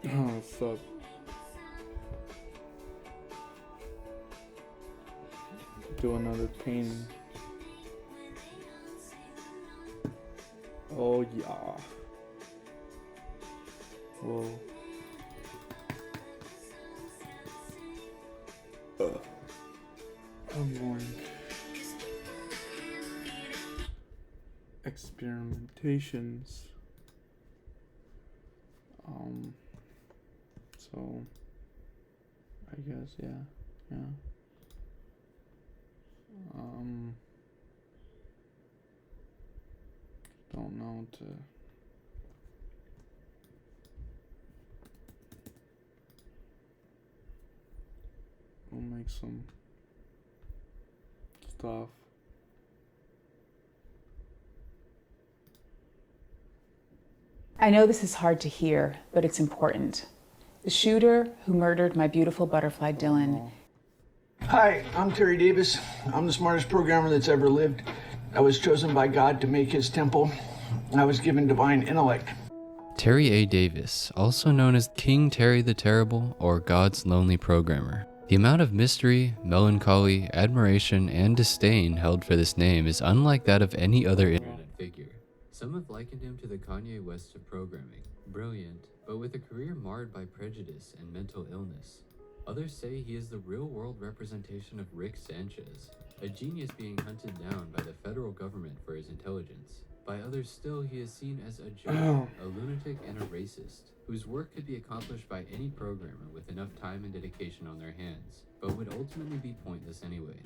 Oh, what's up? Do another painting. Oh yeah. Whoa. I'm going. Experimentations. So I guess yeah. Don't know to. We'll make some stuff. I know this is hard to hear, but it's important. The shooter who murdered my beautiful butterfly Dylan. Hi, I'm Terry Davis. I'm the smartest programmer that's ever lived. I was chosen by God to make his temple. I was given divine intellect. Terry A. Davis, also known as King Terry the Terrible or God's Lonely Programmer. The amount of mystery, melancholy, admiration, and disdain held for this name is unlike that of any other internet figure. Some have likened him to the Kanye West of programming, brilliant, but with a career marred by prejudice and mental illness. Others say he is the real-world representation of Rick Sanchez, a genius being hunted down by the federal government for his intelligence. By others still, he is seen as a joke, a lunatic, and a racist, whose work could be accomplished by any programmer with enough time and dedication on their hands, but would ultimately be pointless anyway.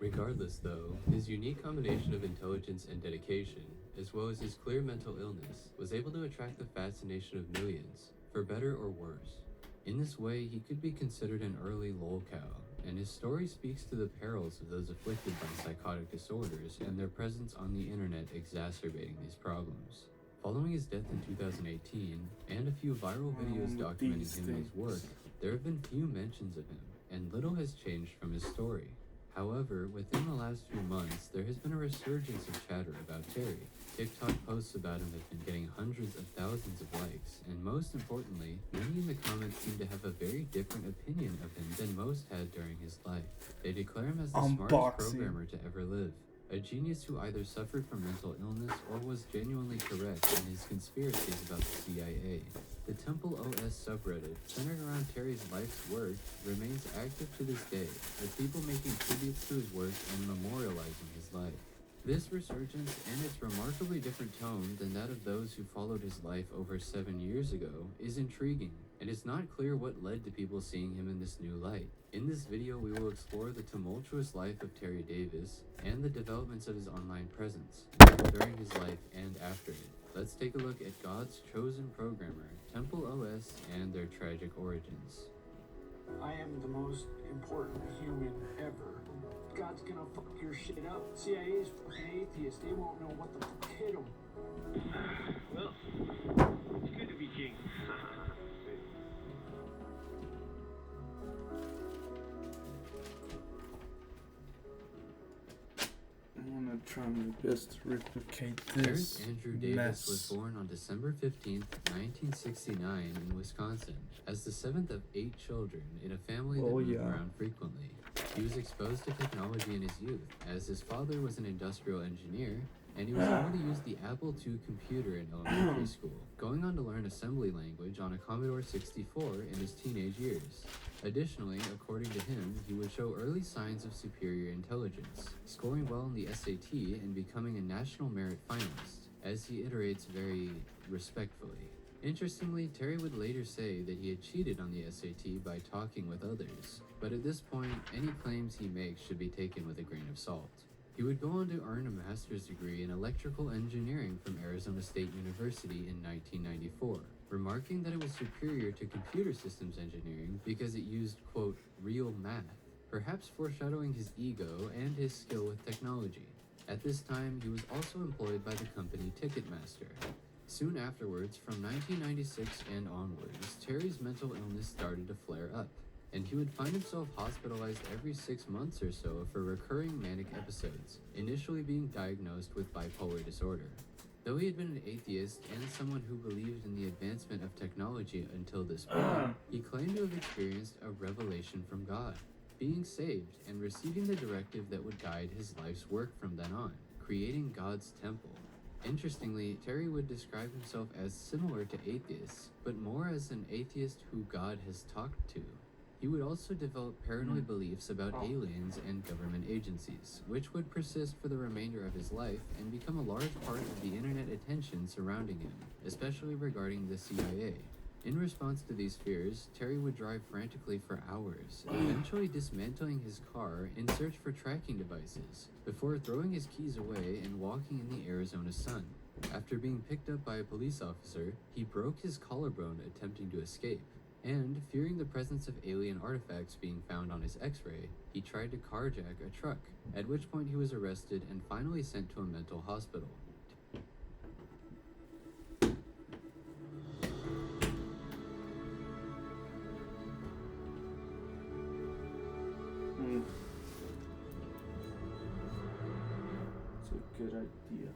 Regardless though, his unique combination of intelligence and dedication, as well as his clear mental illness, was able to attract the fascination of millions, for better or worse. In this way, he could be considered an early lolcow, and his story speaks to the perils of those afflicted by psychotic disorders and their presence on the internet exacerbating these problems. Following his death in 2018, and a few viral videos documenting him and his work, there have been few mentions of him, and little has changed from his story. However, within the last few months, there has been a resurgence of chatter about Terry. TikTok posts about him have been getting hundreds of thousands of likes, and most importantly, many in the comments seem to have a very different opinion of him than most had during his life. They declare him as the smartest programmer to ever live, a genius who either suffered from mental illness or was genuinely correct in his conspiracies about the CIA. The Temple OS subreddit, centered around Terry's life's work, remains active to this day, with people making tributes to his work and memorializing his life. This resurgence and its remarkably different tone than that of those who followed his life over 7 years ago is intriguing, and it's not clear what led to people seeing him in this new light. In this video, we will explore the tumultuous life of Terry Davis and the developments of his online presence, both during his life and after it. Let's take a look at God's chosen programmer, Temple OS, and their tragic origins. I am the most important human ever. God's gonna fuck your shit up. CIA's fucking atheists. They won't know what the fuck hit them. Well, it's good to be king. I'm gonna try my best to replicate Eric this Andrew Davis mess. was born on December 15, 1969 in Wisconsin, as the seventh of 8 children in a family that moved around frequently. He was exposed to technology in his youth, as his father was an industrial engineer, and he was able to use the Apple II computer in elementary school, going on to learn assembly language on a Commodore 64 in his teenage years. Additionally, according to him, he would show early signs of superior intelligence, scoring well in the SAT and becoming a national merit finalist, as he iterates very respectfully. Interestingly, Terry would later say that he had cheated on the SAT by talking with others, but at this point, any claims he makes should be taken with a grain of salt. He would go on to earn a master's degree in electrical engineering from Arizona State University in 1994, remarking that it was superior to computer systems engineering because it used, quote, real math, perhaps foreshadowing his ego and his skill with technology. At this time, he was also employed by the company Ticketmaster. Soon afterwards, from 1996 and onwards, Terry's mental illness started to flare up, and he would find himself hospitalized every 6 months or so for recurring manic episodes, initially being diagnosed with bipolar disorder. Though he had been an atheist and someone who believed in the advancement of technology until this point, he claimed to have experienced a revelation from God, being saved and receiving the directive that would guide his life's work from then on, creating God's temple. Interestingly, Terry would describe himself as similar to atheists, but more as an atheist who God has talked to. He would also develop paranoid beliefs about aliens and government agencies, which would persist for the remainder of his life and become a large part of the internet attention surrounding him, especially regarding the CIA. In response to these fears, Terry would drive frantically for hours, eventually dismantling his car in search for tracking devices, before throwing his keys away and walking in the Arizona sun. After being picked up by a police officer, he broke his collarbone attempting to escape. And, fearing the presence of alien artifacts being found on his x-ray, he tried to carjack a truck, at which point he was arrested and finally sent to a mental hospital. It's a good idea.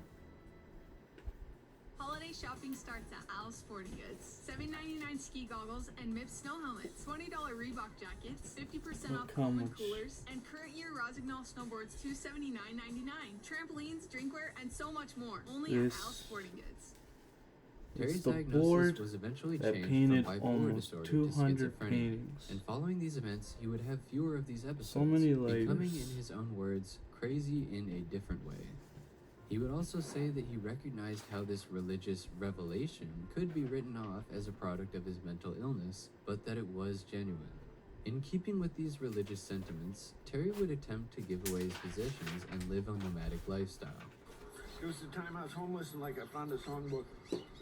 Holiday shopping starts at Al's Sporting Goods. $7.99 ski goggles and MIP snow helmets. $20 Reebok jackets. 50% off Look how Coleman much. coolers. And current year Rossignol snowboards $279.99. Trampolines, drinkware, and so much more. Only at This- Al's Sporting Goods. Terry's the diagnosis board was eventually that changed painted from bipolar almost disorder to 200 schizophrenia, paintings. and following these events, he would have fewer of these episodes, So many becoming, layers. in his own words, crazy in a different way. He would also say that he recognized how this religious revelation could be written off as a product of his mental illness, but that it was genuine. In keeping with these religious sentiments, Terry would attempt to give away his possessions and live a nomadic lifestyle. It was the time I was homeless and like I found a songbook.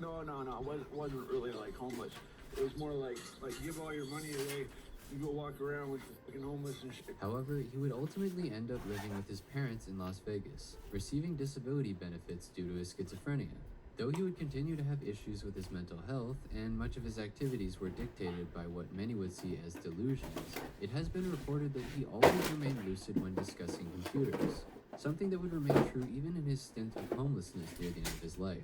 No, it wasn't really like homeless. It was more like give all your money away. You go walk around with fucking homeless and shit. However, he would ultimately end up living with his parents in Las Vegas, receiving disability benefits due to his schizophrenia. Though he would continue to have issues with his mental health, and much of his activities were dictated by what many would see as delusions, it has been reported that he always remained lucid when discussing computers, something that would remain true even in his stint of homelessness near the end of his life.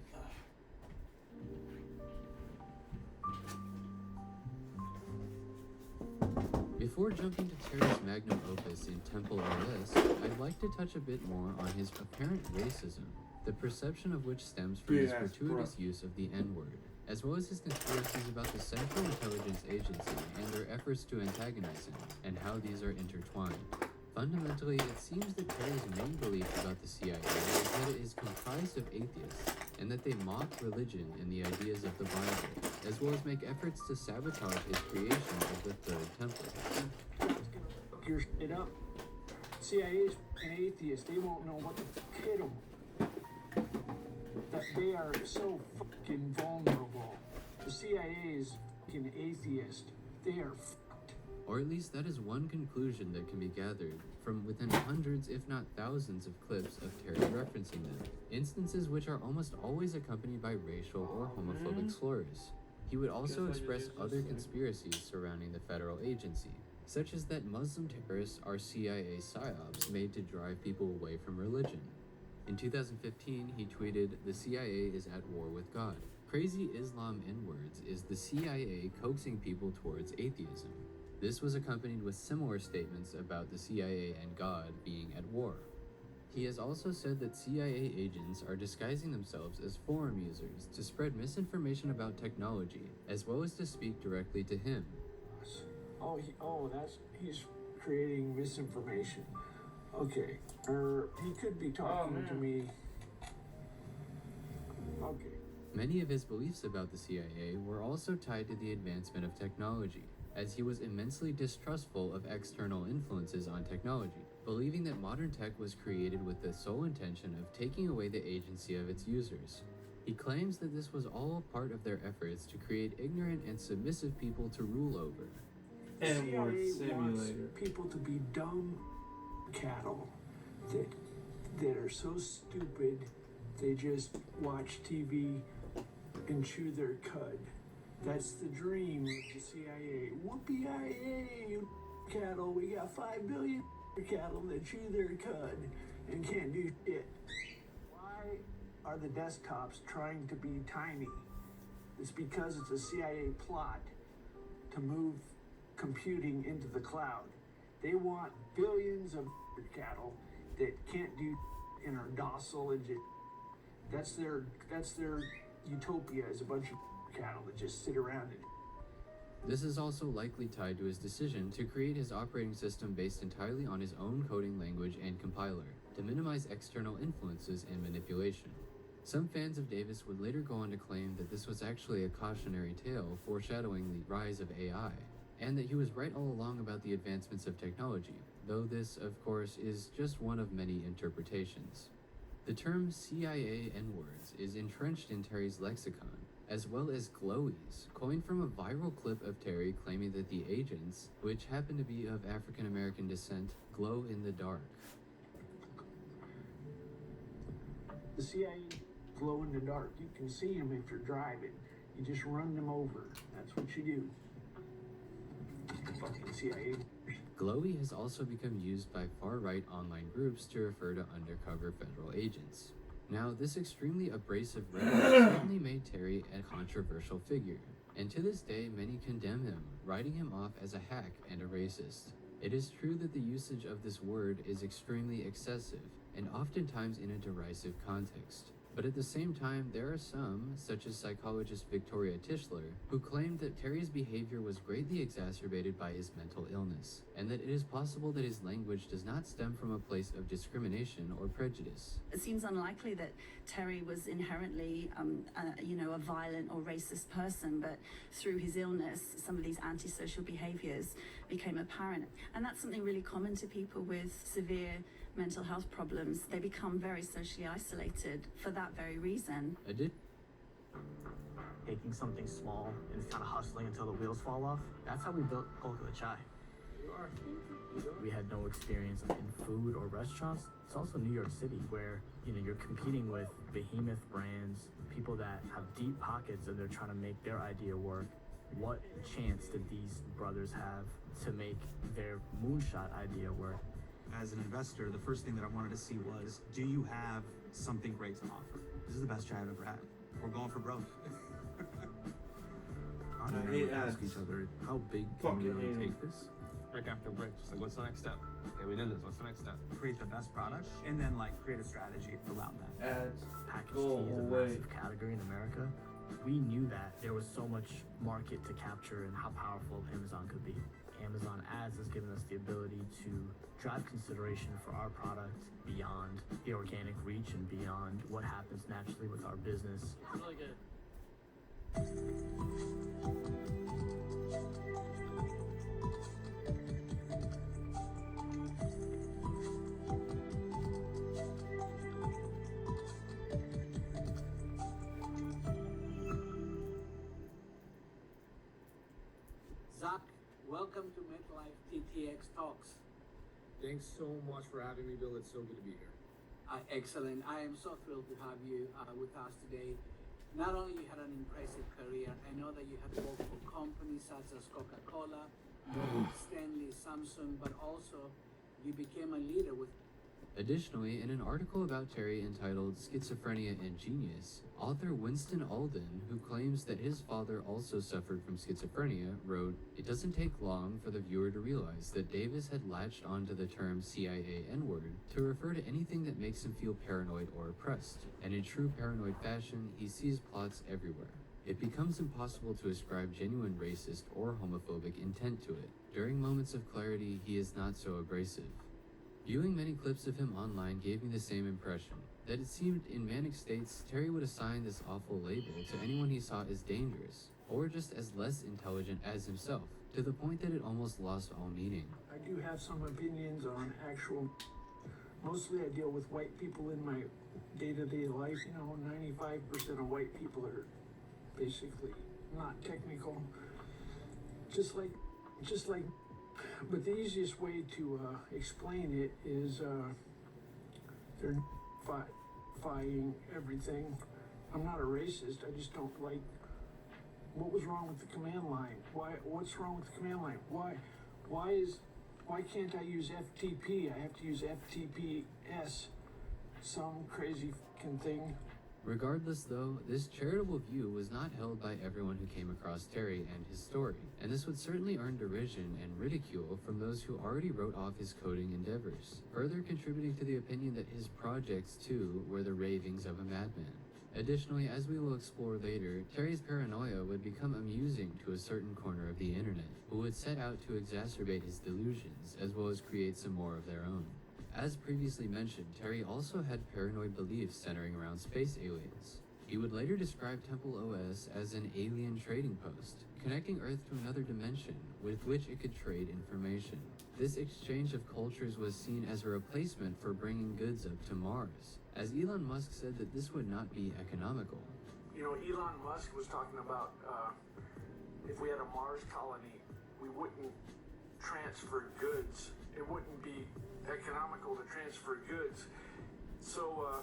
Before jumping to Terry's magnum opus in Temple OS, I'd like to touch a bit more on his apparent racism, the perception of which stems from his Big ass gratuitous bro. use of the N-word, as well as his conspiracies about the Central Intelligence Agency and their efforts to antagonize him, and how these are intertwined. Fundamentally, it seems that Terry's main belief about the CIA is that it is comprised of atheists, and that they mock religion and the ideas of the Bible, as well as make efforts to sabotage his creation of the Third Temple. Fuck your shit up. CIA's an atheist. They won't know what to hit them. That they are so fucking vulnerable. The CIA is fucking atheist. They are fucked. Or at least that is one conclusion that can be gathered from within hundreds, if not thousands, of clips of Terry referencing them, instances which are almost always accompanied by racial or homophobic slurs. He would also express other conspiracies surrounding the federal agency, such as that Muslim terrorists are CIA psyops made to drive people away from religion. In 2015, he tweeted, "The CIA is at war with God. Crazy Islam N-words is the CIA coaxing people towards atheism." This was accompanied with similar statements about the CIA and God being at war. He has also said that CIA agents are disguising themselves as forum users to spread misinformation about technology, as well as to speak directly to him. He's creating misinformation. Okay, he could be talking to me. Okay. Many of his beliefs about the CIA were also tied to the advancement of technology, as he was immensely distrustful of external influences on technology, believing that modern tech was created with the sole intention of taking away the agency of its users. He claims that this was all part of their efforts to create ignorant and submissive people to rule over. N-word CIA simulator. wants people to be dumb cattle that are so stupid they just watch TV and chew their cud. That's the dream of the CIA. Whoopee-I-A, you cattle. We got 5 billion cattle that chew their cud and can't do shit. Why are the desktops trying to be tiny? It's because it's a CIA plot to move computing into the cloud. They want billions of cattle that can't do and are docile and just, that's their utopia, is a bunch of cattle that just sit around it. This is also likely tied to his decision to create his operating system based entirely on his own coding language and compiler, to minimize external influences and manipulation. Some fans of Davis would later go on to claim that this was actually a cautionary tale foreshadowing the rise of AI, and that he was right all along about the advancements of technology, though this, of course, is just one of many interpretations. The term CIA N-words is entrenched in Terry's lexicon, as well as glowies, coined from a viral clip of Terry claiming that the agents, which happen to be of African American descent, glow in the dark. The CIA glow in the dark. You can see them if you're driving. You just run them over. That's what you do. Fucking CIA. Glowy has also become used by far-right online groups to refer to undercover federal agents. Now, this extremely abrasive rhetoric certainly made Terry a controversial figure, and to this day many condemn him, writing him off as a hack and a racist. It is true that the usage of this word is extremely excessive, and oftentimes in a derisive context. But at the same time, there are some, such as psychologist Victoria Tischler, who claimed that Terry's behavior was greatly exacerbated by his mental illness, and that it is possible that his language does not stem from a place of discrimination or prejudice. It seems unlikely that Terry was inherently, a violent or racist person, but through his illness, some of these antisocial behaviors became apparent. And that's something really common to people with severe mental health problems. They become very socially isolated for that very reason. Taking something small and kind of hustling until the wheels fall off. That's how we built Kolkata Chai. We had no experience in food or restaurants. It's also New York City, where you're competing with behemoth brands, people that have deep pockets and they're trying to make their idea work. What chance did these brothers have to make their moonshot idea work? As an investor, the first thing that I wanted to see was, do you have something great to offer? This is the best chai I've ever had. We're going for broke. Hey, ask each other, how big can we really take this? Right after break, just like, what's the next step? Okay, we did this. What's the next step? Create the best product, and then create a strategy around that. Ads. Packaged Go tea is a away. massive category in America. We knew that there was so much market to capture and how powerful Amazon could be. Amazon Ads has given us the ability to drive consideration for our product beyond the organic reach and beyond what happens naturally with our business. It's really good. Zach, welcome to MetLife TTX Talks. Thanks so much for having me, Bill. It's so good to be here. Excellent. I am so thrilled to have you with us today. Not only you had an impressive career, I know that you have worked for companies such as Coca-Cola, Stanley, Samsung, but also you became a leader with. Additionally, in an article about Terry entitled Schizophrenia and Genius, author Winston Alden, who claims that his father also suffered from schizophrenia, wrote, "It doesn't take long for the viewer to realize that Davis had latched onto the term CIA N-word to refer to anything that makes him feel paranoid or oppressed, and in true paranoid fashion, he sees plots everywhere. It becomes impossible to ascribe genuine racist or homophobic intent to it. During moments of clarity, he is not so abrasive." Viewing many clips of him online gave me the same impression, that it seemed in manic states Terry would assign this awful label to anyone he saw as dangerous, or just as less intelligent as himself, to the point that it almost lost all meaning. I do have some opinions on actual. Mostly I deal with white people in my day-to-day life. 95% of white people are basically not technical. Just like. But the easiest way to explain it is they're fighting everything. I'm not a racist. I just don't like. What was wrong with the command line? What's wrong with the command line? Why can't I use FTP? I have to use FTPS, some crazy fucking thing. Regardless though, this charitable view was not held by everyone who came across Terry and his story, and this would certainly earn derision and ridicule from those who already wrote off his coding endeavors, further contributing to the opinion that his projects too were the ravings of a madman. Additionally, as we will explore later, Terry's paranoia would become amusing to a certain corner of the internet, who would set out to exacerbate his delusions, as well as create some more of their own. As previously mentioned, Terry also had paranoid beliefs centering around space aliens. He would later describe Temple OS as an alien trading post, connecting Earth to another dimension with which it could trade information. This exchange of cultures was seen as a replacement for bringing goods up to Mars, as Elon Musk said that this would not be economical. You know, Elon Musk was talking about if we had a Mars colony, we wouldn't transfer goods. It wouldn't be economical to transfer goods. So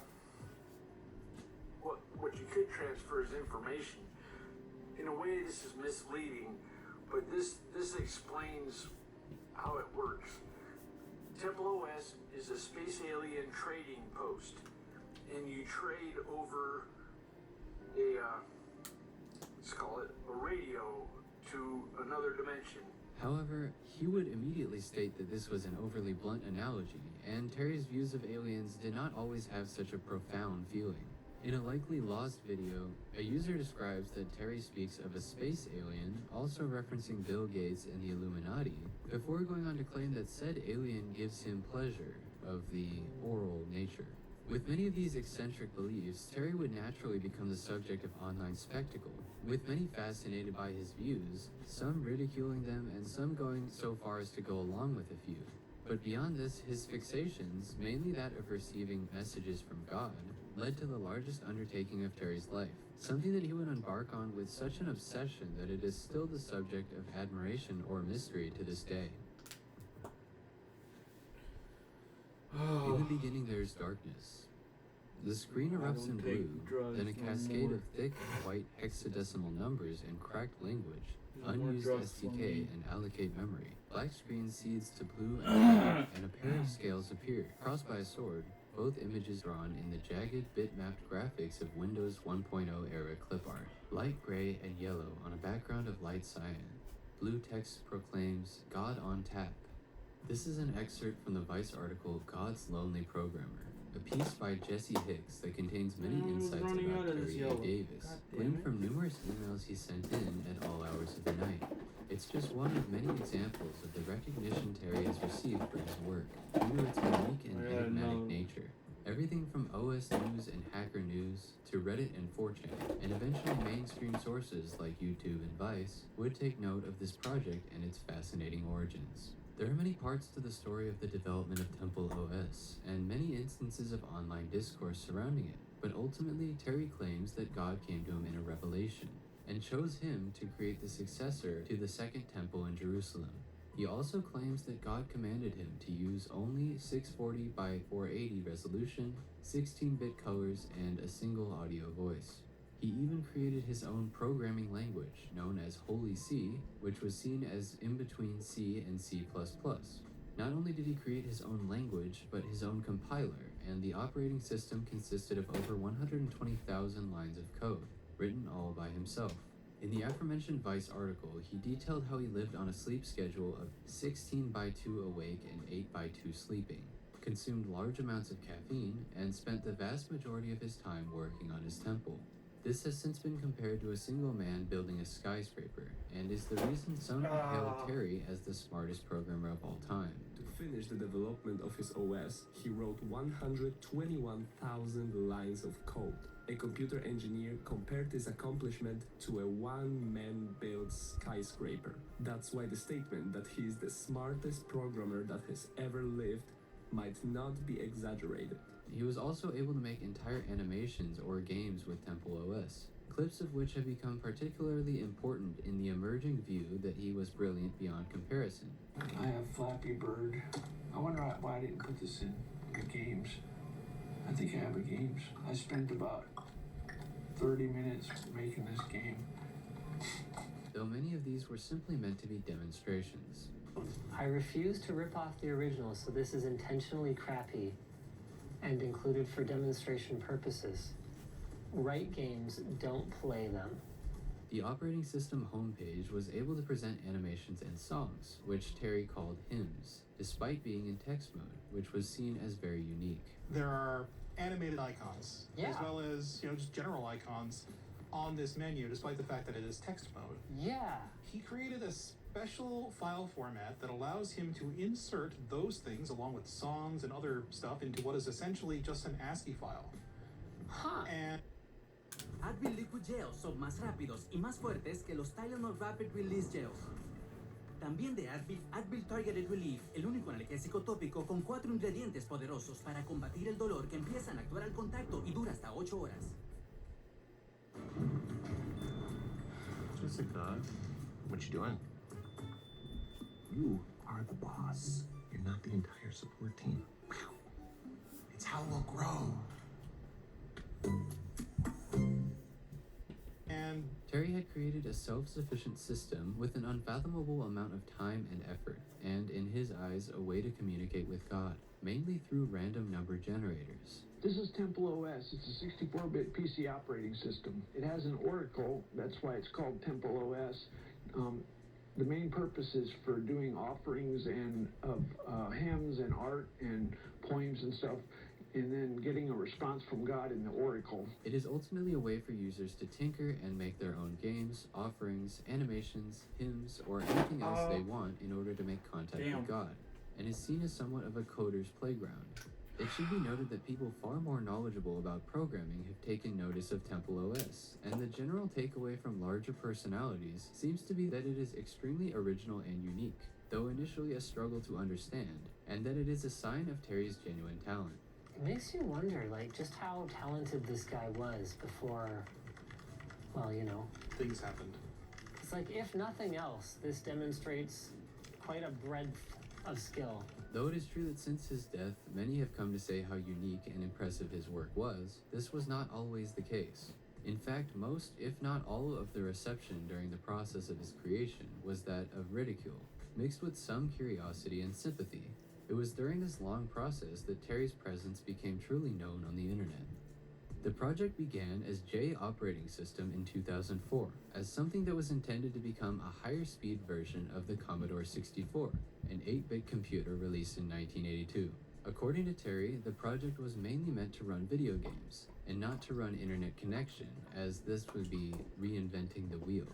what you could transfer is information. In a way, this is misleading, but this explains how it works. Temple OS is a space alien trading post, and you trade over let's call it a radio to another dimension. However, he would immediately state that this was an overly blunt analogy, and Terry's views of aliens did not always have such a profound feeling. In a likely lost video, a user describes that Terry speaks of a space alien, also referencing Bill Gates and the Illuminati, before going on to claim that said alien gives him pleasure of the oral nature. With many of these eccentric beliefs, Terry would naturally become the subject of online spectacle, with many fascinated by his views, some ridiculing them and some going so far as to go along with a few. But beyond this, his fixations, mainly that of receiving messages from God, led to the largest undertaking of Terry's life, something that he would embark on with such an obsession that it is still the subject of admiration or mystery to this day. In the beginning there's darkness. The screen erupts in blue, then a cascade of thick, white hexadecimal numbers and cracked language, unused SDK and allocate memory. Black screen seeds to blue and red, and a pair of scales appear, crossed by a sword, both images drawn in the jagged, bitmapped graphics of Windows 1.0 era clip art. Light gray and yellow on a background of light cyan. Blue text proclaims, God on tap. This is an excerpt from the Vice article, God's Lonely Programmer, a piece by Jesse Hicks that contains many insights about Terry A. Davis, gleaned from numerous emails he sent in at all hours of the night. It's just one of many examples of the recognition Terry has received for his work, due to its unique and enigmatic nature. Everything from OS News and Hacker News to Reddit and 4chan, and eventually mainstream sources like YouTube and Vice, would take note of this project and its fascinating origins. There are many parts to the story of the development of Temple OS, and many instances of online discourse surrounding it, but ultimately Terry claims that God came to him in a revelation, and chose him to create the successor to the Second Temple in Jerusalem. He also claims that God commanded him to use only 640 by 480 resolution, 16-bit colors, and a single audio voice. He even created his own programming language, known as Holy C, which was seen as in between C and C++. Not only did he create his own language, but his own compiler, and the operating system consisted of over 120,000 lines of code, written all by himself. In the aforementioned Vice article, he detailed how he lived on a sleep schedule of 16 by 2 awake and 8 by 2 sleeping, consumed large amounts of caffeine, and spent the vast majority of his time working on his temple. This has since been compared to a single man building a skyscraper, and is the reason some have hailed Terry as the smartest programmer of all time. To finish the development of his OS, he wrote 121,000 lines of code. A computer engineer compared this accomplishment to a one-man built skyscraper. That's why the statement that he is the smartest programmer that has ever lived might not be exaggerated. He was also able to make entire animations or games with Temple OS, clips of which have become particularly important in the emerging view that he was brilliant beyond comparison. I have Flappy Bird. I wonder why I didn't put this in the games. I think I have the games. I spent about 30 minutes making this game. Though many of these were simply meant to be demonstrations. I refuse to rip off the original, so this is intentionally crappy and included for demonstration purposes. write games, don't play them. The operating system homepage was able to present animations and songs, which Terry called hymns, despite being in text mode, which was seen as very unique. There are animated icons, Yeah. as well as, just general icons on this menu, despite the fact that it is text mode. Yeah. He created a special file format that allows him to insert those things, along with songs and other stuff, into what is essentially just an ASCII file. Huh. And Advil Liquid Gels son más rápidos y más fuertes que los Tylenol Rapid Release Gels. También de Advil, Advil Targeted Relief, el único analgésico tópico con 4 ingredientes poderosos para combatir el dolor que empiezan a actuar al contacto y dura hasta 8 horas. Jessica, what you doing? You are the boss. You're not the entire support team. It's how we'll grow. And Terry had created a self-sufficient system with an unfathomable amount of time and effort, and in his eyes, a way to communicate with God, mainly through random number generators. This is Temple OS. It's a 64-bit PC operating system. It has an Oracle. That's why it's called Temple OS. The main purpose is for doing offerings and of hymns and art and poems and stuff, and then getting a response from God in the Oracle. It is ultimately a way for users to tinker and make their own games, offerings, animations, hymns, or anything else they want in order to make contact with God, and is seen as somewhat of a coder's playground. It should be noted that people far more knowledgeable about programming have taken notice of Temple OS, and the general takeaway from larger personalities seems to be that it is extremely original and unique, though initially a struggle to understand, and that it is a sign of Terry's genuine talent. It makes you wonder, just how talented this guy was before, things happened. It's if nothing else, this demonstrates quite a breadth of skill. Though it is true that since his death, many have come to say how unique and impressive his work was, this was not always the case. In fact, most, if not all, of the reception during the process of his creation was that of ridicule, mixed with some curiosity and sympathy. It was during this long process that Terry's presence became truly known on the internet. The project began as J Operating System in 2004, as something that was intended to become a higher speed version of the Commodore 64, an 8-bit computer released in 1982. According to Terry, the project was mainly meant to run video games, and not to run internet connection, as this would be reinventing the wheel.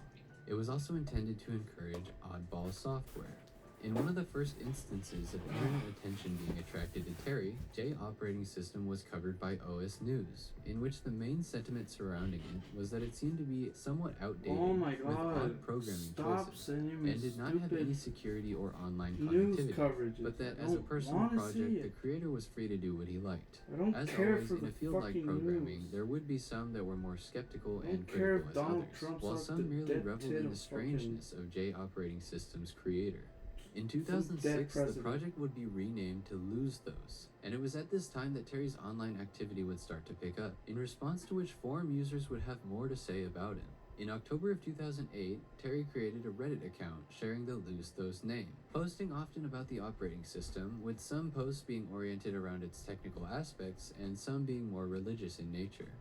It was also intended to encourage oddball software. In one of the first instances of internet attention being attracted to Terry, J Operating System was covered by OS News, in which the main sentiment surrounding it was that it seemed to be somewhat outdated with odd programming choices, and did not have any security or online connectivity, but that as a personal project, the creator was free to do what he liked. As always, in a field like programming, there would be some that were more skeptical and critical as others, while some merely reveled in the strangeness of J Operating System's creator. In 2006, the project would be renamed to Lose Those, and it was at this time that Terry's online activity would start to pick up, in response to which forum users would have more to say about him. In October of 2008, Terry created a Reddit account sharing the Lose Those name, posting often about the operating system, with some posts being oriented around its technical aspects and some being more religious in nature.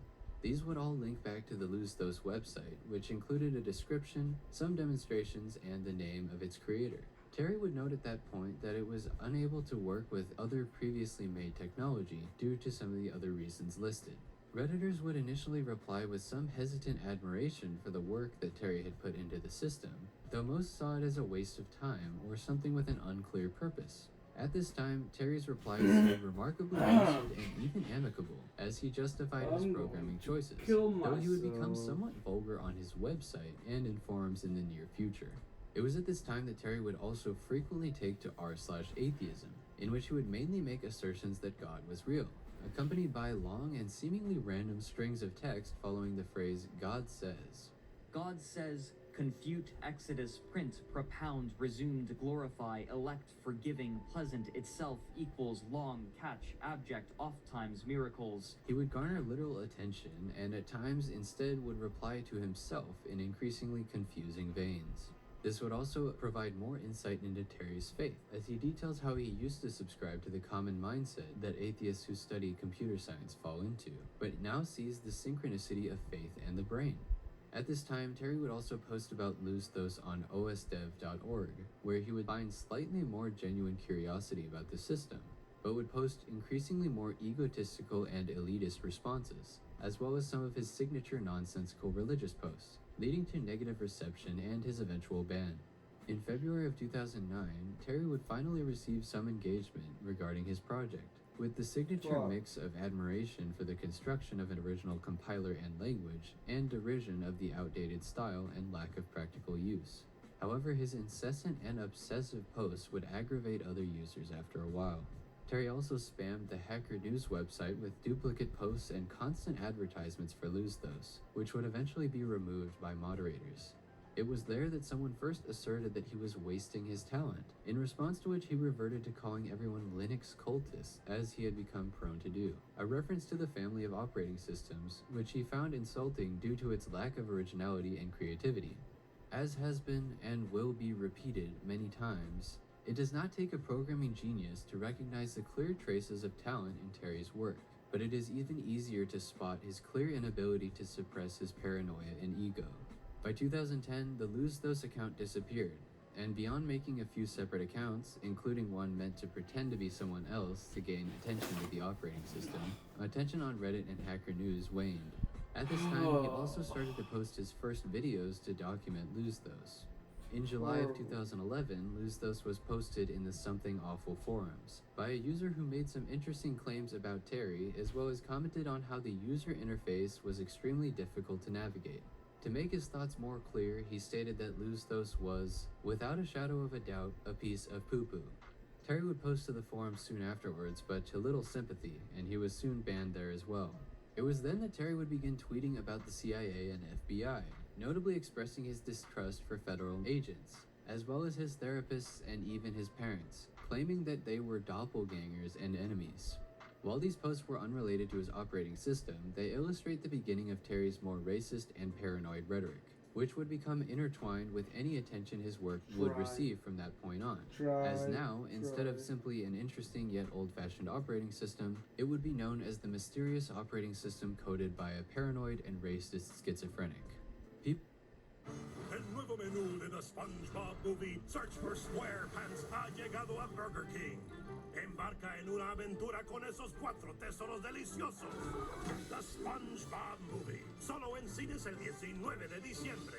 These would all link back to the Lose Those website, which included a description, some demonstrations, and the name of its creator. Terry would note at that point that it was unable to work with other previously made technology due to some of the other reasons listed. Redditors would initially reply with some hesitant admiration for the work that Terry had put into the system, though most saw it as a waste of time or something with an unclear purpose. At this time, Terry's replies seemed remarkably lucid and even amicable, as he justified his programming choices, though he would become somewhat vulgar on his website and in forums in the near future. It was at this time that Terry would also frequently take to r/atheism, in which he would mainly make assertions that God was real, accompanied by long and seemingly random strings of text following the phrase God says. God says, confute, exodus, print, propound, resumed, glorify, elect, forgiving, pleasant, itself equals long, catch, abject, oft-times miracles. He would garner literal attention and at times instead would reply to himself in increasingly confusing veins. This would also provide more insight into Terry's faith, as he details how he used to subscribe to the common mindset that atheists who study computer science fall into, but now sees the synchronicity of faith and the brain. At this time, Terry would also post about Luzthos on osdev.org, where he would find slightly more genuine curiosity about the system, but would post increasingly more egotistical and elitist responses, as well as some of his signature nonsensical religious posts, leading to negative reception and his eventual ban. In February of 2009, Terry would finally receive some engagement regarding his project, with the signature mix of admiration for the construction of an original compiler and language, and derision of the outdated style and lack of practical use. However, his incessant and obsessive posts would aggravate other users after a while. Terry also spammed the Hacker News website with duplicate posts and constant advertisements for Luzthos, which would eventually be removed by moderators. It was there that someone first asserted that he was wasting his talent, in response to which he reverted to calling everyone Linux cultists, as he had become prone to do, a reference to the family of operating systems, which he found insulting due to its lack of originality and creativity. As has been and will be repeated many times, it does not take a programming genius to recognize the clear traces of talent in Terry's work, but it is even easier to spot his clear inability to suppress his paranoia and ego. By 2010, the Luzthos account disappeared, and beyond making a few separate accounts, including one meant to pretend to be someone else to gain attention with the operating system, attention on Reddit and Hacker News waned. At this time, he also started to post his first videos to document Luzthos. In July of 2011, Luzthos was posted in the Something Awful forums by a user who made some interesting claims about Terry, as well as commented on how the user interface was extremely difficult to navigate. To make his thoughts more clear, he stated that Luzthos was, without a shadow of a doubt, a piece of poo-poo. Terry would post to the forum soon afterwards, but to little sympathy, and he was soon banned there as well. It was then that Terry would begin tweeting about the CIA and FBI, notably expressing his distrust for federal agents, as well as his therapists and even his parents, claiming that they were doppelgangers and enemies. While these posts were unrelated to his operating system, they illustrate the beginning of Terry's more racist and paranoid rhetoric, which would become intertwined with any attention his work would receive from that point on. As now, instead of simply an interesting yet old-fashioned operating system, it would be known as the mysterious operating system coded by a paranoid and racist schizophrenic. El nuevo menú de The SpongeBob Movie Search for SquarePants ha llegado a Burger King. Embarca en una aventura con esos 4 tesoros deliciosos. The SpongeBob Movie, solo en cines el 19 de diciembre.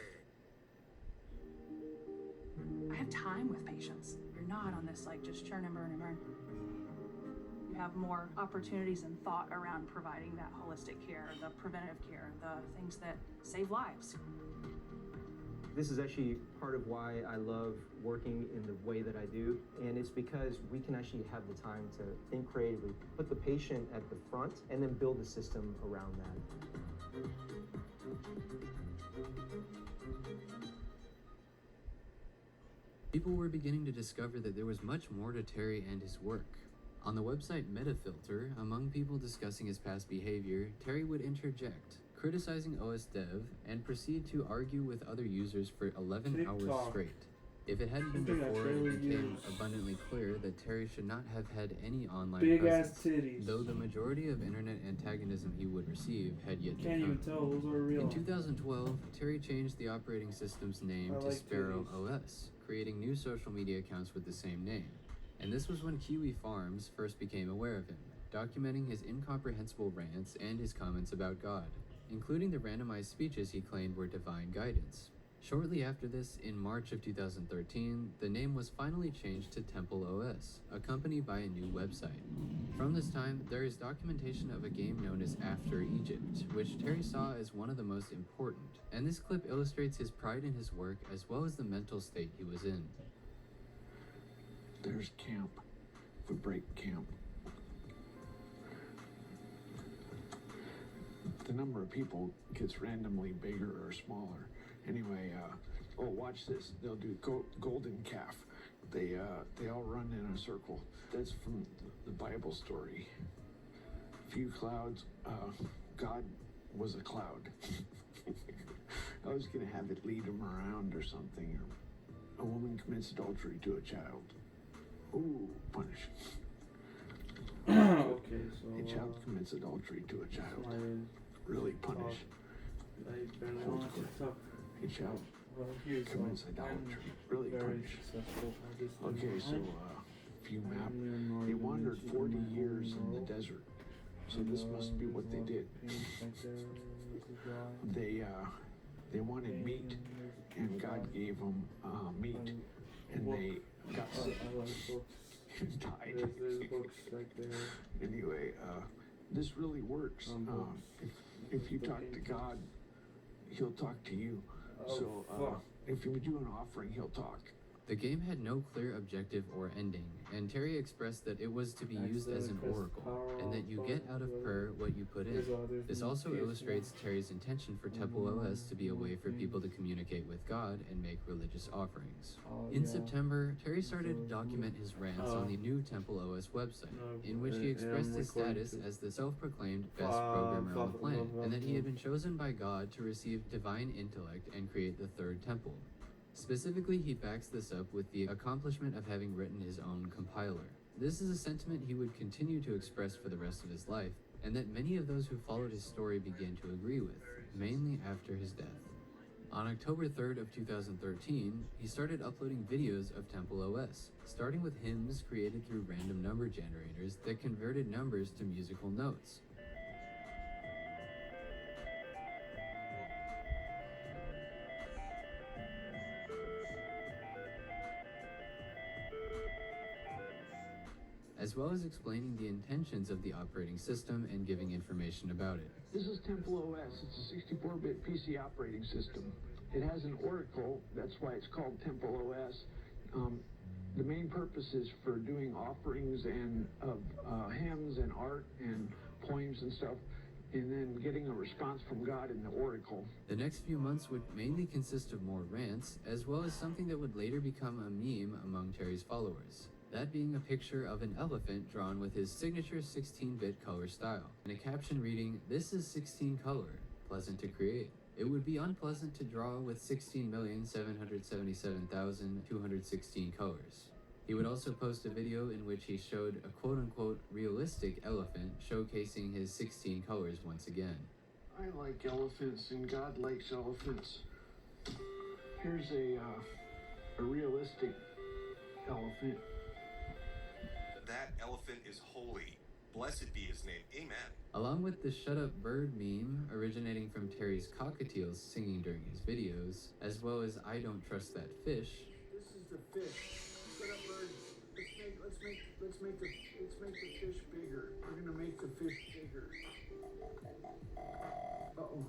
I have time with patients. You're not on this like just churn and burn and burn. You have more opportunities and thought around providing that holistic care, the preventative care, the things that save lives. This is actually part of why I love working in the way that I do, and it's because we can actually have the time to think creatively, put the patient at the front, and then build a system around that. People were beginning to discover that there was much more to Terry and his work. On the website Metafilter, among people discussing his past behavior, Terry would interject, criticizing OSDev, and proceed to argue with other users for 11 hours straight. If it hadn't been before, it became abundantly clear that Terry should not have had any online presence, though the majority of internet antagonism he would receive had yet to come. Even tell those are real. In 2012, Terry changed the operating system's name to Sparrow OS, creating new social media accounts with the same name. And this was when Kiwi Farms first became aware of him, documenting his incomprehensible rants and his comments about God, including the randomized speeches he claimed were divine guidance. Shortly after this, in March of 2013, the name was finally changed to Temple OS, accompanied by a new website. From this time, there is documentation of a game known as After Egypt, which Terry saw as one of the most important, and this clip illustrates his pride in his work as well as the mental state he was in. There's camp, the break camp. The number of people gets randomly bigger or smaller. Anyway, oh, watch this. They'll do golden calf. They all run in a circle. That's from the Bible story. Few clouds. God was a cloud. I was gonna have it lead them around or something. a woman commits adultery to a child. Ooh, punish. Okay, so A child commits adultery to a child. Really punish. I barely want to talk. A child Here, so commits adultery. Really very punish. successful at this Okay, so if you map, they wandered 40 years in the desert. So this must be what they did. They wanted meat, and God gave them meat, and they got sick and died. Anyway, this really works. If you talk to God, He'll talk to you. So if you do an offering, He'll talk. The game had no clear objective or ending, and Terry expressed that it was to be used as an oracle, and that you get out of prayer what you put in. This also illustrates Terry's intention for Temple OS to be a way for people to communicate with God and make religious offerings. In September, Terry started to document his rants on the new Temple OS website, in which he expressed his status as the self-proclaimed best programmer on the planet, and that he had been chosen by God to receive divine intellect and create the third temple. Specifically, he backs this up with the accomplishment of having written his own compiler. This is a sentiment he would continue to express for the rest of his life, and that many of those who followed his story began to agree with, mainly after his death. On October 3rd of 2013, he started uploading videos of Temple OS, starting with hymns created through random number generators that converted numbers to musical notes. As well as explaining the intentions of the operating system and giving information about it. This is Temple OS. It's a 64-bit PC operating system. It has an oracle. That's why it's called Temple OS. The main purpose is for doing offerings and of hymns and art and poems and stuff, and then getting a response from God in the oracle. The next few months would mainly consist of more rants, as well as something that would later become a meme among Terry's followers. That being a picture of an elephant drawn with his signature 16-bit color style, and a caption reading, "This is 16 color, pleasant to create." It would be unpleasant to draw with 16,777,216 colors. He would also post a video in which he showed a quote-unquote realistic elephant showcasing his 16 colors once again. I like elephants, and God likes elephants. Here's a realistic elephant. That elephant is holy. Blessed be his name. Amen. Along with the Shut Up Bird meme originating from Terry's cockatiels singing during his videos, as well as I Don't Trust That Fish. This is the fish. Shut up, bird. Let's make the fish bigger. We're gonna make the fish bigger. Uh-oh.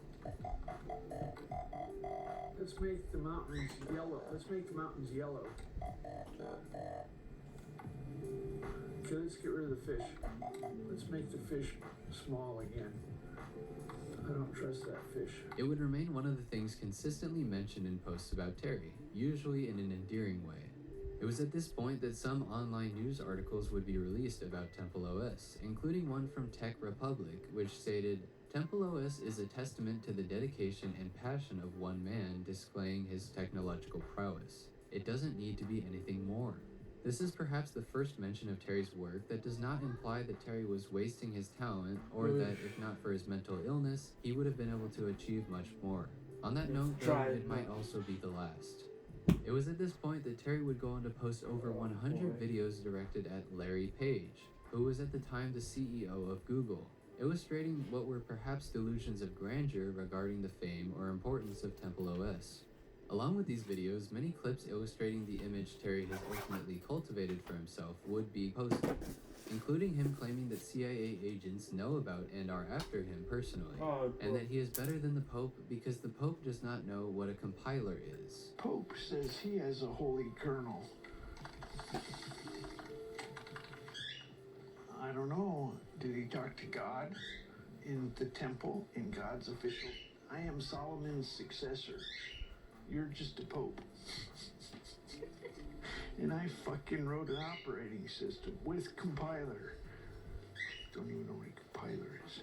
Let's make the mountains yellow. Okay, let's get rid of the fish. Let's make the fish small again. I don't trust that fish. It would remain one of the things consistently mentioned in posts about Terry, usually in an endearing way. It was at this point that some online news articles would be released about Temple OS, including one from Tech Republic, which stated, "Temple OS is a testament to the dedication and passion of one man displaying his technological prowess. It doesn't need to be anything more." This is perhaps the first mention of Terry's work that does not imply that Terry was wasting his talent, or that if not for his mental illness, he would have been able to achieve much more. On that note, though, it might also be the last. It was at this point that Terry would go on to post over 100 videos directed at Larry Page, who was at the time the CEO of Google, illustrating what were perhaps delusions of grandeur regarding the fame or importance of Temple OS. Along with these videos, many clips illustrating the image Terry has ultimately cultivated for himself would be posted, including him claiming that CIA agents know about and are after him personally, and that he is better than the Pope because the Pope does not know what a compiler is. Pope says he has a holy kernel. I don't know. Did he talk to God in the temple, in God's official? I am Solomon's successor. You're just a pope. And I fucking wrote an operating system with compiler. Don't even know what a compiler is.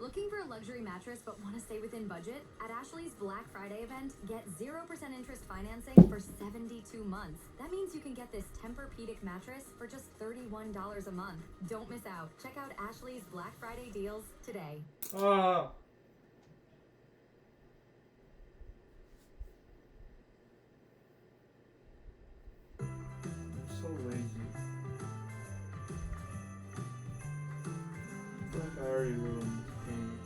Look Looking for a luxury mattress but want to stay within budget? At Ashley's Black Friday event, get 0% interest financing for 72 months. That means you can get this Tempur-Pedic mattress for just $31 a month. Don't miss out. Check out Ashley's Black Friday deals today. Ah. So lazy. The Harry room game.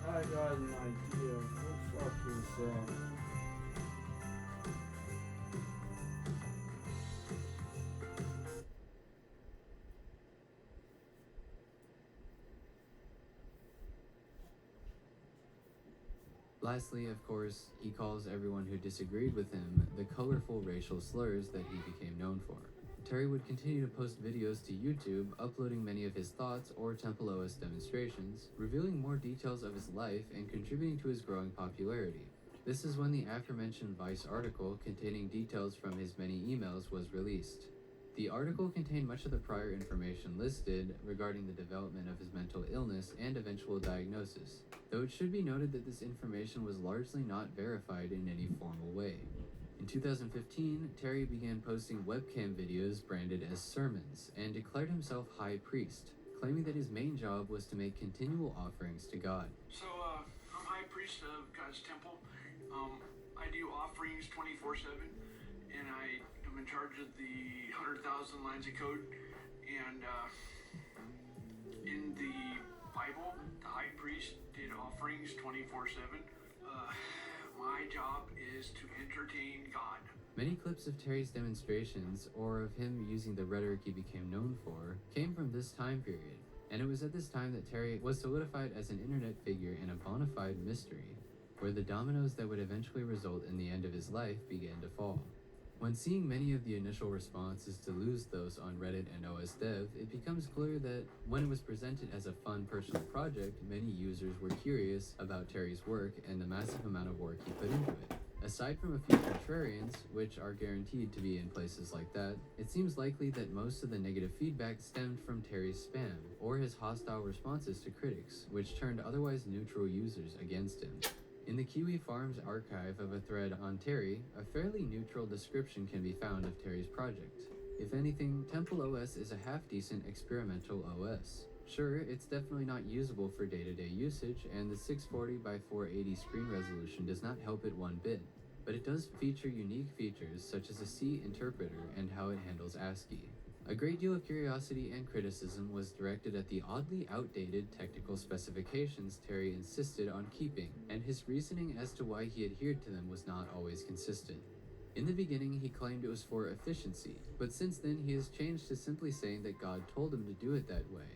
I got an idea. Go fuck yourself. Lastly, of course, he calls everyone who disagreed with him the colorful racial slurs that he became known for. Terry would continue to post videos to YouTube, uploading many of his thoughts or Temple OS demonstrations, revealing more details of his life and contributing to his growing popularity. This is when the aforementioned Vice article containing details from his many emails was released. The article contained much of the prior information listed regarding the development of his mental illness and eventual diagnosis, though it should be noted that this information was largely not verified in any formal way. In 2015, Terry began posting webcam videos branded as sermons and declared himself high priest, claiming that his main job was to make continual offerings to God. So, I'm high priest of God's temple. I do offerings 24/7, and I am in charge of the 100,000 lines of code. And in the Bible, the high priest did offerings 24/7. My job is to entertain God. Many clips of Terry's demonstrations, or of him using the rhetoric he became known for, came from this time period, and it was at this time that Terry was solidified as an internet figure and a bona fide mystery, where the dominoes that would eventually result in the end of his life began to fall. When seeing many of the initial responses to Lose Those on Reddit and OS Dev, it becomes clear that when it was presented as a fun personal project, many users were curious about Terry's work and the massive amount of work he put into it. Aside from a few contrarians, which are guaranteed to be in places like that, it seems likely that most of the negative feedback stemmed from Terry's spam, or his hostile responses to critics, which turned otherwise neutral users against him. In the Kiwi Farms archive of a thread on Terry, a fairly neutral description can be found of Terry's project. If anything, Temple OS is a half-decent experimental OS. Sure, it's definitely not usable for day-to-day usage, and the 640 by 480 screen resolution does not help it one bit, but it does feature unique features such as a C interpreter and how it handles ASCII. A great deal of curiosity and criticism was directed at the oddly outdated technical specifications Terry insisted on keeping, and his reasoning as to why he adhered to them was not always consistent. In the beginning, he claimed it was for efficiency, but since then he has changed to simply saying that God told him to do it that way.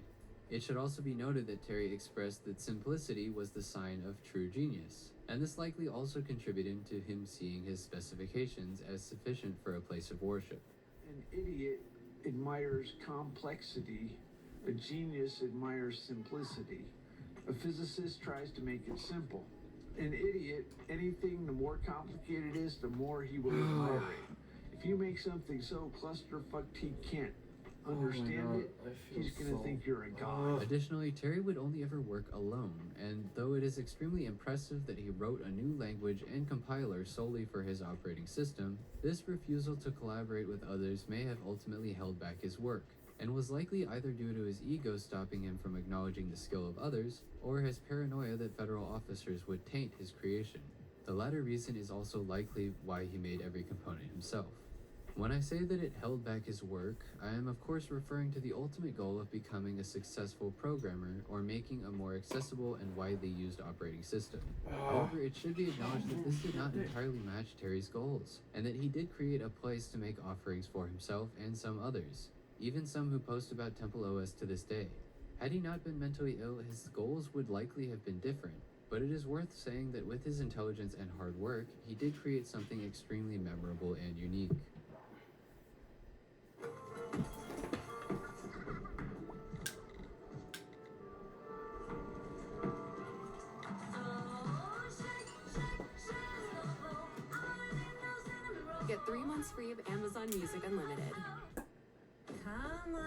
It should also be noted that Terry expressed that simplicity was the sign of true genius, and this likely also contributed to him seeing his specifications as sufficient for a place of worship. An idiot admires complexity, a genius admires simplicity. A physicist tries to make it simple. An idiot, anything the more complicated it is, the more he will admire it. If you make something so clusterfucked he can't understand it, he's gonna think you're a god. Additionally, Terry would only ever work alone, and though it is extremely impressive that he wrote a new language and compiler solely for his operating system, this refusal to collaborate with others may have ultimately held back his work, and was likely either due to his ego stopping him from acknowledging the skill of others, or his paranoia that federal officers would taint his creation. The latter reason is also likely why he made every component himself. When I say that it held back his work, I am of course referring to the ultimate goal of becoming a successful programmer or making a more accessible and widely used operating system. However, it should be acknowledged that this did not entirely match Terry's goals, and that he did create a place to make offerings for himself and some others, even some who post about Temple OS to this day. Had he not been mentally ill, his goals would likely have been different, but it is worth saying that with his intelligence and hard work, he did create something extremely memorable and unique. Get 3 months free of Amazon Music Unlimited. Come on.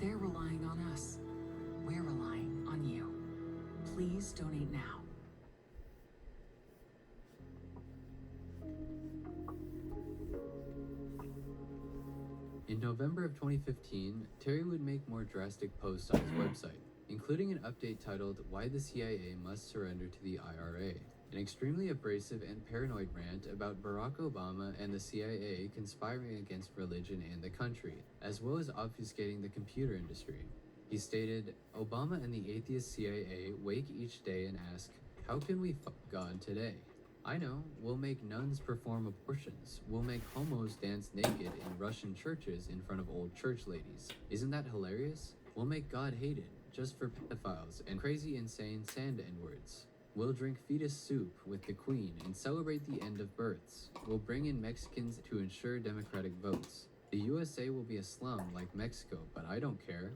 They're relying on us. We're relying on you. Please donate now. In November of 2015, Terry would make more drastic posts on his website, including an update titled "Why the CIA Must Surrender to the IRA," an extremely abrasive and paranoid rant about Barack Obama and the CIA conspiring against religion and the country, as well as obfuscating the computer industry. He stated, "Obama and the atheist CIA wake each day and ask, how can we fuck God today? I know, we'll make nuns perform abortions. We'll make homos dance naked in Russian churches in front of old church ladies. Isn't that hilarious? We'll make God hated, just for pedophiles and crazy insane sand N-words. We'll drink fetus soup with the Queen and celebrate the end of births. We'll bring in Mexicans to ensure democratic votes. The USA will be a slum like Mexico, but I don't care."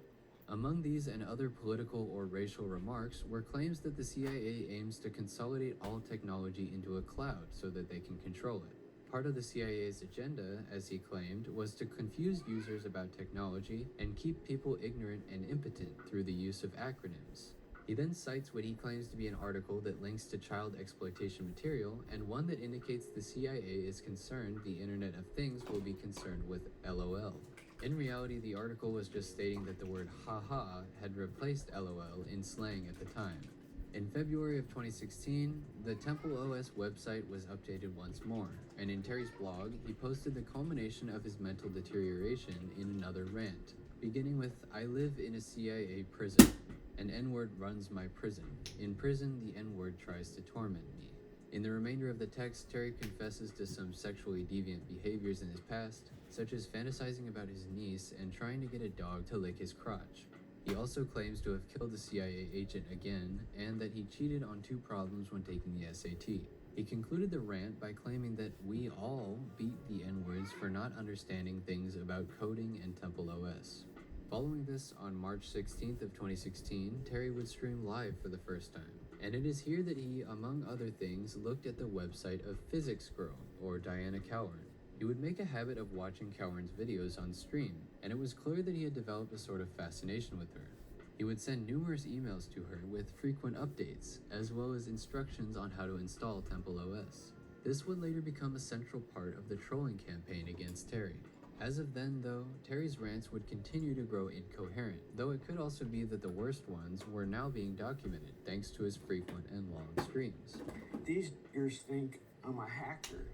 Among these and other political or racial remarks were claims that the CIA aims to consolidate all technology into a cloud so that they can control it. Part of the CIA's agenda, as he claimed, was to confuse users about technology and keep people ignorant and impotent through the use of acronyms. He then cites what he claims to be an article that links to child exploitation material and one that indicates the CIA is concerned the Internet of Things will be concerned with LOL. In reality, the article was just stating that the word haha had replaced LOL in slang at the time. In February of 2016, the Temple OS website was updated once more, and in Terry's blog, he posted the culmination of his mental deterioration in another rant, beginning with, "I live in a CIA prison. An N-word runs my prison. In prison, the N-word tries to torment me." In the remainder of the text, Terry confesses to some sexually deviant behaviors in his past, such as fantasizing about his niece and trying to get a dog to lick his crotch. He also claims to have killed a CIA agent again, and that he cheated on 2 problems when taking the SAT. He concluded the rant by claiming that we all beat the N-words for not understanding things about coding and Temple OS. Following this, on March 16th of 2016, Terry would stream live for the first time. And it is here that he, among other things, looked at the website of Physics Girl, or Diana Cowern. He would make a habit of watching Cowern's videos on stream, and it was clear that he had developed a sort of fascination with her. He would send numerous emails to her with frequent updates, as well as instructions on how to install Temple OS. This would later become a central part of the trolling campaign against Terry. As of then, though, Terry's rants would continue to grow incoherent, though it could also be that the worst ones were now being documented thanks to his frequent and long streams. These niggers think I'm a hacker.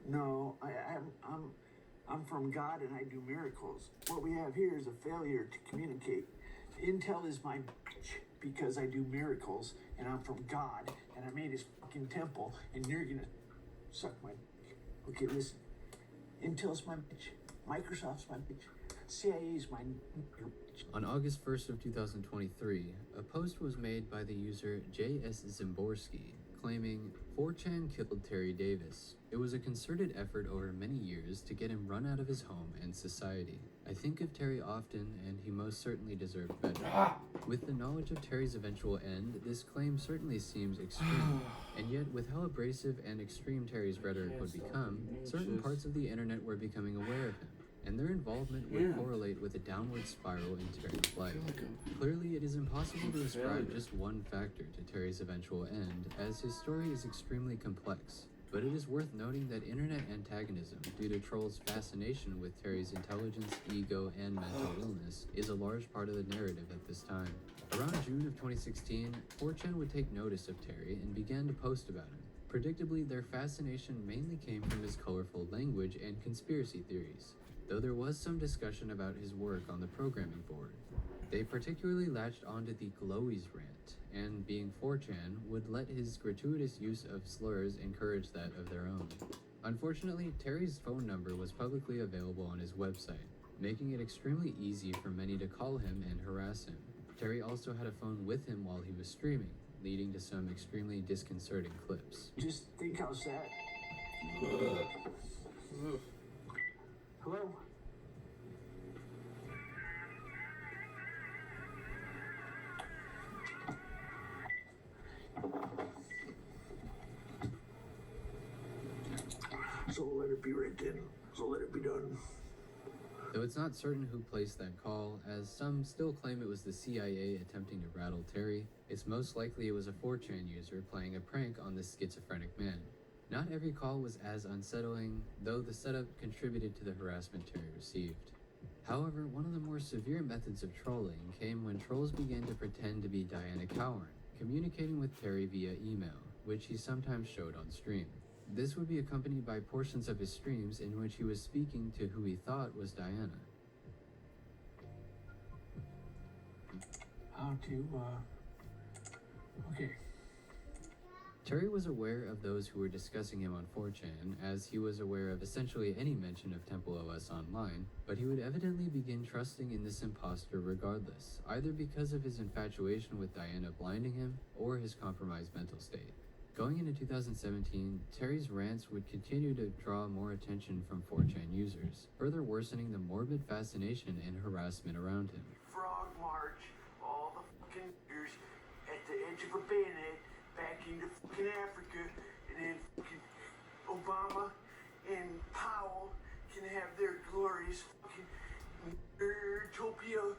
No, I'm from God and I do miracles. What we have here is a failure to communicate. Intel is my bitch because I do miracles and I'm from God and I made his fucking temple and you're gonna suck my dick. Okay, listen. Intel's my bitch. Microsoft's my bitch. CIA's my bitch. On August 1st of 2023, a post was made by the user J.S. Zimborski, claiming 4chan killed Terry Davis. It was a concerted effort over many years to get him run out of his home and society. I think of Terry often, and he most certainly deserved better. With the knowledge of Terry's eventual end, this claim certainly seems extreme, and yet with how abrasive and extreme Terry's rhetoric would become, certain parts of the internet were becoming aware of him, and their involvement would correlate with a downward spiral in Terry's life. Clearly, it is impossible to ascribe just one factor to Terry's eventual end, as his story is extremely complex. But it is worth noting that internet antagonism, due to trolls' fascination with Terry's intelligence, ego, and mental illness, is a large part of the narrative at this time. Around June of 2016, 4chan would take notice of Terry and began to post about him. Predictably, their fascination mainly came from his colorful language and conspiracy theories, though there was some discussion about his work on the programming board. They particularly latched onto the Glowies rant, and being 4chan, would let his gratuitous use of slurs encourage that of their own. Unfortunately, Terry's phone number was publicly available on his website, making it extremely easy for many to call him and harass him. Terry also had a phone with him while he was streaming, leading to some extremely disconcerting clips. Just think how sad. Hello? So let it be right then. So let it be done. Though it's not certain who placed that call, as some still claim it was the CIA attempting to rattle Terry, it's most likely it was a 4chan user playing a prank on this schizophrenic man. Not every call was as unsettling, though the setup contributed to the harassment Terry received. However, one of the more severe methods of trolling came when trolls began to pretend to be Diana Cowan, communicating with Terry via email, which he sometimes showed on stream. This would be accompanied by portions of his streams in which he was speaking to who he thought was Diana. How to, okay. Terry was aware of those who were discussing him on 4chan, as he was aware of essentially any mention of Temple OS online, but he would evidently begin trusting in this imposter regardless, either because of his infatuation with Diana blinding him, or his compromised mental state. Going into 2017, Terry's rants would continue to draw more attention from 4chan users, further worsening the morbid fascination and harassment around him. Frog march, all the fucking years at the edge of a bayonet back into fucking Africa, and then fucking Obama and Powell can have their glorious fucking utopia.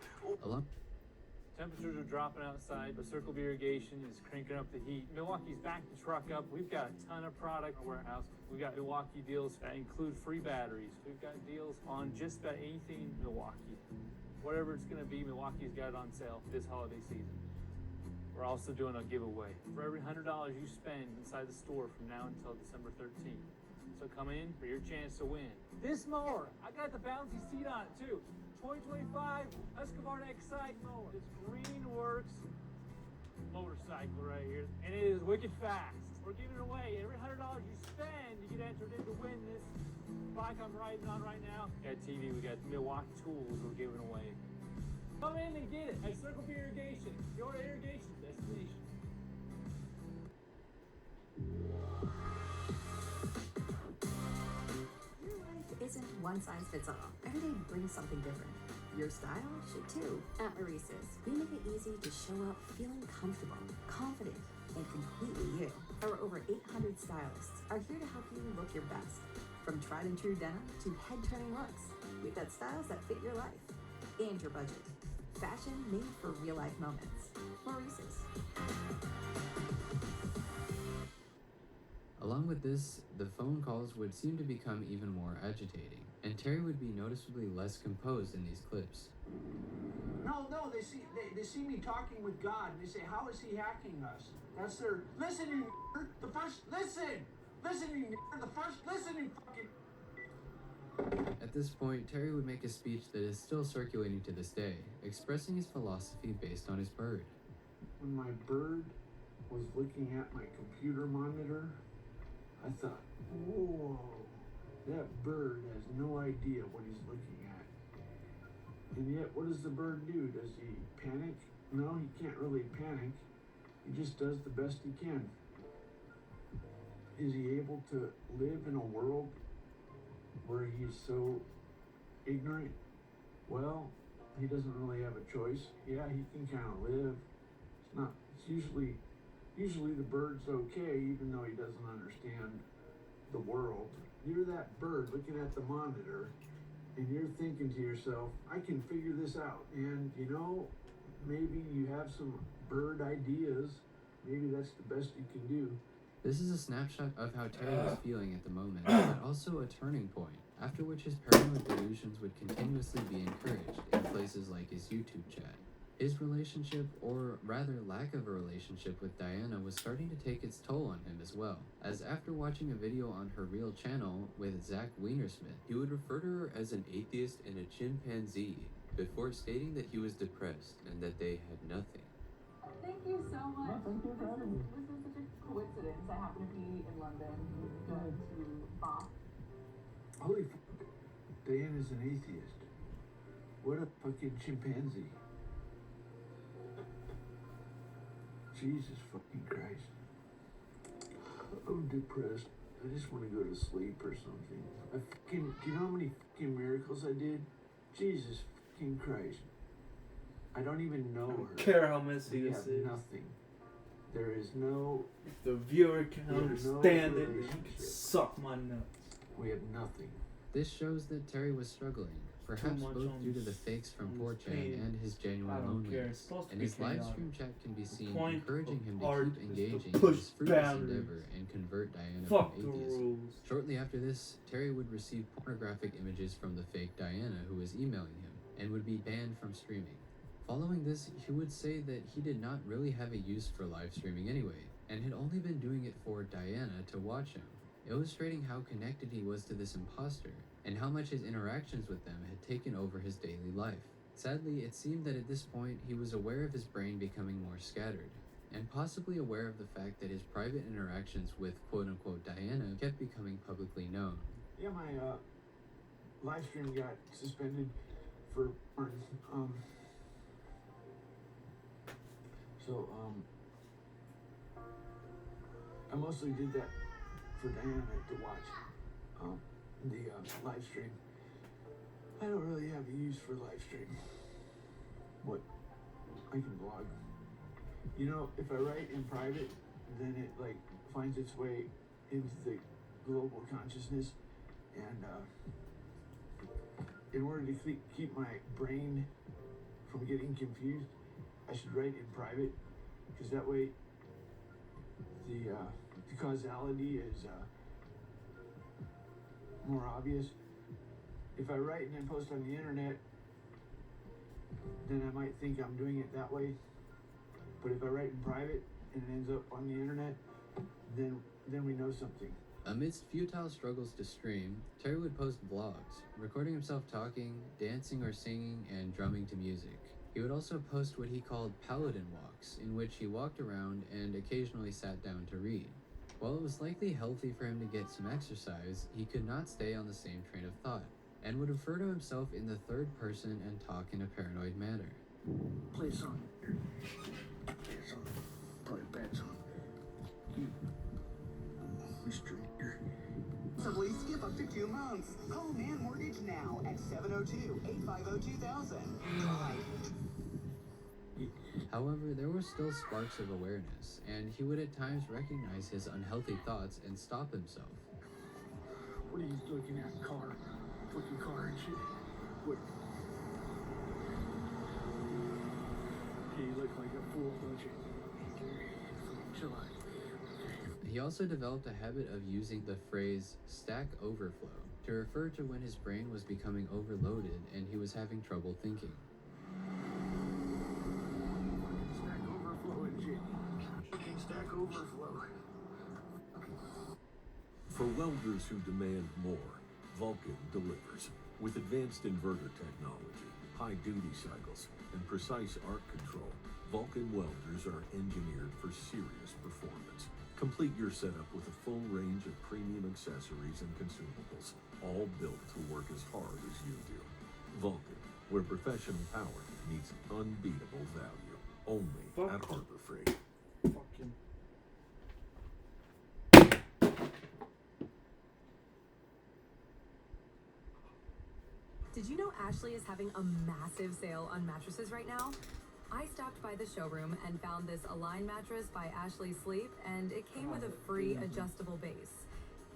Temperatures are dropping outside, but Circle B Irrigation is cranking up the heat. Milwaukee's backed the truck up. We've got a ton of product in our warehouse. We've got Milwaukee deals that include free batteries. We've got deals on just about anything Milwaukee. Whatever it's going to be, Milwaukee's got it on sale this holiday season. We're also doing a giveaway for every $100 you spend inside the store from now until December 13th. So come in for your chance to win. This mower, I got the bouncy seat on it too. 2025 Escobar Excite mower. It's Greenworks motorcycle right here, and it is wicked fast. We're giving it away. Every $100 you spend, you get entered in to win this bike I'm riding on right now. We got TV, we got Milwaukee tools we're giving away. Come in and get it at Circle B Irrigation, your irrigation destination. Isn't one size fits all. Every day brings something different. Your style should too. At Maurice's, we make it easy to show up feeling comfortable, confident, and completely you. Our over 800 stylists are here to help you look your best. From tried and true denim to head-turning looks, we've got styles that fit your life and your budget. Fashion made for real-life moments. Maurice's. Along with this, the phone calls would seem to become even more agitating, and Terry would be noticeably less composed in these clips. No, they see me talking with God, and they say, how is he hacking us? That's their, listening, the first, listening, the first listening fucking. At this point, Terry would make a speech that is still circulating to this day, expressing his philosophy based on his bird. When my bird was looking at my computer monitor, I thought, whoa, that bird has no idea what he's looking at. And yet, what does the bird do? Does he panic? No, he can't really panic. He just does the best he can. Is he able to live in a world where he's so ignorant? Well, he doesn't really have a choice. Yeah, he can kind of live. It's usually the bird's okay, even though he doesn't understand the world. You're that bird looking at the monitor, and you're thinking to yourself, I can figure this out. And, maybe you have some bird ideas. Maybe that's the best you can do. This is a snapshot of how Terry was feeling at the moment, but also a turning point, after which his paranoid delusions would continuously be encouraged in places like his YouTube chat. His relationship, or rather lack of a relationship with Diana, was starting to take its toll on him as well, as after watching a video on her real channel with Zach Weinersmith, he would refer to her as an atheist and a chimpanzee, before stating that he was depressed and that they had nothing. Thank you so much. No, thank you for having me. This is such a coincidence. I happen to be in London going to Bath. Holy fuck, Diana's an atheist. What a fucking chimpanzee. Jesus fucking Christ. I'm depressed. I just want to go to sleep or something. Do you know how many fucking miracles I did? Jesus fucking Christ. I don't even know her. I don't care how messy We this have is. nothing. There is no... If the viewer can no understand it, they relationship. can suck my nuts. We have nothing. This shows that Terry was struggling, perhaps much both on due to the fakes from on 4chan page. and his I genuine don't care. loneliness. It's supposed to And be his live chaotic. stream chat can be seen point encouraging him to art keep is to engaging push in his fruitless boundaries. endeavor and convert Diana Fuck from the atheist. rules. Shortly after this, Terry would receive pornographic images from the fake Diana who was emailing him and would be banned from streaming. Following this, he would say that he did not really have a use for live streaming anyway, and had only been doing it for Diana to watch him, illustrating how connected he was to this imposter, and how much his interactions with them had taken over his daily life. Sadly, it seemed that at this point he was aware of his brain becoming more scattered, and possibly aware of the fact that his private interactions with quote-unquote Diana kept becoming publicly known. Yeah, my live stream got suspended for I mostly did that for Diana to watch the live stream. I don't really have a use for live stream. What? I can blog. You know, if I write in private, then it like finds its way into the global consciousness, and in order to keep my brain from getting confused, I should write in private, because that way the causality is more obvious. If I write and then post on the internet, then I might think I'm doing it that way. But if I write in private and it ends up on the internet, then we know something. Amidst futile struggles to stream, Terry would post vlogs, recording himself talking, dancing or singing, and drumming to music. He would also post what he called paladin walks, in which he walked around and occasionally sat down to read. While it was likely healthy for him to get some exercise, he could not stay on the same train of thought, and would refer to himself in the third person and talk in a paranoid manner. Play a song. Play a song. Probably a bad song. Mr. Possibly skip up to 2 months. Call Man Mortgage now at 702-850-2000. However, there were still sparks of awareness, and he would at times recognize his unhealthy thoughts and stop himself. What are you looking at? Car? Fucking car and shit. What? Okay, you look like a fool, don't you? Chill out. He also developed a habit of using the phrase stack overflow to refer to when his brain was becoming overloaded and he was having trouble thinking. Stack overflow and shit. Fucking stack overflow. For welders who demand more, Vulcan delivers. With advanced inverter technology, high duty cycles, and precise arc control, Vulcan welders are engineered for serious performance. Complete your setup with a full range of premium accessories and consumables, all built to work as hard as you do. Vulcan, where professional power meets unbeatable value. Only at Harbor Freight. Fucking. Did you know Ashley is having a massive sale on mattresses right now? I stopped by the showroom and found this Align mattress by Ashley Sleep, and it came with a free adjustable base.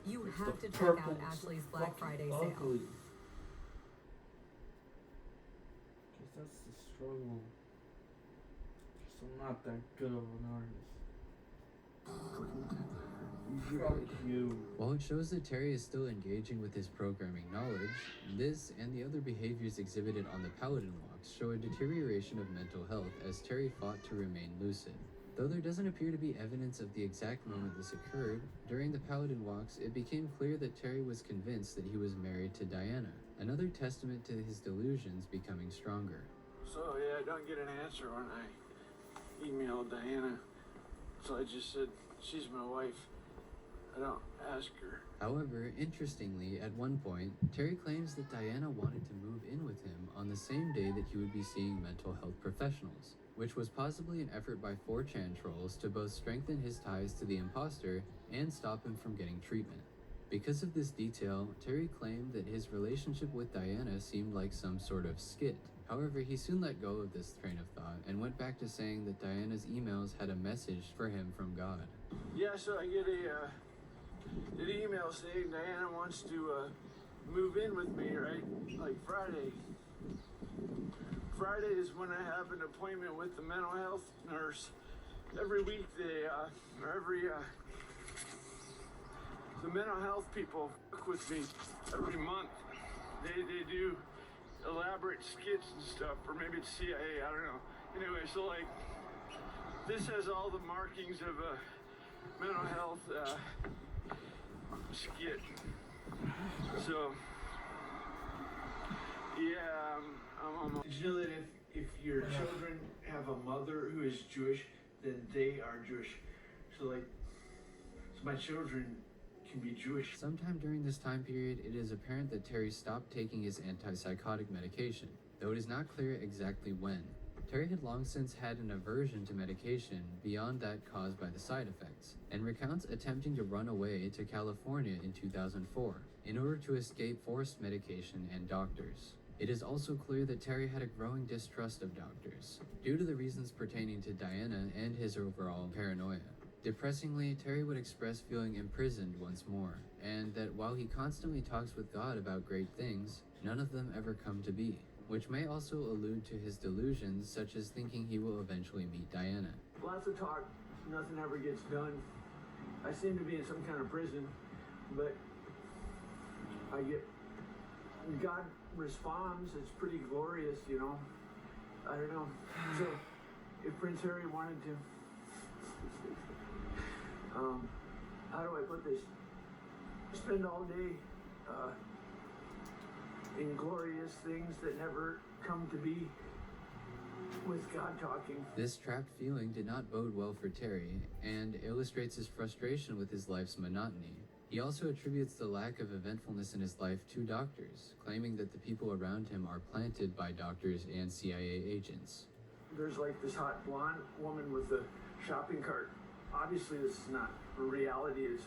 You have to check out Ashley's Black Friday sale. Because that's the struggle. Because I'm not that good of an artist. Fuck you. While it shows that Terry is still engaging with his programming knowledge, this and the other behaviors exhibited on the Paladin walks show a deterioration of mental health as Terry fought to remain lucid. Though there doesn't appear to be evidence of the exact moment this occurred, during the Paladin walks it became clear that Terry was convinced that he was married to Diana, another testament to his delusions becoming stronger. So yeah, I don't get an answer when I emailed Diana. So I just said, she's my wife. I don't ask her. However, interestingly, at one point, Terry claims that Diana wanted to move in with him on the same day that he would be seeing mental health professionals, which was possibly an effort by 4chan trolls to both strengthen his ties to the imposter and stop him from getting treatment. Because of this detail, Terry claimed that his relationship with Diana seemed like some sort of skit. However, he soon let go of this train of thought and went back to saying that Diana's emails had a message for him from God. Yeah, so I get a an email saying Diana wants to move in with me, right? Like Friday. Friday is when I have an appointment with the mental health nurse. Every week they, the mental health people work with me every month. They do elaborate skits and stuff, or maybe it's CIA, I don't know. Anyway, so like, this has all the markings of a mental health skit. So, yeah, did you know that if your children have a mother who is Jewish, then they are Jewish? So like, so my children can be Jewish. Sometime during this time period, it is apparent that Terry stopped taking his antipsychotic medication, though it is not clear exactly when. Terry had long since had an aversion to medication beyond that caused by the side effects, and recounts attempting to run away to California in 2004 in order to escape forced medication and doctors. It is also clear that Terry had a growing distrust of doctors, due to the reasons pertaining to Diana and his overall paranoia. Depressingly, Terry would express feeling imprisoned once more, and that while he constantly talks with God about great things, none of them ever come to be, which may also allude to his delusions, such as thinking he will eventually meet Diana. Lots of talk, nothing ever gets done. I seem to be in some kind of prison, but God responds. It's pretty glorious, you know. I don't know. So, if Prince Harry wanted to, how do I put this? Spend all day in glorious things that never come to be with God talking. This trapped feeling did not bode well for Terry, and illustrates his frustration with his life's monotony. He also attributes the lack of eventfulness in his life to doctors, claiming that the people around him are planted by doctors and CIA agents. There's like this hot blonde woman with a shopping cart. Obviously this is not reality. It's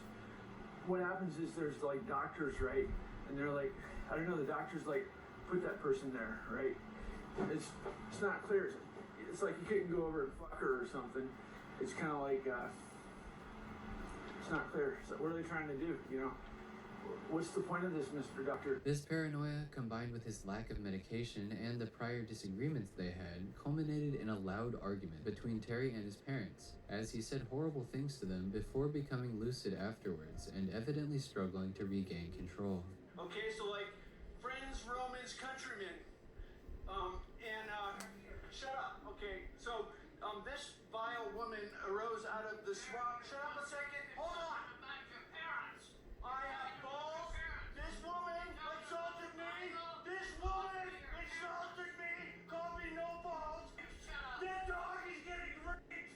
what happens is there's like doctors, right? And they're like, I don't know, the doctors like put that person there, right? It's not clear. It's like you couldn't go over and fuck her or something. It's kind of like it's not clear. So what are they trying to do? You know, what's the point of this, Mr. Doctor? This paranoia, combined with his lack of medication and the prior disagreements they had, culminated in a loud argument between Terry and his parents, as he said horrible things to them before becoming lucid afterwards and evidently struggling to regain control. Okay, so like friends, Romans, countrymen, shut up. Okay, so this vile woman arose out of the swamp. Shut up a second. Hold on. I have balls. This woman insulted me. This woman insulted me. Called me no balls. That dog is getting raped.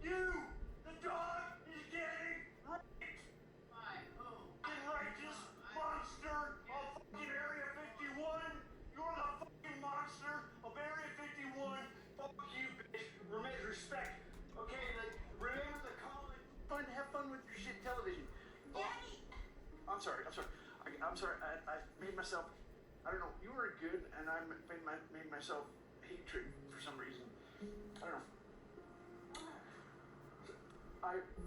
You, the dog is getting raped. By who? The righteous monster of fucking Area 51. You're the fucking monster of Area 51. Fuck you, bitch. Respect. Okay, like, remember the calling. Have fun with your shit television. Daddy! I'm sorry. I'm sorry. I made myself, I don't know, you were good, and I made myself hatred for some reason. I don't know.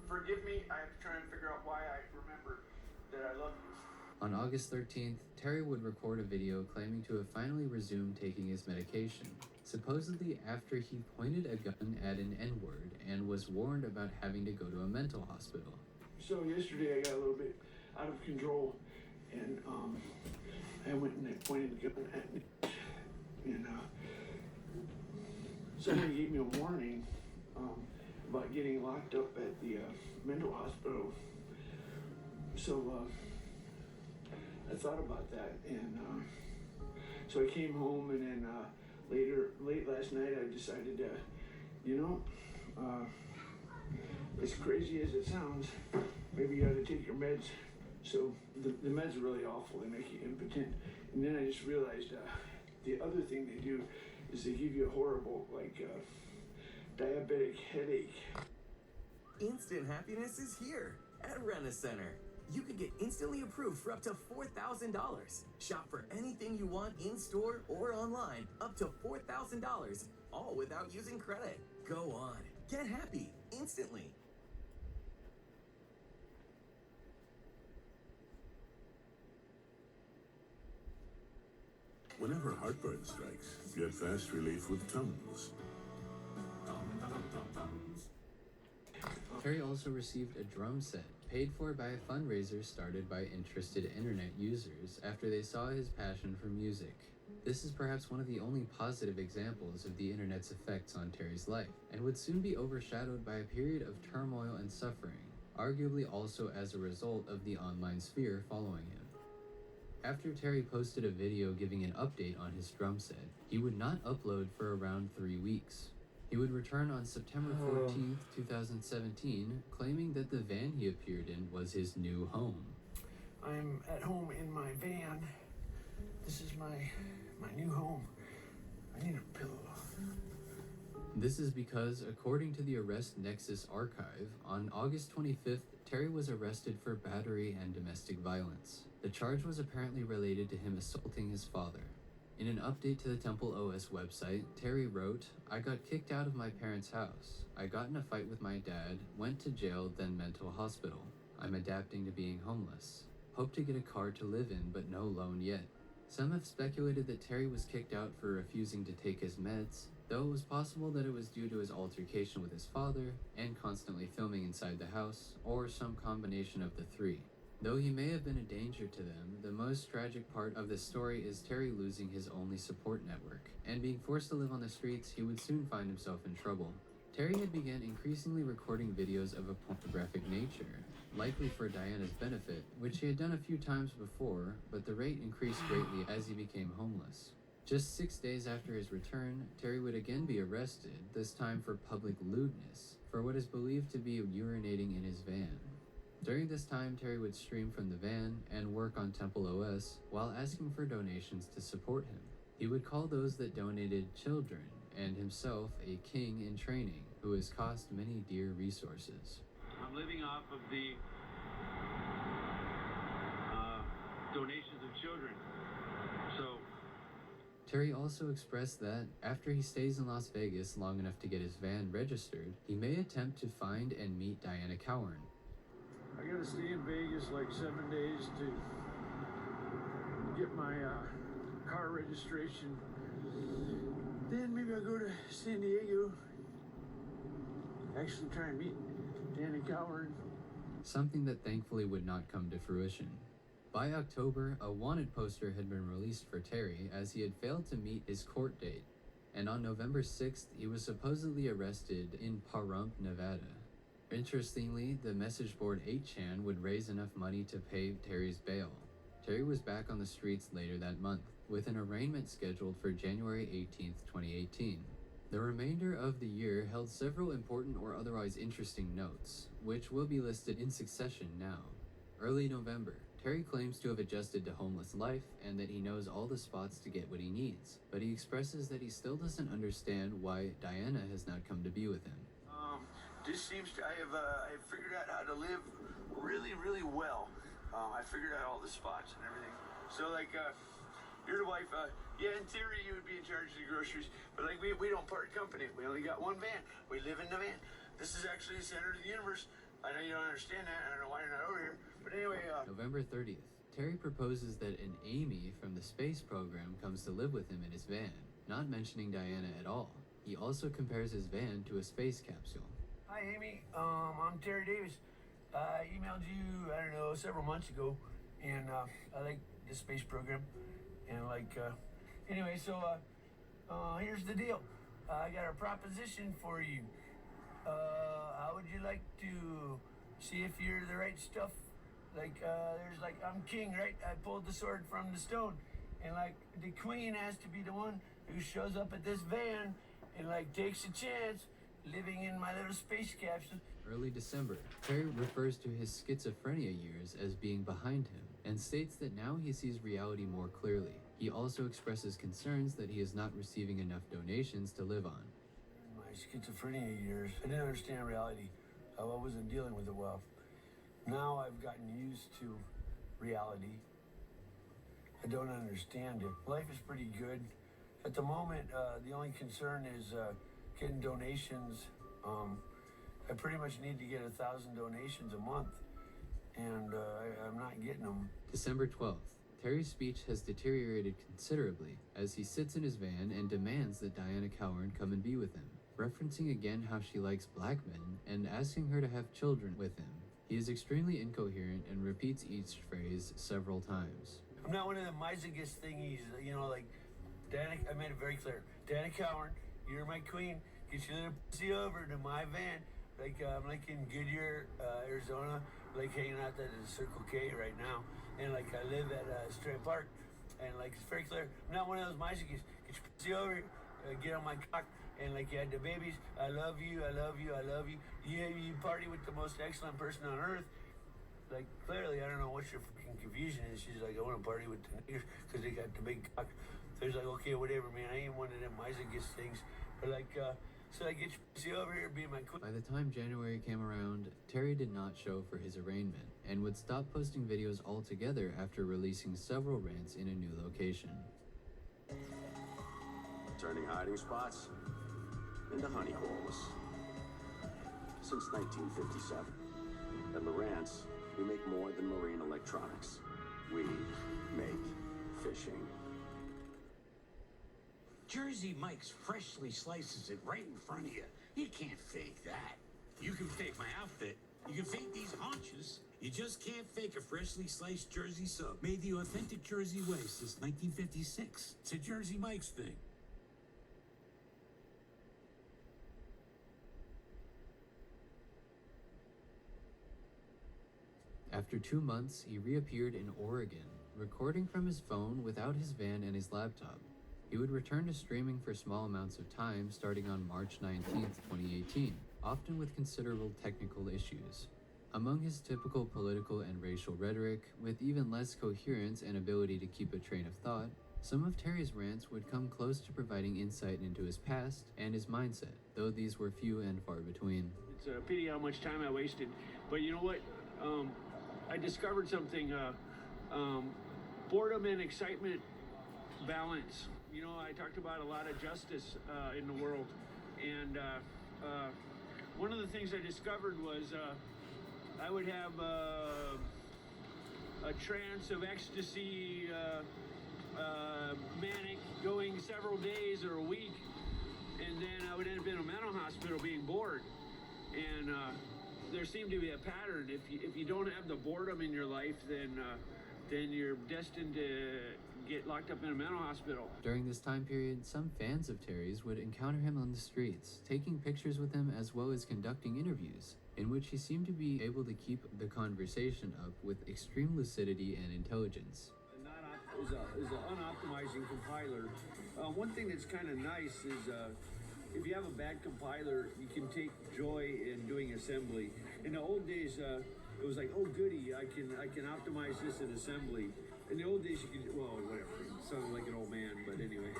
Forgive me. I have to try and figure out why I remember that I love you. On August 13th, Terry would record a video claiming to have finally resumed taking his medication, supposedly after he pointed a gun at an N-word and was warned about having to go to a mental hospital. So yesterday I got a little bit out of control, and I went and I pointed the gun at me, and somebody gave me a warning about getting locked up at the mental hospital. So I thought about that, and so I came home, and then late last night I decided to, as crazy as it sounds, maybe you ought to take your meds. So the meds are really awful. They make you impotent. And then I just realized the other thing they do is they give you a horrible, diabetic headache. Instant happiness is here at Rent-A-Center. You can get instantly approved for up to $4,000. Shop for anything you want in-store or online, up to $4,000, all without using credit. Go on, get happy instantly. Whenever heartburn strikes, get fast relief with Tums. Terry also received a drum set, paid for by a fundraiser started by interested internet users after they saw his passion for music. This is perhaps one of the only positive examples of the internet's effects on Terry's life, and would soon be overshadowed by a period of turmoil and suffering, arguably also as a result of the online sphere following him. After Terry posted a video giving an update on his drum set, he would not upload for around 3 weeks. He would return on September 14th, 2017, claiming that the van he appeared in was his new home. I'm at home in my van. This is my new home. I need a pillow. This is because, according to the Arrest Nexus archive, on August 25th, Terry was arrested for battery and domestic violence. The charge was apparently related to him assaulting his father. In an update to the Temple OS website, Terry wrote, "I got kicked out of my parents' house. I got in a fight with my dad, went to jail, then mental hospital. I'm adapting to being homeless. Hope to get a car to live in, but no loan yet." Some have speculated that Terry was kicked out for refusing to take his meds, though it was possible that it was due to his altercation with his father and constantly filming inside the house, or some combination of the three. Though he may have been a danger to them, the most tragic part of the story is Terry losing his only support network, and being forced to live on the streets, he would soon find himself in trouble. Terry had begun increasingly recording videos of a pornographic nature, likely for Diana's benefit, which he had done a few times before, but the rate increased greatly as he became homeless. Just 6 days after his return, Terry would again be arrested, this time for public lewdness, for what is believed to be urinating in his van. During this time, Terry would stream from the van and work on Temple OS while asking for donations to support him. He would call those that donated children, and himself a king in training who has cost many dear resources. I'm living off of the donations of children. So Terry also expressed that, after he stays in Las Vegas long enough to get his van registered, he may attempt to find and meet Diana Cowan. I gotta stay in Vegas like 7 days to get my car registration. Then maybe I'll go to San Diego. Actually try and meet Danny Coward. Something that thankfully would not come to fruition. By October, a wanted poster had been released for Terry as he had failed to meet his court date, and on November 6th, he was supposedly arrested in Pahrump, Nevada. Interestingly, the message board 8chan would raise enough money to pay Terry's bail. Terry was back on the streets later that month, with an arraignment scheduled for January 18th, 2018. The remainder of the year held several important or otherwise interesting notes, which will be listed in succession now. Early November, Terry claims to have adjusted to homeless life and that he knows all the spots to get what he needs, but he expresses that he still doesn't understand why Diana has not come to be with him. Just seems to, I have figured out how to live really well. I figured out all the spots and everything. So like, you're the wife, yeah, in theory you would be in charge of the groceries, but like we don't part company. We only got one van. We live in the van. This is actually the center of the universe. I know you don't understand that. I don't know why you're not over here. But anyway, November 30th, Terry proposes that an Amy from the space program comes to live with him in his van, not mentioning Diana at all. He also compares his van to a space capsule. Hi, Amy. I'm Terry Davis. I emailed you, I don't know, several months ago, and I like the space program. And like, anyway, so here's the deal. I got a proposition for you. How would you like to see if you're the right stuff? Like, there's like, I'm king, right? I pulled the sword from the stone. And like, the queen has to be the one who shows up at this van and like takes a chance living in my little space capsule. Early December, Terry refers to his schizophrenia years as being behind him and states that now he sees reality more clearly. He also expresses concerns that he is not receiving enough donations to live on. In my schizophrenia years, I didn't understand reality. I wasn't dealing with it well. Now I've gotten used to reality. I don't understand it. Life is pretty good. At the moment, the only concern is getting donations. I pretty much need to get 1,000 donations a month, and I'm not getting them. December 12th, Terry's speech has deteriorated considerably as he sits in his van and demands that Diana Cowan come and be with him, referencing again how she likes black men and asking her to have children with him. He is extremely incoherent and repeats each phrase several times. I'm not one of the misogynist thingies, you know, like, Diana, I made it very clear. Diana Cowan, you're my queen. Get your little pussy over to my van. Like, I'm like in Goodyear, Arizona, like hanging out at the Circle K right now. And like, I live at Strait Park. And like, it's very clear. I'm not one of those misogynists. Get your pussy over, get on my cock. And like, you had the babies. I love you, I love you, I love you. You party with the most excellent person on earth. Like, clearly, I don't know what your fucking confusion is. She's like, I want to party with the niggers because they got the big cock. So he's like, okay, whatever, man. I ain't one of them misogynist things. But like, so I get your pussy over here, be my queen. By the time January came around, Terry did not show for his arraignment and would stop posting videos altogether after releasing several rants in a new location. Turning hiding spots into honeyholes. Since 1957. At Lowrance, we make more than marine electronics. We make fishing. Jersey Mike's freshly slices it right in front of you. You can't fake that. You can fake my outfit. You can fake these haunches. You just can't fake a freshly sliced Jersey sub. Made the authentic Jersey way since 1956. It's a Jersey Mike's thing. After 2 months, he reappeared in Oregon, recording from his phone without his van and his laptop. He would return to streaming for small amounts of time starting on March 19, 2018, often with considerable technical issues. Among his typical political and racial rhetoric, with even less coherence and ability to keep a train of thought, some of Terry's rants would come close to providing insight into his past and his mindset, though these were few and far between. It's a pity how much time I wasted, but you know what? I discovered something, boredom and excitement balance. You know, I talked about a lot of justice in the world, and one of the things I discovered was I would have a trance of ecstasy, manic, going several days or a week, and then I would end up in a mental hospital being bored. And there seemed to be a pattern. If you don't have the boredom in your life, then you're destined to get locked up in a mental hospital. During this time period, some fans of Terry's would encounter him on the streets, taking pictures with him as well as conducting interviews, in which he seemed to be able to keep the conversation up with extreme lucidity and intelligence. Is an unoptimizing compiler. One thing that's kind of nice is if you have a bad compiler, you can take joy in doing assembly. In the old days, it was like, oh goody, I can optimize this in assembly. In the old days, you could, well, whatever. It sounded like an old man, but anyway.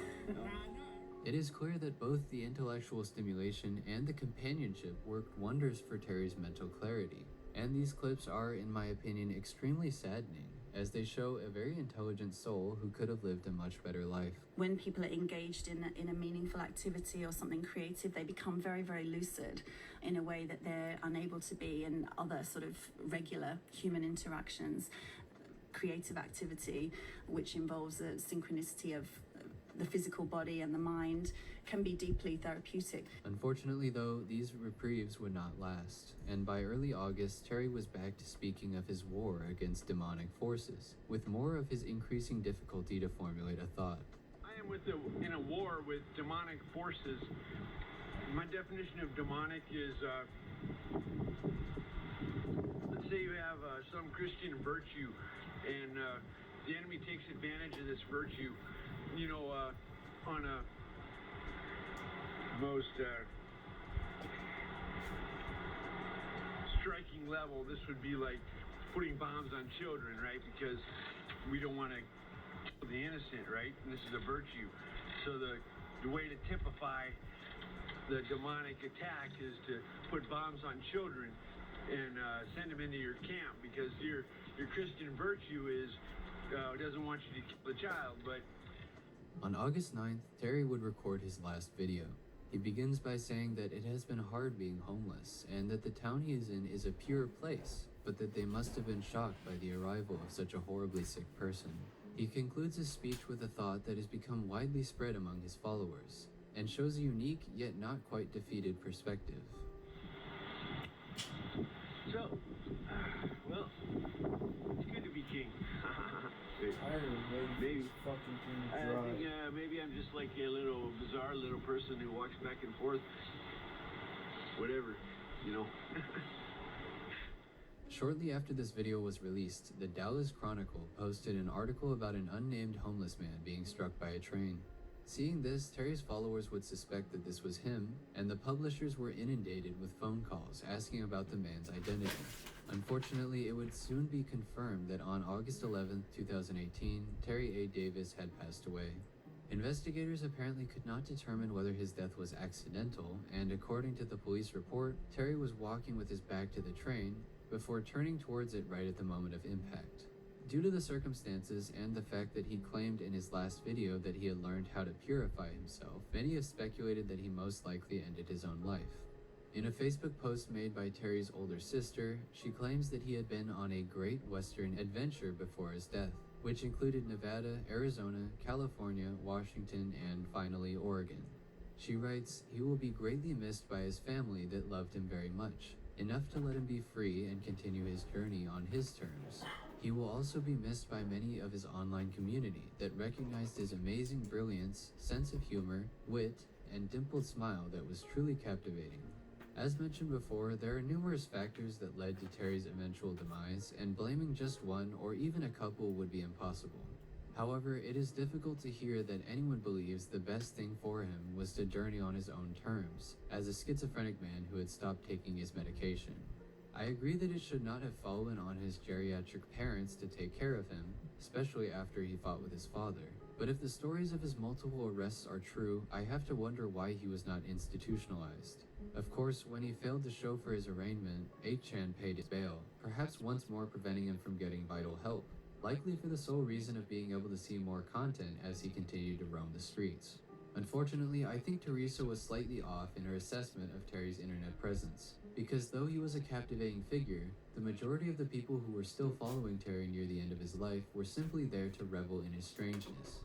It is clear that both the intellectual stimulation and the companionship worked wonders for Terry's mental clarity, and these clips are, in my opinion, extremely saddening, as they show a very intelligent soul who could have lived a much better life. When people are engaged in a meaningful activity or something creative, they become very, very lucid in a way that they're unable to be in other sort of regular human interactions. Creative activity, which involves a synchronicity of the physical body and the mind, can be deeply therapeutic. Unfortunately, though, these reprieves would not last, and by early August, Terry was back to speaking of his war against demonic forces, with more of his increasing difficulty to formulate a thought. I am in a war with demonic forces. My definition of demonic is, let's say you have some Christian virtue, and the enemy takes advantage of this virtue, you know, on a most striking level. This would be like putting bombs on children, right? Because we don't want to kill the innocent, right? And this is a virtue. So the way to typify the demonic attack is to put bombs on children and send them into your camp, because your Christian virtue is doesn't want you to kill the child. But on August 9th, Terry would record his last video. He begins by saying that it has been hard being homeless, and that the town he is in is a pure place, but that they must have been shocked by the arrival of such a horribly sick person. He concludes his speech with a thought that has become widely spread among his followers, and shows a unique yet not quite defeated perspective. So, well, it's good to be king. Maybe fucking I think maybe I'm just like a little bizarre little person who walks back and forth. Whatever, you know. Shortly after this video was released, the Dallas Chronicle posted an article about an unnamed homeless man being struck by a train. Seeing this, Terry's followers would suspect that this was him, and the publishers were inundated with phone calls asking about the man's identity. Unfortunately, it would soon be confirmed that on August 11, 2018, Terry A. Davis had passed away. Investigators apparently could not determine whether his death was accidental, and according to the police report, Terry was walking with his back to the train before turning towards it right at the moment of impact. Due to the circumstances and the fact that he claimed in his last video that he had learned how to purify himself, many have speculated that he most likely ended his own life. In a Facebook post made by Terry's older sister, she claims that he had been on a great western adventure before his death, which included Nevada, Arizona, California, Washington, and finally Oregon. She writes, "He will be greatly missed by his family that loved him very much, enough to let him be free and continue his journey on his terms. He will also be missed by many of his online community that recognized his amazing brilliance, sense of humor, wit, and dimpled smile that was truly captivating." As mentioned before, there are numerous factors that led to Terry's eventual demise, and blaming just one or even a couple would be impossible. However, it is difficult to hear that anyone believes the best thing for him was to journey on his own terms, as a schizophrenic man who had stopped taking his medication. I agree that it should not have fallen on his geriatric parents to take care of him, especially after he fought with his father. But if the stories of his multiple arrests are true, I have to wonder why he was not institutionalized. Of course, when he failed to show for his arraignment, 8chan paid his bail, perhaps once more preventing him from getting vital help, likely for the sole reason of being able to see more content as he continued to roam the streets. Unfortunately, I think Teresa was slightly off in her assessment of Terry's internet presence, because though he was a captivating figure, the majority of the people who were still following Terry near the end of his life were simply there to revel in his strangeness.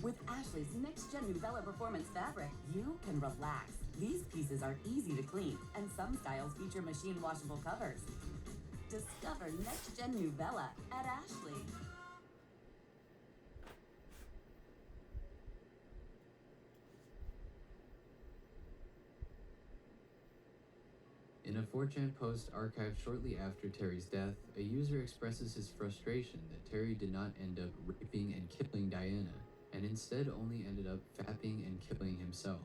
With Ashley's next-gen Nubella Performance fabric, you can relax. These pieces are easy to clean, and some styles feature machine-washable covers. Discover next-gen Nubella at Ashley. In a 4chan post archived shortly after Terry's death, a user expresses his frustration that Terry did not end up raping and killing Diana, and instead only ended up fapping and killing himself.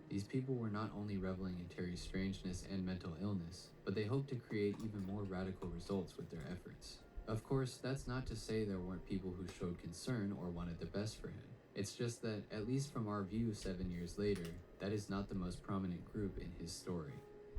These people were not only reveling in Terry's strangeness and mental illness, but they hoped to create even more radical results with their efforts. Of course, that's not to say there weren't people who showed concern or wanted the best for him. It's just that, at least from our view 7 years later, that is not the most prominent group in his story.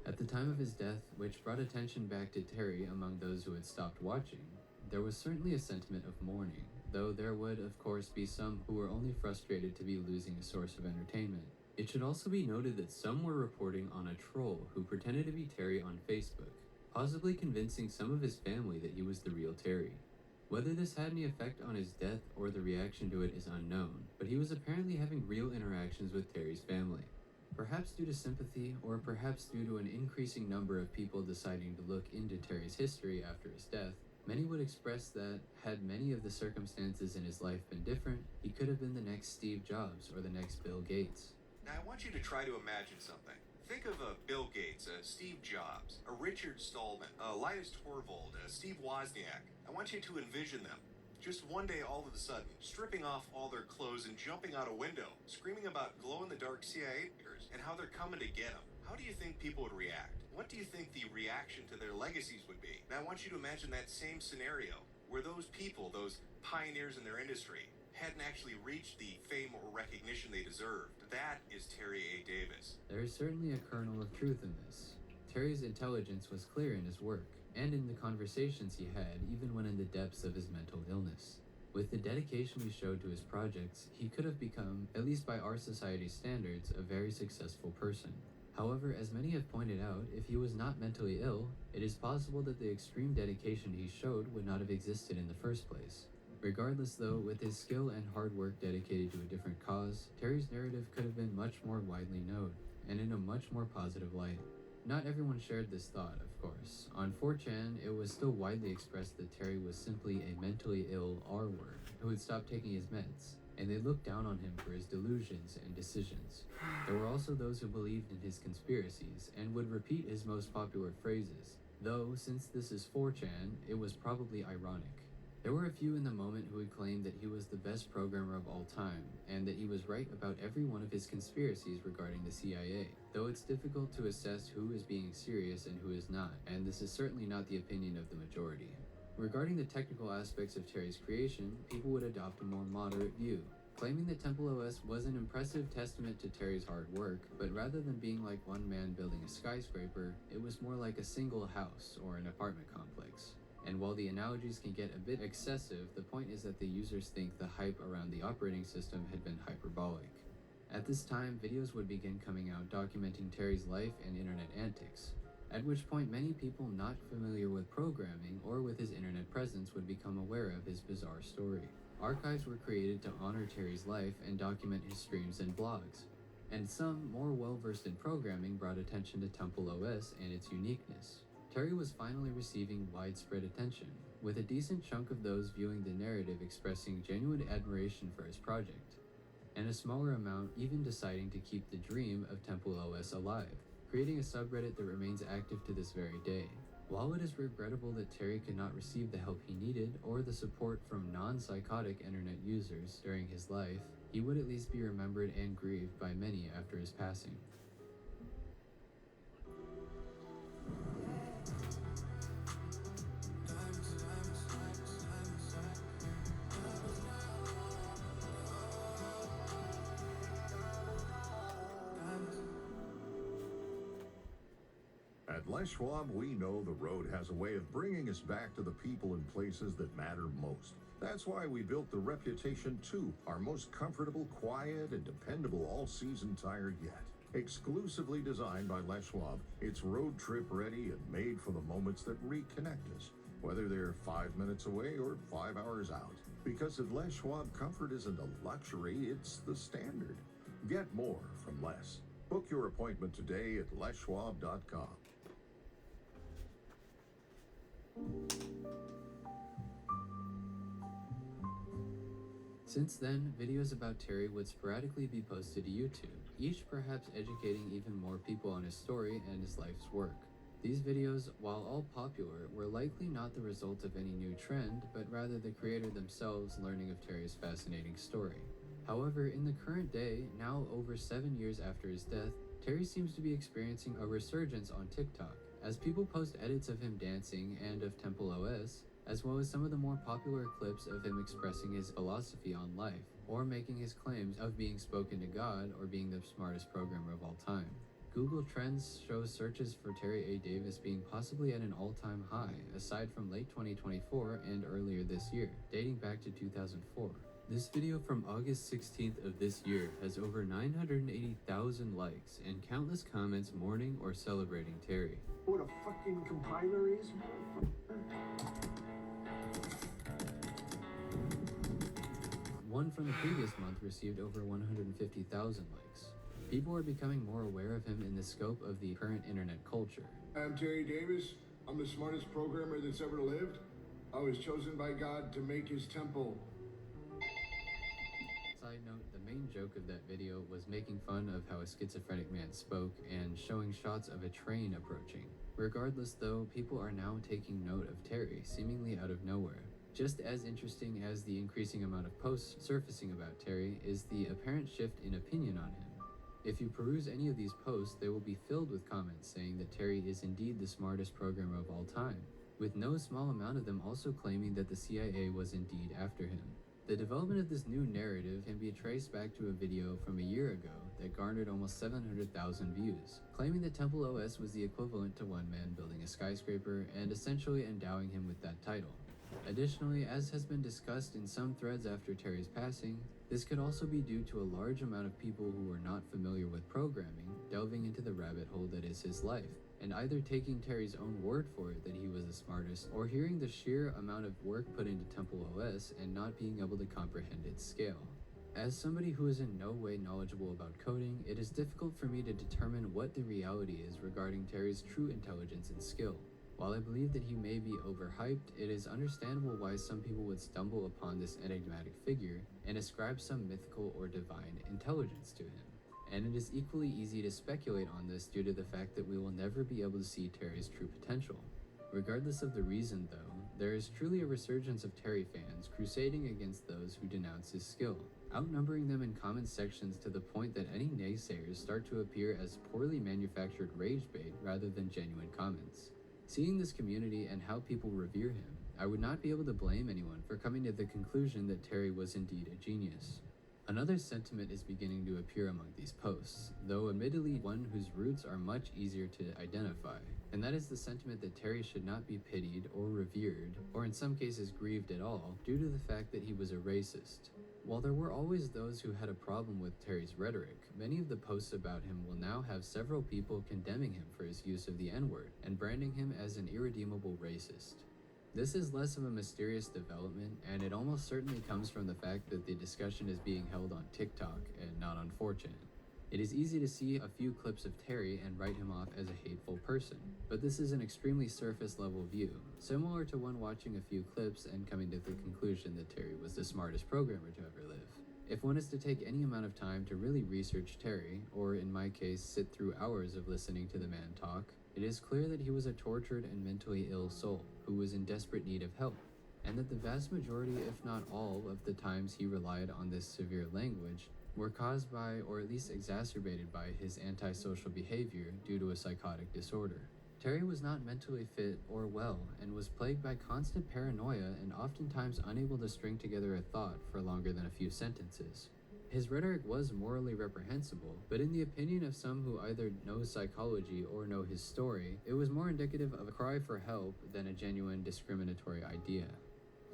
At the time of his death, which brought attention back to Terry among those who had stopped watching, there was certainly a sentiment of mourning, though there would, of course, be some who were only frustrated to be losing a source of entertainment. It should also be noted that some were reporting on a troll who pretended to be Terry on Facebook, possibly convincing some of his family that he was the real Terry. Whether this had any effect on his death or the reaction to it is unknown, but he was apparently having real interactions with Terry's family. Perhaps due to sympathy, or perhaps due to an increasing number of people deciding to look into Terry's history after his death, many would express that, had many of the circumstances in his life been different, he could have been the next Steve Jobs or the next Bill Gates. Now I want you to try to imagine something. Think of a Bill Gates, a Steve Jobs, a Richard Stallman, a Linus Torvald, a Steve Wozniak. I want you to envision them. Just one day, all of a sudden, stripping off all their clothes and jumping out a window, screaming about glow-in-the-dark CIA figures and how they're coming to get them. How do you think people would react? What do you think the reaction to their legacies would be? Now, I want you to imagine that same scenario, where those people, those pioneers in their industry, hadn't actually reached the fame or recognition they deserved. That is Terry A. Davis. There is certainly a kernel of truth in this. Terry's intelligence was clear in his work, and in the conversations he had, even when in the depths of his mental illness. With the dedication he showed to his projects, he could have become, at least by our society's standards, a very successful person. However, as many have pointed out, if he was not mentally ill, it is possible that the extreme dedication he showed would not have existed in the first place. Regardless though, with his skill and hard work dedicated to a different cause, Terry's narrative could have been much more widely known, and in a much more positive light. Not everyone shared this thought, of course. On 4chan, it was still widely expressed that Terry was simply a mentally ill R-word who had stopped taking his meds, and they looked down on him for his delusions and decisions. There were also those who believed in his conspiracies and would repeat his most popular phrases, though since this is 4chan, it was probably ironic. There were a few in the moment who would claim that he was the best programmer of all time, and that he was right about every one of his conspiracies regarding the CIA, though it's difficult to assess who is being serious and who is not, and this is certainly not the opinion of the majority. Regarding the technical aspects of Terry's creation, people would adopt a more moderate view, claiming that Temple OS was an impressive testament to Terry's hard work, but rather than being like one man building a skyscraper, it was more like a single house or an apartment complex. And while the analogies can get a bit excessive, the point is that the users think the hype around the operating system had been hyperbolic. At this time, videos would begin coming out documenting Terry's life and internet antics, at which point many people not familiar with programming or with his internet presence would become aware of his bizarre story. Archives were created to honor Terry's life and document his streams and blogs, and some, more well-versed in programming, brought attention to Temple OS and its uniqueness. Terry was finally receiving widespread attention, with a decent chunk of those viewing the narrative expressing genuine admiration for his project, and a smaller amount even deciding to keep the dream of Temple OS alive, creating a subreddit that remains active to this very day. While it is regrettable that Terry could not receive the help he needed or the support from non-psychotic internet users during his life, he would at least be remembered and grieved by many after his passing. At Les Schwab, we know the road has a way of bringing us back to the people and places that matter most. That's why we built the Reputation 2, our most comfortable, quiet, and dependable all-season tire yet. Exclusively designed by Les Schwab, it's road trip ready and made for the moments that reconnect us, whether they're 5 minutes away or 5 hours out. Because at Les Schwab, comfort isn't a luxury, it's the standard. Get more from Les. Book your appointment today at leschwab.com. Since then, videos about Terry would sporadically be posted to YouTube, each perhaps educating even more people on his story and his life's work. These videos, while all popular, were likely not the result of any new trend, but rather the creator themselves learning of Terry's fascinating story. However, in the current day, now over 7 years after his death, Terry seems to be experiencing a resurgence on TikTok, as people post edits of him dancing and of Temple OS, as well as some of the more popular clips of him expressing his philosophy on life, or making his claims of being spoken to God or being the smartest programmer of all time. Google Trends shows searches for Terry A. Davis being possibly at an all-time high, aside from late 2024 and earlier this year, dating back to 2004. This video from August 16th of this year has over 980,000 likes and countless comments mourning or celebrating Terry. What a fucking compiler is. One from the previous month received over 150,000 likes. People are becoming more aware of him in the scope of the current internet culture. I'm Terry Davis. I'm the smartest programmer that's ever lived. I was chosen by God to make his temple. Side note, the main joke of that video was making fun of how a schizophrenic man spoke and showing shots of a train approaching. Regardless though, people are now taking note of Terry, seemingly out of nowhere. Just as interesting as the increasing amount of posts surfacing about Terry is the apparent shift in opinion on him. If you peruse any of these posts, they will be filled with comments saying that Terry is indeed the smartest programmer of all time, with no small amount of them also claiming that the CIA was indeed after him. The development of this new narrative can be traced back to a video from a year ago that garnered almost 700,000 views, claiming that Temple OS was the equivalent to one man building a skyscraper and essentially endowing him with that title. Additionally, as has been discussed in some threads after Terry's passing, this could also be due to a large amount of people who were not familiar with programming delving into the rabbit hole that is his life, and either taking Terry's own word for it that he was the smartest, or hearing the sheer amount of work put into Temple OS and not being able to comprehend its scale. As somebody who is in no way knowledgeable about coding, it is difficult for me to determine what the reality is regarding Terry's true intelligence and skill. While I believe that he may be overhyped, it is understandable why some people would stumble upon this enigmatic figure and ascribe some mythical or divine intelligence to him. And it is equally easy to speculate on this due to the fact that we will never be able to see Terry's true potential. Regardless of the reason, though, there is truly a resurgence of Terry fans crusading against those who denounce his skill, outnumbering them in comment sections to the point that any naysayers start to appear as poorly manufactured rage bait rather than genuine comments. Seeing this community and how people revere him, I would not be able to blame anyone for coming to the conclusion that Terry was indeed a genius. Another sentiment is beginning to appear among these posts, though admittedly one whose roots are much easier to identify, and that is the sentiment that Terry should not be pitied or revered, or in some cases grieved at all, due to the fact that he was a racist. While there were always those who had a problem with Terry's rhetoric, many of the posts about him will now have several people condemning him for his use of the N-word and branding him as an irredeemable racist. This is less of a mysterious development, and it almost certainly comes from the fact that the discussion is being held on TikTok and not on 4chan. It is easy to see a few clips of Terry and write him off as a hateful person, but this is an extremely surface level view, similar to one watching a few clips and coming to the conclusion that Terry was the smartest programmer to ever live. If one is to take any amount of time to really research Terry, or in my case sit through hours of listening to the man talk, it is clear that he was a tortured and mentally ill soul who was in desperate need of help, and that the vast majority, if not all, of the times he relied on this severe language were caused by, or at least exacerbated by, his antisocial behavior due to a psychotic disorder. Terry was not mentally fit or well, and was plagued by constant paranoia and oftentimes unable to string together a thought for longer than a few sentences. His rhetoric was morally reprehensible, but in the opinion of some who either know psychology or know his story, it was more indicative of a cry for help than a genuine discriminatory idea.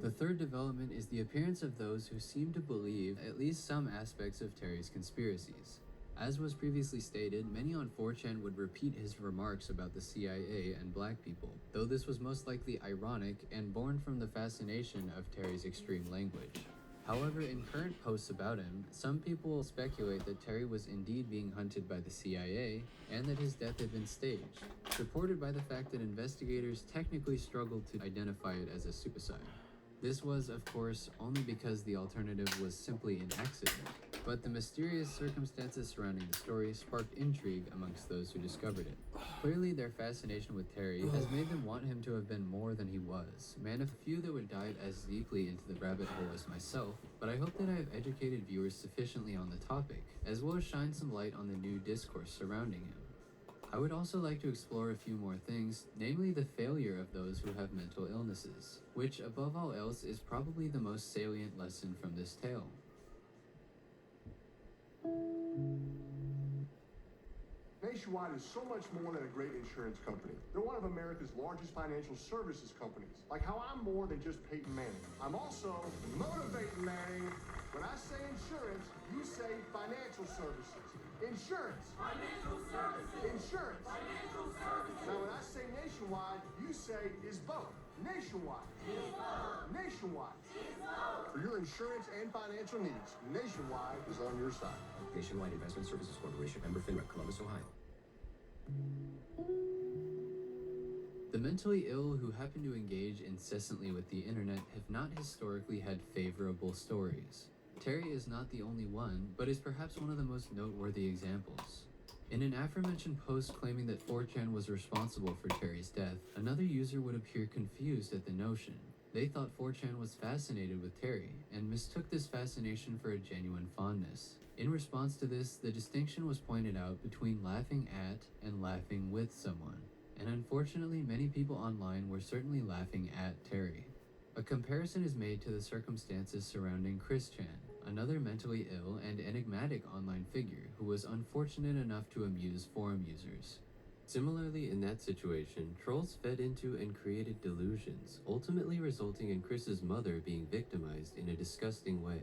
The third development is the appearance of those who seem to believe at least some aspects of Terry's conspiracies. As was previously stated, many on 4chan would repeat his remarks about the CIA and black people, though this was most likely ironic and born from the fascination of Terry's extreme language. However, in current posts about him, some people speculate that Terry was indeed being hunted by the CIA and that his death had been staged, supported by the fact that investigators technically struggled to identify it as a suicide. This was, of course, only because the alternative was simply an accident, but the mysterious circumstances surrounding the story sparked intrigue amongst those who discovered it. Clearly, their fascination with Terry has made them want him to have been more than he was, man of few that would dive as deeply into the rabbit hole as myself, but I hope that I have educated viewers sufficiently on the topic, as well as shine some light on the new discourse surrounding him. I would also like to explore a few more things, namely the failure of those who have mental illnesses, which above all else is probably the most salient lesson from this tale. Nationwide is so much more than a great insurance company. They're one of America's largest financial services companies. Like how I'm more than just Peyton Manning. I'm also motivating Manning. When I say insurance, you say financial services. Insurance. Financial services. Insurance. Financial services. Now when I say nationwide, you say is both. Nationwide. Is both. Nationwide. Is both. For your insurance and financial needs, Nationwide is on your side. Nationwide Investment Services Corporation, member FINRA, Columbus, Ohio. The mentally ill who happen to engage incessantly with the internet have not historically had favorable stories. Terry is not the only one, but is perhaps one of the most noteworthy examples. In an aforementioned post claiming that 4chan was responsible for Terry's death, another user would appear confused at the notion. They thought 4chan was fascinated with Terry, and mistook this fascination for a genuine fondness. In response to this, the distinction was pointed out between laughing at and laughing with someone, and unfortunately many people online were certainly laughing at Terry. A comparison is made to the circumstances surrounding Chris Chan, another mentally ill and enigmatic online figure who was unfortunate enough to amuse forum users. Similarly, in that situation, trolls fed into and created delusions, ultimately resulting in Chris's mother being victimized in a disgusting way.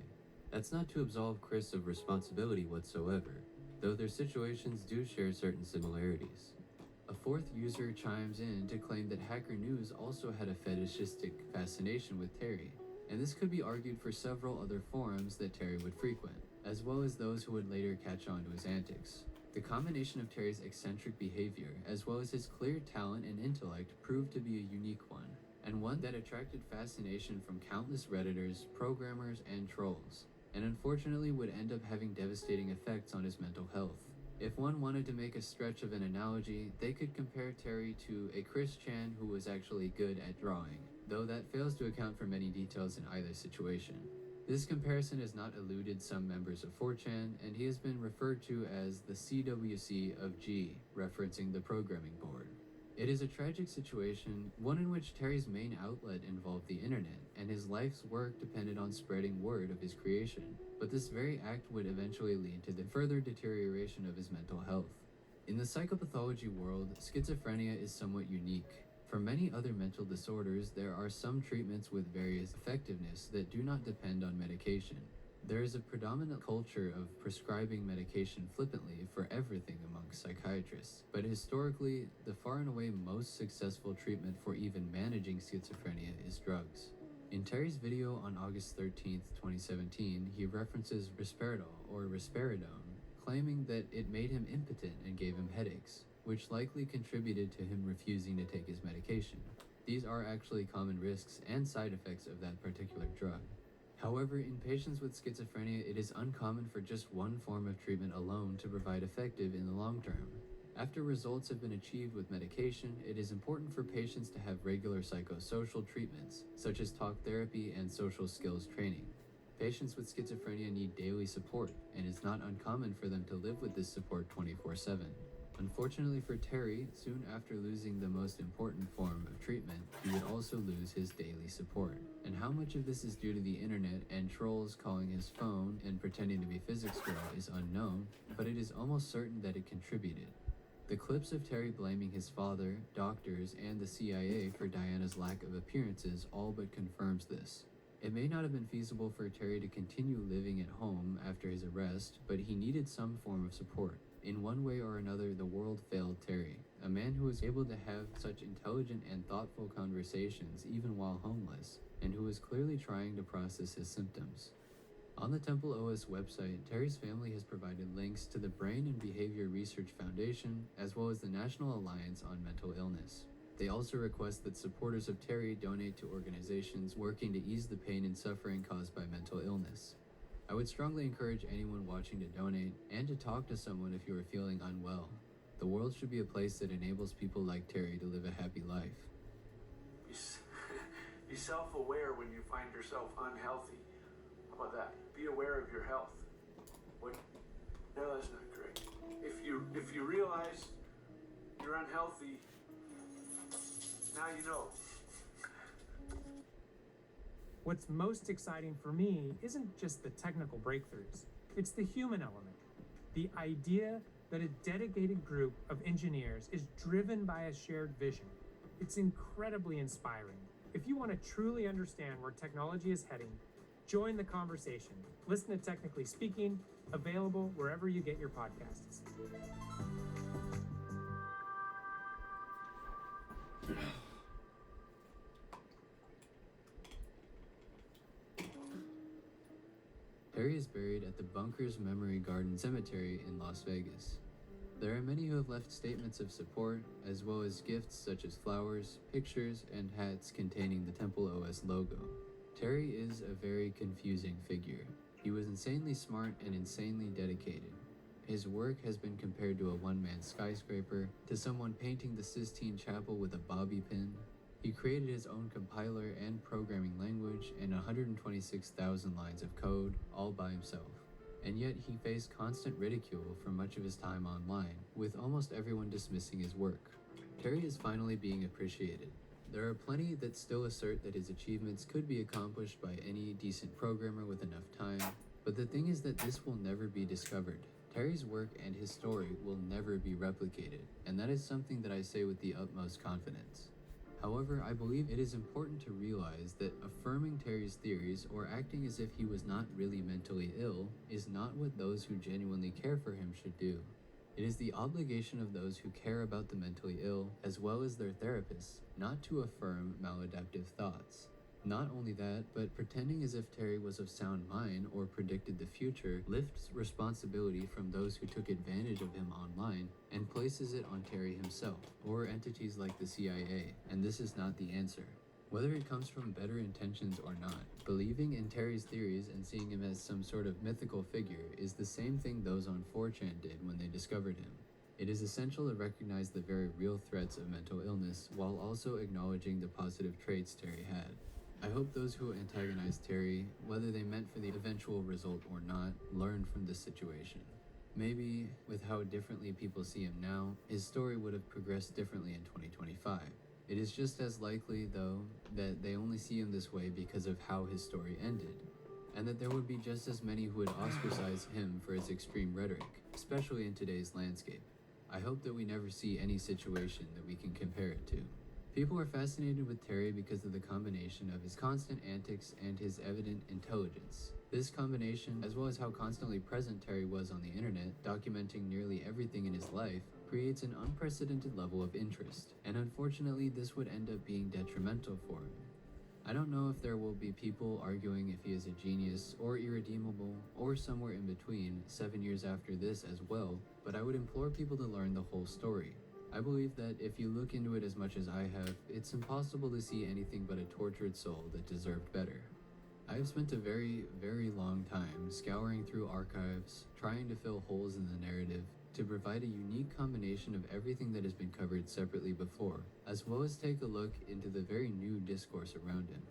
That's not to absolve Chris of responsibility whatsoever, though their situations do share certain similarities. A fourth user chimes in to claim that Hacker News also had a fetishistic fascination with Terry, and this could be argued for several other forums that Terry would frequent, as well as those who would later catch on to his antics. The combination of Terry's eccentric behavior, as well as his clear talent and intellect, proved to be a unique one, and one that attracted fascination from countless Redditors, programmers, and trolls, and unfortunately would end up having devastating effects on his mental health. If one wanted to make a stretch of an analogy, they could compare Terry to a Chris Chan who was actually good at drawing, though that fails to account for many details in either situation. This comparison has not eluded some members of 4chan, and he has been referred to as the CWC of G, referencing the programming board. It is a tragic situation, one in which Terry's main outlet involved the internet, and his life's work depended on spreading word of his creation, but this very act would eventually lead to the further deterioration of his mental health. In the psychopathology world, schizophrenia is somewhat unique. For many other mental disorders, there are some treatments with various effectiveness that do not depend on medication. There is a predominant culture of prescribing medication flippantly for everything amongst psychiatrists, but historically, the far and away most successful treatment for even managing schizophrenia is drugs. In Terry's video on August 13th, 2017, he references risperidol or risperidone, claiming that it made him impotent and gave him headaches, which likely contributed to him refusing to take his medication. These are actually common risks and side effects of that particular drug. However, in patients with schizophrenia, it is uncommon for just one form of treatment alone to provide effective in the long term. After results have been achieved with medication, it is important for patients to have regular psychosocial treatments, such as talk therapy and social skills training. Patients with schizophrenia need daily support, and it's not uncommon for them to live with this support 24/7. Unfortunately for Terry, soon after losing the most important form of treatment, he would also lose his daily support. And how much of this is due to the internet and trolls calling his phone and pretending to be Physics Girl is unknown, but it is almost certain that it contributed. The clips of Terry blaming his father, doctors, and the CIA for Diana's lack of appearances all but confirms this. It may not have been feasible for Terry to continue living at home after his arrest, but he needed some form of support. In one way or another, the world failed Terry, a man who was able to have such intelligent and thoughtful conversations even while homeless, and who was clearly trying to process his symptoms. On the Temple OS website, Terry's family has provided links to the Brain and Behavior Research Foundation, as well as the National Alliance on Mental Illness. They also request that supporters of Terry donate to organizations working to ease the pain and suffering caused by mental illness. I would strongly encourage anyone watching to donate and to talk to someone if you are feeling unwell. The world should be a place that enables people like Terry to live a happy life. Be self-aware when you find yourself unhealthy. How about that? Be aware of your health. What? No, that's not great. If you realize you're unhealthy, now you know. What's most exciting for me isn't just the technical breakthroughs, it's the human element. The idea that a dedicated group of engineers is driven by a shared vision. It's incredibly inspiring. If you want to truly understand where technology is heading, join the conversation. Listen to Technically Speaking, available wherever you get your podcasts. Terry is buried at the Bunkers Memory Garden Cemetery in Las Vegas. There are many who have left statements of support, as well as gifts such as flowers, pictures, and hats containing the Temple OS logo. Terry is a very confusing figure. He was insanely smart and insanely dedicated. His work has been compared to a one-man skyscraper, to someone painting the Sistine Chapel with a bobby pin. He created his own compiler and programming language and 126,000 lines of code, all by himself. And yet he faced constant ridicule for much of his time online, with almost everyone dismissing his work. Terry is finally being appreciated. there are plenty that still assert that his achievements could be accomplished by any decent programmer with enough time, but the thing is that this will never be discovered. Terry's work and his story will never be replicated, and that is something that I say with the utmost confidence. However, I believe it is important to realize that affirming Terry's theories or acting as if he was not really mentally ill is not what those who genuinely care for him should do. It is the obligation of those who care about the mentally ill, as well as their therapists, not to affirm maladaptive thoughts. Not only that, but pretending as if Terry was of sound mind or predicted the future lifts responsibility from those who took advantage of him online and places it on Terry himself, or entities like the CIA, and this is not the answer. Whether it comes from better intentions or not, believing in Terry's theories and seeing him as some sort of mythical figure is the same thing those on 4chan did when they discovered him. It is essential to recognize the very real threats of mental illness while also acknowledging the positive traits Terry had. I hope those who antagonized Terry, whether they meant for the eventual result or not, learned from this situation. Maybe, with how differently people see him now, his story would have progressed differently in 2025. It is just as likely, though, that they only see him this way because of how his story ended, and that there would be just as many who would ostracize him for his extreme rhetoric, especially in today's landscape. I hope that we never see any situation that we can compare it to. People are fascinated with Terry because of the combination of his constant antics and his evident intelligence. This combination, as well as how constantly present Terry was on the internet, documenting nearly everything in his life, creates an unprecedented level of interest, and unfortunately this would end up being detrimental for him. I don't know if there will be people arguing if he is a genius or irredeemable or somewhere in between 7 years after this as well, but I would implore people to learn the whole story. I believe that if you look into it as much as I have, it's impossible to see anything but a tortured soul that deserved better. I have spent a very, very long time scouring through archives, trying to fill holes in the narrative, to provide a unique combination of everything that has been covered separately before, as well as take a look into the very new discourse around him.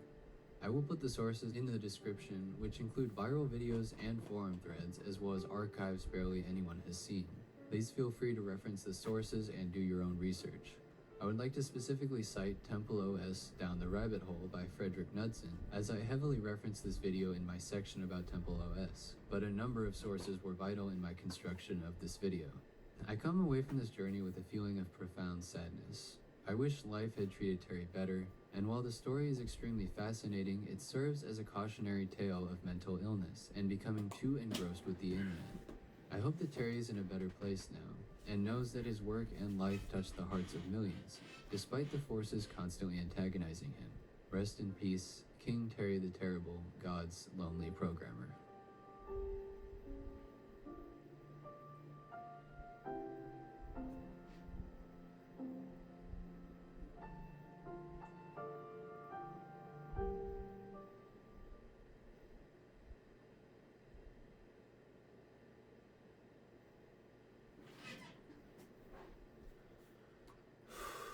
I will put the sources in the description, which include viral videos and forum threads, as well as archives barely anyone has seen. Please feel free to reference the sources and do your own research. I would like to specifically cite Temple OS Down the Rabbit Hole by Frederick Knudsen, as I heavily referenced this video in my section about Temple OS, but a number of sources were vital in my construction of this video. I come away from this journey with a feeling of profound sadness. I wish life had treated Terry better, and while the story is extremely fascinating, it serves as a cautionary tale of mental illness and becoming too engrossed with the internet. I hope that Terry is in a better place now, and knows that his work and life touched the hearts of millions, despite the forces constantly antagonizing him. Rest in peace, King Terry the Terrible, God's lonely programmer.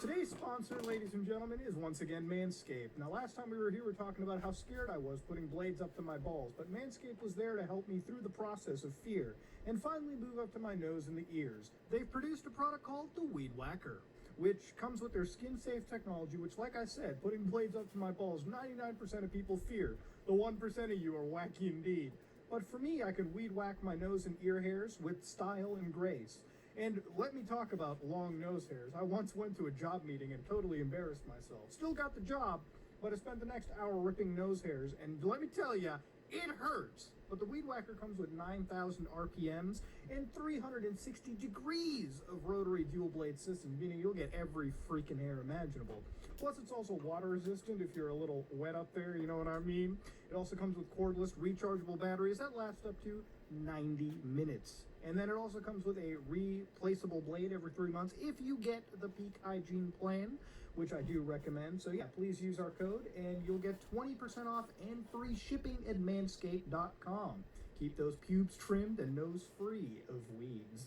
Today's sponsor, ladies and gentlemen, is once again Manscaped. Now, last time we were here, we were talking about how scared I was putting blades up to my balls, but Manscaped was there to help me through the process of fear and finally move up to my nose and the ears. They've produced a product called the Weed Whacker, which comes with their skin-safe technology, which, like I said, putting blades up to my balls, 99% of people fear. The 1% of you are wacky indeed. But for me, I could weed whack my nose and ear hairs with style and grace. And let me talk about long nose hairs. I once went to a job meeting and totally embarrassed myself. Still got the job, but I spent the next hour ripping nose hairs, and let me tell ya, it hurts. But the Weed Whacker comes with 9,000 RPMs and 360 degrees of rotary dual blade system, meaning you'll get every freaking hair imaginable. Plus, it's also water resistant if you're a little wet up there, you know what I mean? It also comes with cordless rechargeable batteries that last up to 90 minutes. And then it also comes with a replaceable blade every 3 months if you get the Peak Hygiene plan, which I do recommend. So yeah, please use our code and you'll get 20% off and free shipping at manscaped.com. Keep those pubes trimmed and nose free of weeds.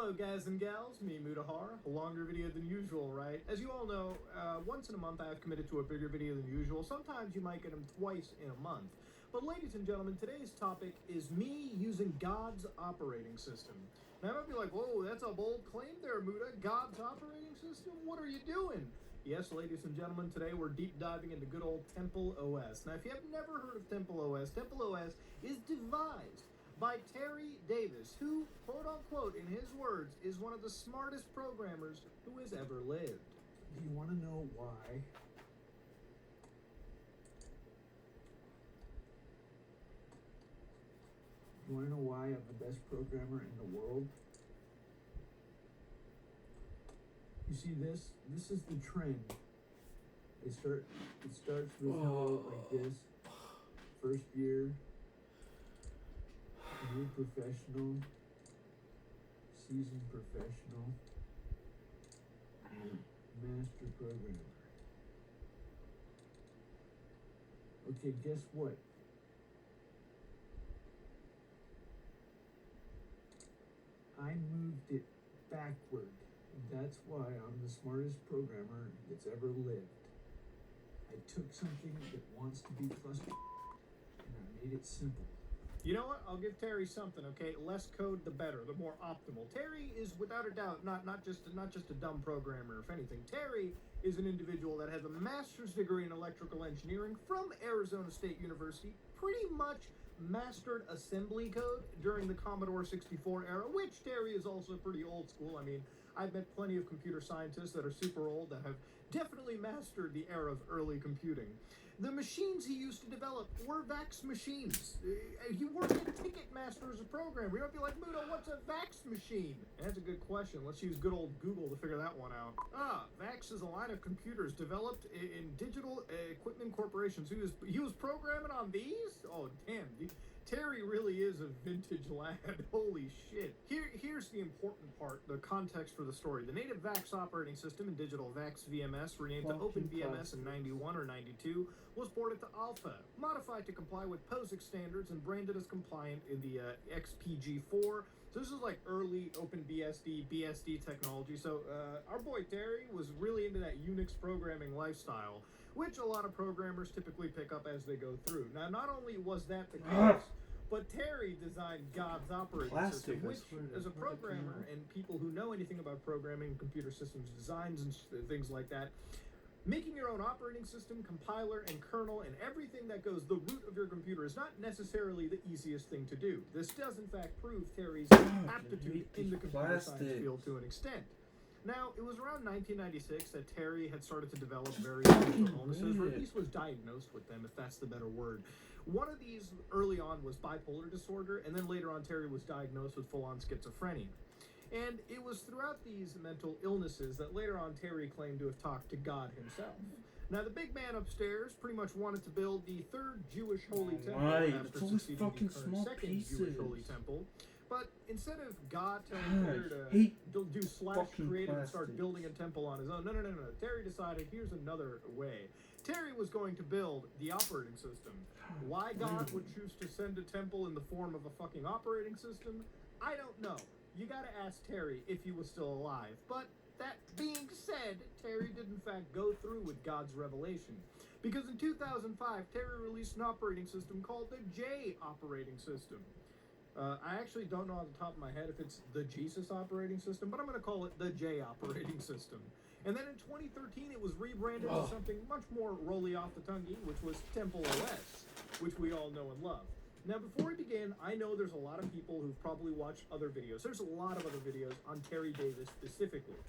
Hello guys and gals, me Mutahar, a longer video than usual, right? As you all know, once in a month I have committed to a bigger video than usual. Sometimes you might get them twice in a month. But ladies and gentlemen, today's topic is me using God's operating system. Now I might be like, whoa, that's a bold claim there, Muta. God's operating system? What are you doing? Yes, ladies and gentlemen, today we're deep diving into good old Temple OS. Now if you have never heard of Temple OS is devised by Terry Davis, who, quote unquote, in his words, is one of the smartest programmers who has ever lived. Do you want to know why? You want to know why I'm the best programmer in the world? You see this? This is the trend. It starts with like this. First year, new professional, seasoned professional, and master programmer. Okay, guess what? I moved it backward. And that's why I'm the smartest programmer that's ever lived. I took something that wants to be clustered and I made it simple. You know what? I'll give Terry something, okay? Less code, the better, the more optimal. Terry is, without a doubt, not just a dumb programmer, if anything. Terry is an individual that has a master's degree in electrical engineering from Arizona State University, pretty much mastered assembly code during the Commodore 64 era, which Terry is also pretty old school. I mean, I've met plenty of computer scientists that are super old that have definitely mastered the era of early computing. The machines he used to develop were VAX machines. He worked at Ticketmaster as a programmer. You might be like, Muto, what's a VAX machine? That's a good question. Let's use good old Google to figure that one out. VAX is a line of computers developed in Digital Equipment Corporation. So he was programming on these? Oh, damn. Terry really is a vintage lad. Holy shit. Here's the important part, the context for the story. The native VAX operating system in Digital VAX VMS, renamed to OpenVMS in 91 or 92, was ported to Alpha, modified to comply with POSIX standards and branded as compliant in the XPG4. So this is like early OpenBSD, BSD technology. So our boy Terry was really into that Unix programming lifestyle, which a lot of programmers typically pick up as they go through. Now, not only was that the case, but Terry designed God's operating system, which, as a programmer and people who know anything about programming, computer systems designs and things like that, making your own operating system, compiler, and kernel, and everything that goes the root of your computer is not necessarily the easiest thing to do. This does, in fact, prove Terry's aptitude in the computer science field to an extent. Now, it was around 1996 that Terry had started to develop various mental illnesses, or at least was diagnosed with them, if that's the better word. One of these early on was bipolar disorder, and then later on Terry was diagnosed with full-on schizophrenia. And it was throughout these mental illnesses that later on Terry claimed to have talked to God himself. Now, the big man upstairs pretty much wanted to build the third Jewish holy temple after succeeding the current second Jewish holy temple. But instead of God telling Terry to do /creative and start building a temple on his own, no. Terry decided, here's another way. Terry was going to build the operating system. Why God would choose to send a temple in the form of a fucking operating system, I don't know. You gotta ask Terry if he was still alive. But that being said, Terry did in fact go through with God's revelation. Because in 2005, Terry released an operating system called the J operating system. I actually don't know off the top of my head if it's the Jesus operating system, but I'm going to call it the J operating system. And then in 2013, it was rebranded to something much more rolly off the tongue, which was Temple OS, which we all know and love. Now, before we begin, I know there's a lot of people who've probably watched other videos. There's a lot of other videos on Terry Davis specifically.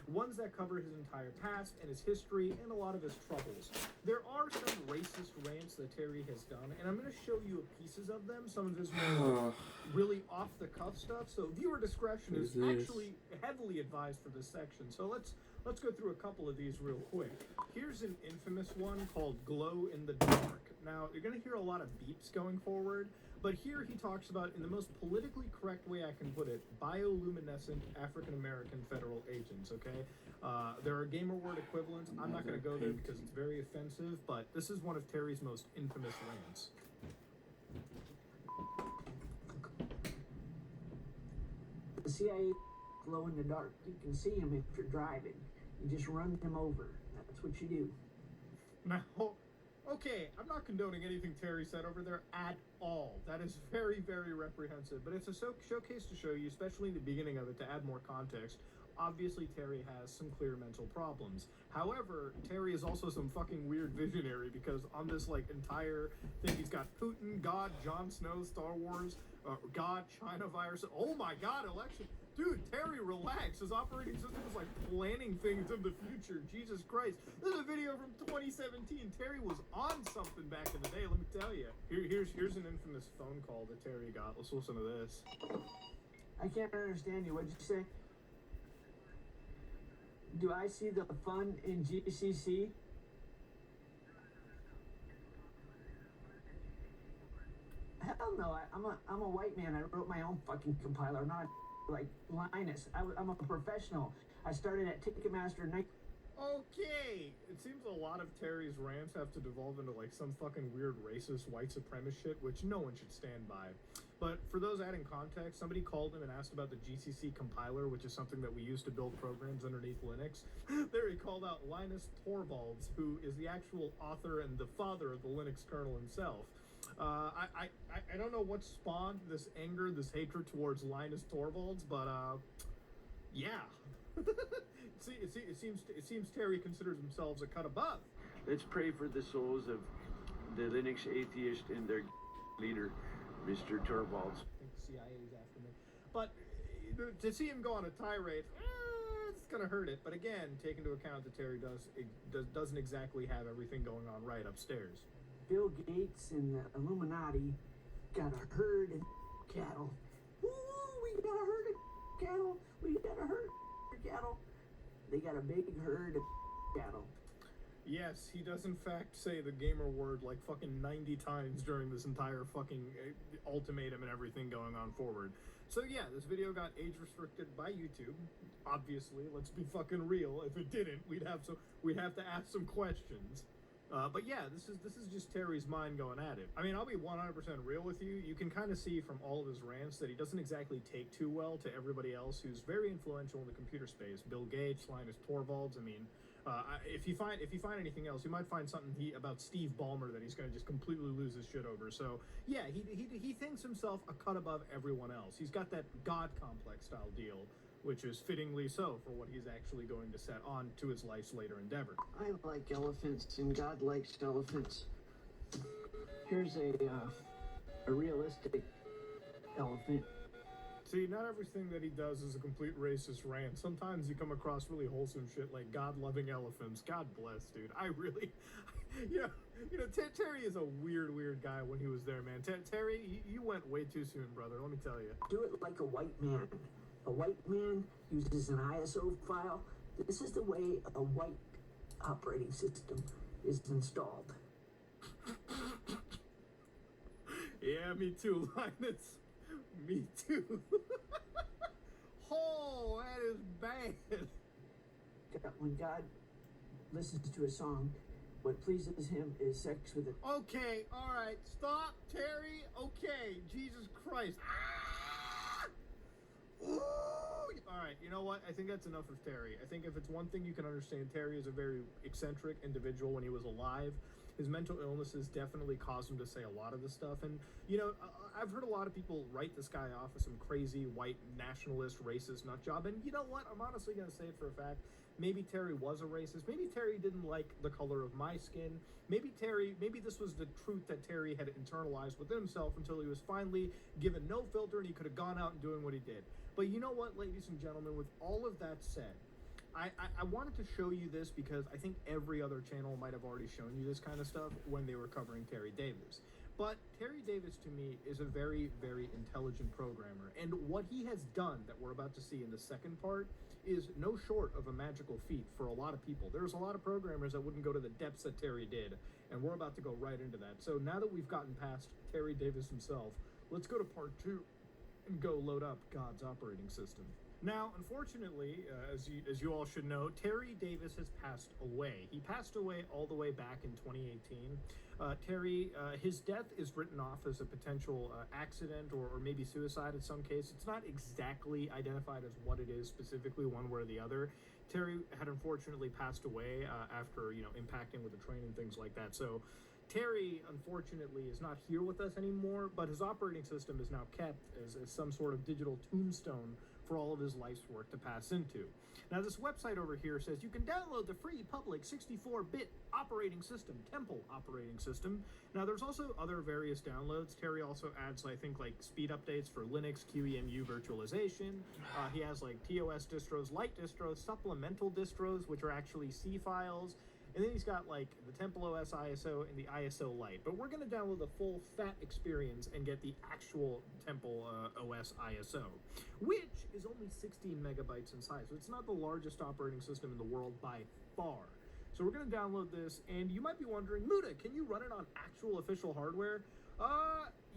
Ones that cover his entire past and his history and a lot of his troubles. There are some racist rants that Terry has done, and I'm going to show you pieces of them, some of his more really off-the-cuff stuff, so viewer discretion is actually heavily advised for this section. So let's go through a couple of these real quick. Here's an infamous one called Glow in the Dark. Now, you're going to hear a lot of beeps going forward, but here he talks about, in the most politically correct way I can put it, bioluminescent African-American federal agents, okay? There are gamer word equivalents. I'm not going to go there because it's very offensive, but this is one of Terry's most infamous rants. The CIA glow in the dark. You can see them if you're driving. You just run them over. That's what you do. Now, okay, I'm not condoning anything Terry said over there at all. That is very, very reprehensive. But it's a showcase to show you, especially in the beginning of it, to add more context. Obviously, Terry has some clear mental problems. However, Terry is also some fucking weird visionary, because on this, like, entire thing, he's got Putin, God, Jon Snow, Star Wars, God, China virus. Oh my God, election. Dude, Terry, relax. His operating system is like planning things in the future. Jesus Christ. This is a video from 2017. Terry was on something back in the day, let me tell you. Here's an infamous phone call that Terry got. Let's listen to this. I can't understand you. What'd you say? Do I see the fun in GCC? Hell no, I'm a white man. I wrote my own fucking compiler, not like Linus. I'm a professional. I started at Ticketmaster. Okay, it seems a lot of Terry's rants have to devolve into like some fucking weird racist white supremacist shit, which no one should stand by. But for those adding context, somebody called him and asked about the GCC compiler, which is something that we use to build programs underneath Linux. There he called out Linus Torvalds, who is the actual author and the father of the Linux kernel himself. I don't know what spawned this anger, this hatred towards Linus Torvalds, but yeah. It seems Terry considers himself a cut above. Let's pray for the souls of the Linux atheist and their leader, Mr. Torvalds. I think the CIA is after me. But to see him go on a tirade, it's gonna hurt it. But again, take into account that Terry doesn't exactly have everything going on right upstairs. Bill Gates and the Illuminati got a herd of cattle. Woo, we got a herd of cattle. We got a herd of cattle. They got a big herd of cattle. Yes, he does in fact say the gamer word like fucking 90 times during this entire fucking ultimatum and everything going on forward. So yeah, this video got age restricted by YouTube. Obviously, let's be fucking real. If it didn't, we'd have to ask some questions. But yeah, this is just Terry's mind going at it. I mean, I'll be 100% real with you. You can kind of see from all of his rants that he doesn't exactly take too well to everybody else who's very influential in the computer space. Bill Gates, Linus Torvalds. I mean, if you find anything else, you might find something about Steve Ballmer that he's going to just completely lose his shit over. So yeah, he thinks himself a cut above everyone else. He's got that God complex style deal, which is fittingly so for what he's actually going to set on to his life's later endeavor. I like elephants, and God likes elephants. Here's a realistic elephant. See, not everything that he does is a complete racist rant. Sometimes you come across really wholesome shit like God-loving elephants. God bless, dude. I really... You know, Terry is a weird guy when he was there, man. Terry, you went way too soon, brother. Let me tell you. Do it like a white man. A white man uses an ISO file. This is the way a white operating system is installed. Yeah, me too, Linus. Me too. Oh, that is bad. When God listens to a song, what pleases him is sex with it. Okay, all right, stop, Terry. Okay, Jesus Christ. Ooh. All right, you know what? I think that's enough of Terry. I think if it's one thing you can understand, Terry is a very eccentric individual when he was alive. His mental illnesses definitely caused him to say a lot of this stuff. And, you know, I've heard a lot of people write this guy off as some crazy white nationalist, racist nut job. And you know what? I'm honestly going to say it for a fact. Maybe Terry was a racist. Maybe Terry didn't like the color of my skin. Maybe this was the truth that Terry had internalized within himself until he was finally given no filter and he could have gone out and doing what he did. But you know what, ladies and gentlemen, with all of that said, I wanted to show you this because I think every other channel might have already shown you this kind of stuff when they were covering Terry Davis. But Terry Davis, to me, is a very, very intelligent programmer. And what he has done that we're about to see in the second part is no short of a magical feat for a lot of people. There's a lot of programmers that wouldn't go to the depths that Terry did. And we're about to go right into that. So now that we've gotten past Terry Davis himself, let's go to part 2 and go load up God's operating system. Now, unfortunately, as you all should know, Terry Davis has passed away. He passed away all the way back in 2018. Terry, his death is written off as a potential accident or maybe suicide in some case. It's not exactly identified as what it is specifically, one way or the other. Terry had unfortunately passed away after, impacting with the train and things like that. So Terry, unfortunately, is not here with us anymore, but his operating system is now kept as some sort of digital tombstone for all of his life's work to pass into. Now, this website over here says you can download the free public 64-bit operating system, Temple operating system. Now, there's also other various downloads. Terry also adds, I think, like speed updates for Linux, QEMU virtualization. He has like TOS distros, light distros, supplemental distros, which are actually C files. And then he's got like the Temple OS ISO and the ISO Lite. But we're going to download the full fat experience and get the actual Temple OS ISO, which is only 16 megabytes in size. So it's not the largest operating system in the world by far. So we're going to download this, and you might be wondering, Muda, can you run it on actual official hardware?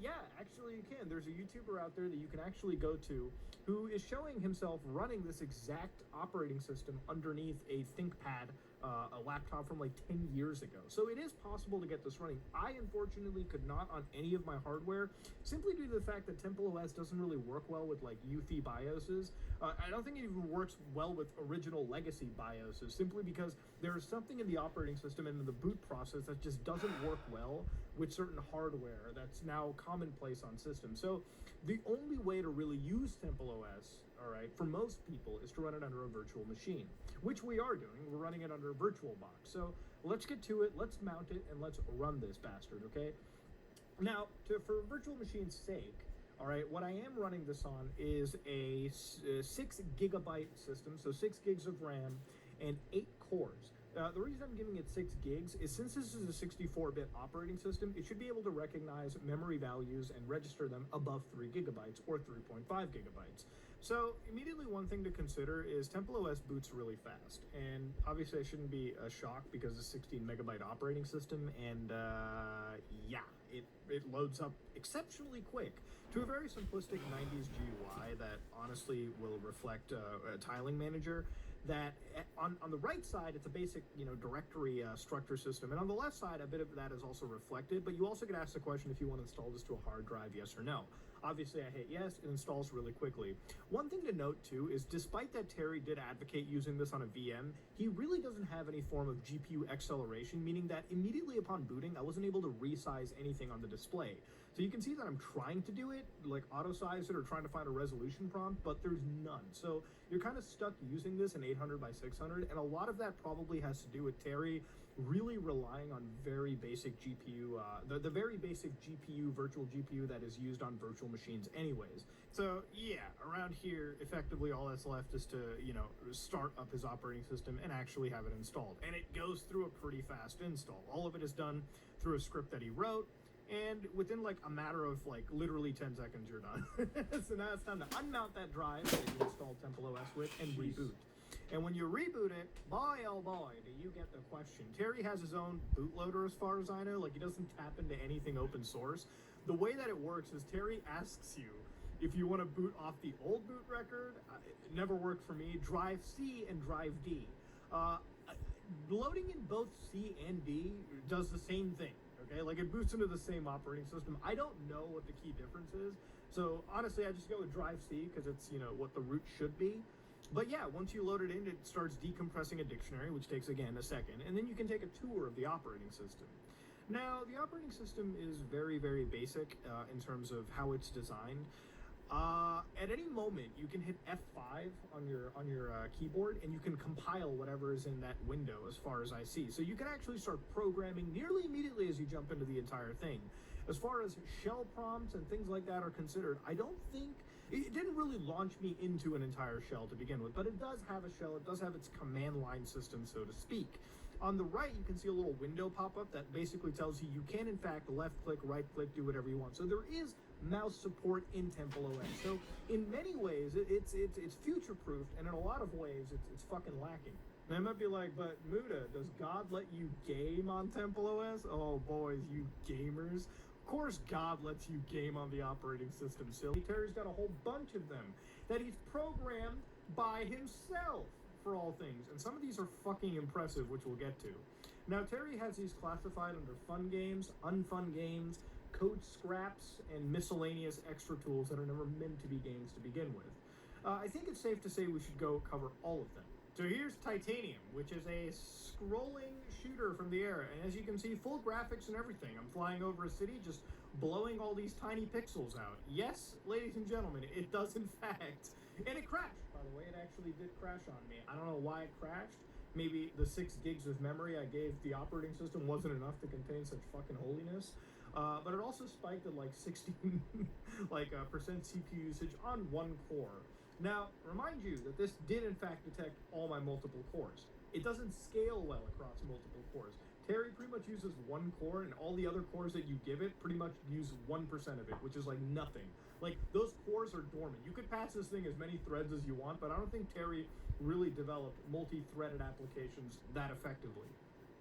Yeah, actually you can. There's a YouTuber out there that you can actually go to who is showing himself running this exact operating system underneath a ThinkPad, a laptop from like 10 years ago. So it is possible to get this running. I unfortunately could not on any of my hardware, simply due to the fact that Temple OS doesn't really work well with like UEFI BIOSes. I don't think it even works well with original legacy BIOSes, simply because there is something in the operating system and in the boot process that just doesn't work well with certain hardware that's now commonplace on systems. So the only way to really use Temple OS, all right, for most people is to run it under a virtual machine, which we are doing. We're running it under a VirtualBox. So let's get to it, let's mount it, and let's run this bastard, okay? Now, for virtual machine's sake, all right, what I am running this on is a 6 gigabyte system, so 6 gigs of RAM and 8 cores. The reason I'm giving it 6 gigs is since this is a 64-bit operating system, it should be able to recognize memory values and register them above 3 gigabytes or 3.5 gigabytes. So immediately one thing to consider is Temple OS boots really fast, and obviously I shouldn't be shocked because it's a 16 megabyte operating system, and yeah, it loads up exceptionally quick to a very simplistic 90s GUI that honestly will reflect a tiling manager. That on the right side, it's a basic, directory structure system. And on the left side, a bit of that is also reflected, but you also get asked the question if you want to install this to a hard drive, yes or no. Obviously, I hit yes, it installs really quickly. One thing to note, too, is despite that Terry did advocate using this on a VM, he really doesn't have any form of GPU acceleration, meaning that immediately upon booting, I wasn't able to resize anything on the display. So you can see that I'm trying to do it, like auto-size it or trying to find a resolution prompt, but there's none. So you're kind of stuck using this in 800 by 600, and a lot of that probably has to do with Terry really relying on very basic GPU, the very basic GPU, virtual GPU that is used on virtual machines anyways. So yeah, around here, effectively all that's left is to, start up his operating system and actually have it installed. And it goes through a pretty fast install. All of it is done through a script that he wrote, and within like a matter of like literally 10 seconds, you're done. So now it's time to unmount that drive that you installed Temple OS with and reboot. And when you reboot it, boy oh boy, do you get the question. Terry has his own bootloader as far as I know, like he doesn't tap into anything open source. The way that it works is Terry asks you if you want to boot off the old boot record. It never worked for me. Drive C and drive D. Loading in both C and D does the same thing. Okay, like it boots into the same operating system. I don't know what the key difference is. So honestly, I just go with drive C because it's, what the root should be. But yeah, once you load it in, it starts decompressing a dictionary, which takes, again, a second. And then you can take a tour of the operating system. Now, the operating system is very, very basic in terms of how it's designed. At any moment, you can hit F5 on your keyboard, and you can compile whatever is in that window as far as I see. So you can actually start programming nearly immediately as you jump into the entire thing. As far as shell prompts and things like that are considered, I don't think... It didn't really launch me into an entire shell to begin with, but it does have a shell. It does have its command line system, so to speak. On the right, you can see a little window pop up that basically tells you can, in fact, left-click, right-click, do whatever you want. So there is mouse support in Temple OS. So in many ways, it's future-proofed, and in a lot of ways, it's fucking lacking. And I might be like, but Muda, does God let you game on Temple OS? Oh, boys, you gamers. Of course God lets you game on the operating system, silly. Terry's got a whole bunch of them that he's programmed by himself. for all things, and some of these are fucking impressive, which we'll get to. Now, Terry has these classified under fun games, unfun games, code scraps, and miscellaneous extra tools that are never meant to be games to begin with. I think it's safe to say we should go cover all of them. So here's Titanium, which is a scrolling shooter from the era, and as you can see, full graphics and everything. I'm flying over a city, just blowing all these tiny pixels out. Yes, ladies and gentlemen, it does in fact. And it crashed, by the way. It actually did crash on me. I don't know why it crashed. Maybe the 6 gigs of memory I gave the operating system wasn't enough to contain such fucking holiness. But it also spiked at like 16% CPU usage on one core. Now, remind you that this did in fact detect all my multiple cores. It doesn't scale well across multiple cores. Terry pretty much uses one core, and all the other cores that you give it pretty much use 1% of it, which is like nothing. Like, those cores are dormant. You could pass this thing as many threads as you want, but I don't think Terry really developed multi-threaded applications that effectively.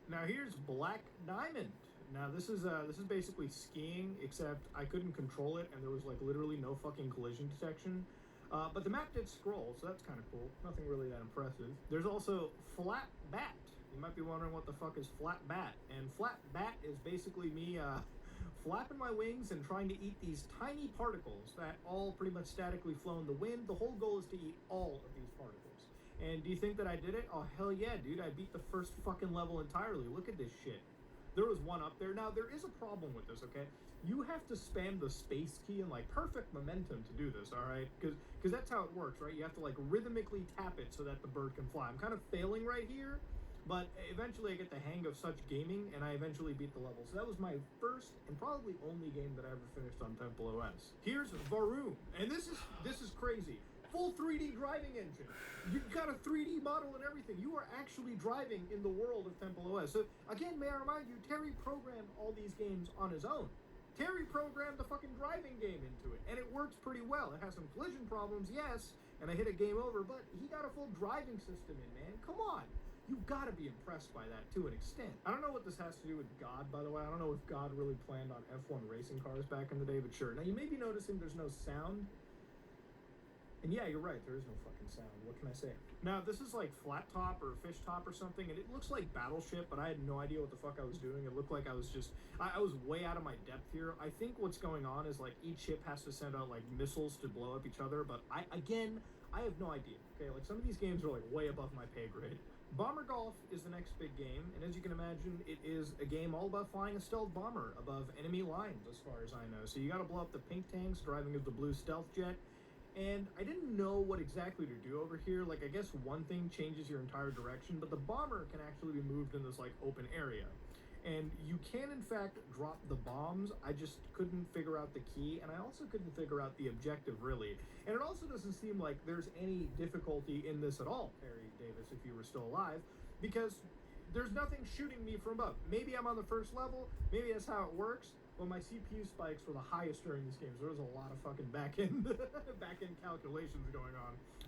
Now here's Black Diamond. Now this is basically skiing, except I couldn't control it, and there was like literally no fucking collision detection. But the map did scroll, so that's kind of cool. Nothing really that impressive. There's also Flat Bat. You might be wondering what the fuck is Flat Bat. And Flat Bat is basically me flapping my wings and trying to eat these tiny particles that all pretty much statically flow in the wind. The whole goal is to eat all of these particles. And do you think that I did it? Oh, hell yeah, dude. I beat the first fucking level entirely. Look at this shit. There was one up there. Now, there is a problem with this, okay? You have to spam the space key in, like, perfect momentum to do this, all right? Because that's how it works, right? You have to, like, rhythmically tap it so that the bird can fly. I'm kind of failing right here, but eventually I get the hang of such gaming, and I eventually beat the level. So that was my first and probably only game that I ever finished on Temple OS. Here's Varoom, and this is crazy. Full 3D driving engine. You've got a 3D model and everything. You are actually driving in the world of Temple OS. So, again, may I remind you, Terry programmed all these games on his own. Terry programmed the fucking driving game into it, and it works pretty well. It has some collision problems, yes, and I hit a game over, but he got a full driving system in, man. Come on. You've got to be impressed by that to an extent. I don't know what this has to do with God, by the way. I don't know if God really planned on F1 racing cars back in the day, but sure. Now, you may be noticing there's no sound. And yeah, you're right, there is no fucking sound. What can I say? Now, this is like Flat Top or Fish Top or something, and it looks like Battleship, but I had no idea what the fuck I was doing. It looked like I was just... I was way out of my depth here. I think what's going on is, like, each ship has to send out, like, missiles to blow up each other, but I have no idea, okay? Like, some of these games are, like, way above my pay grade. Bomber Golf is the next big game, and as you can imagine, it is a game all about flying a stealth bomber above enemy lines, as far as I know. So you gotta blow up the pink tanks, driving as the blue stealth jet. And I didn't know what exactly to do over here. Like, I guess one thing changes your entire direction, but the bomber can actually be moved in this, like, open area. And you can, in fact, drop the bombs. I just couldn't figure out the key, and I also couldn't figure out the objective, really. And it also doesn't seem like there's any difficulty in this at all, Harry Davis, if you were still alive, because there's nothing shooting me from above. Maybe I'm on the first level, maybe that's how it works. Well, my CPU spikes were the highest during this game, so there was a lot of fucking back-end calculations going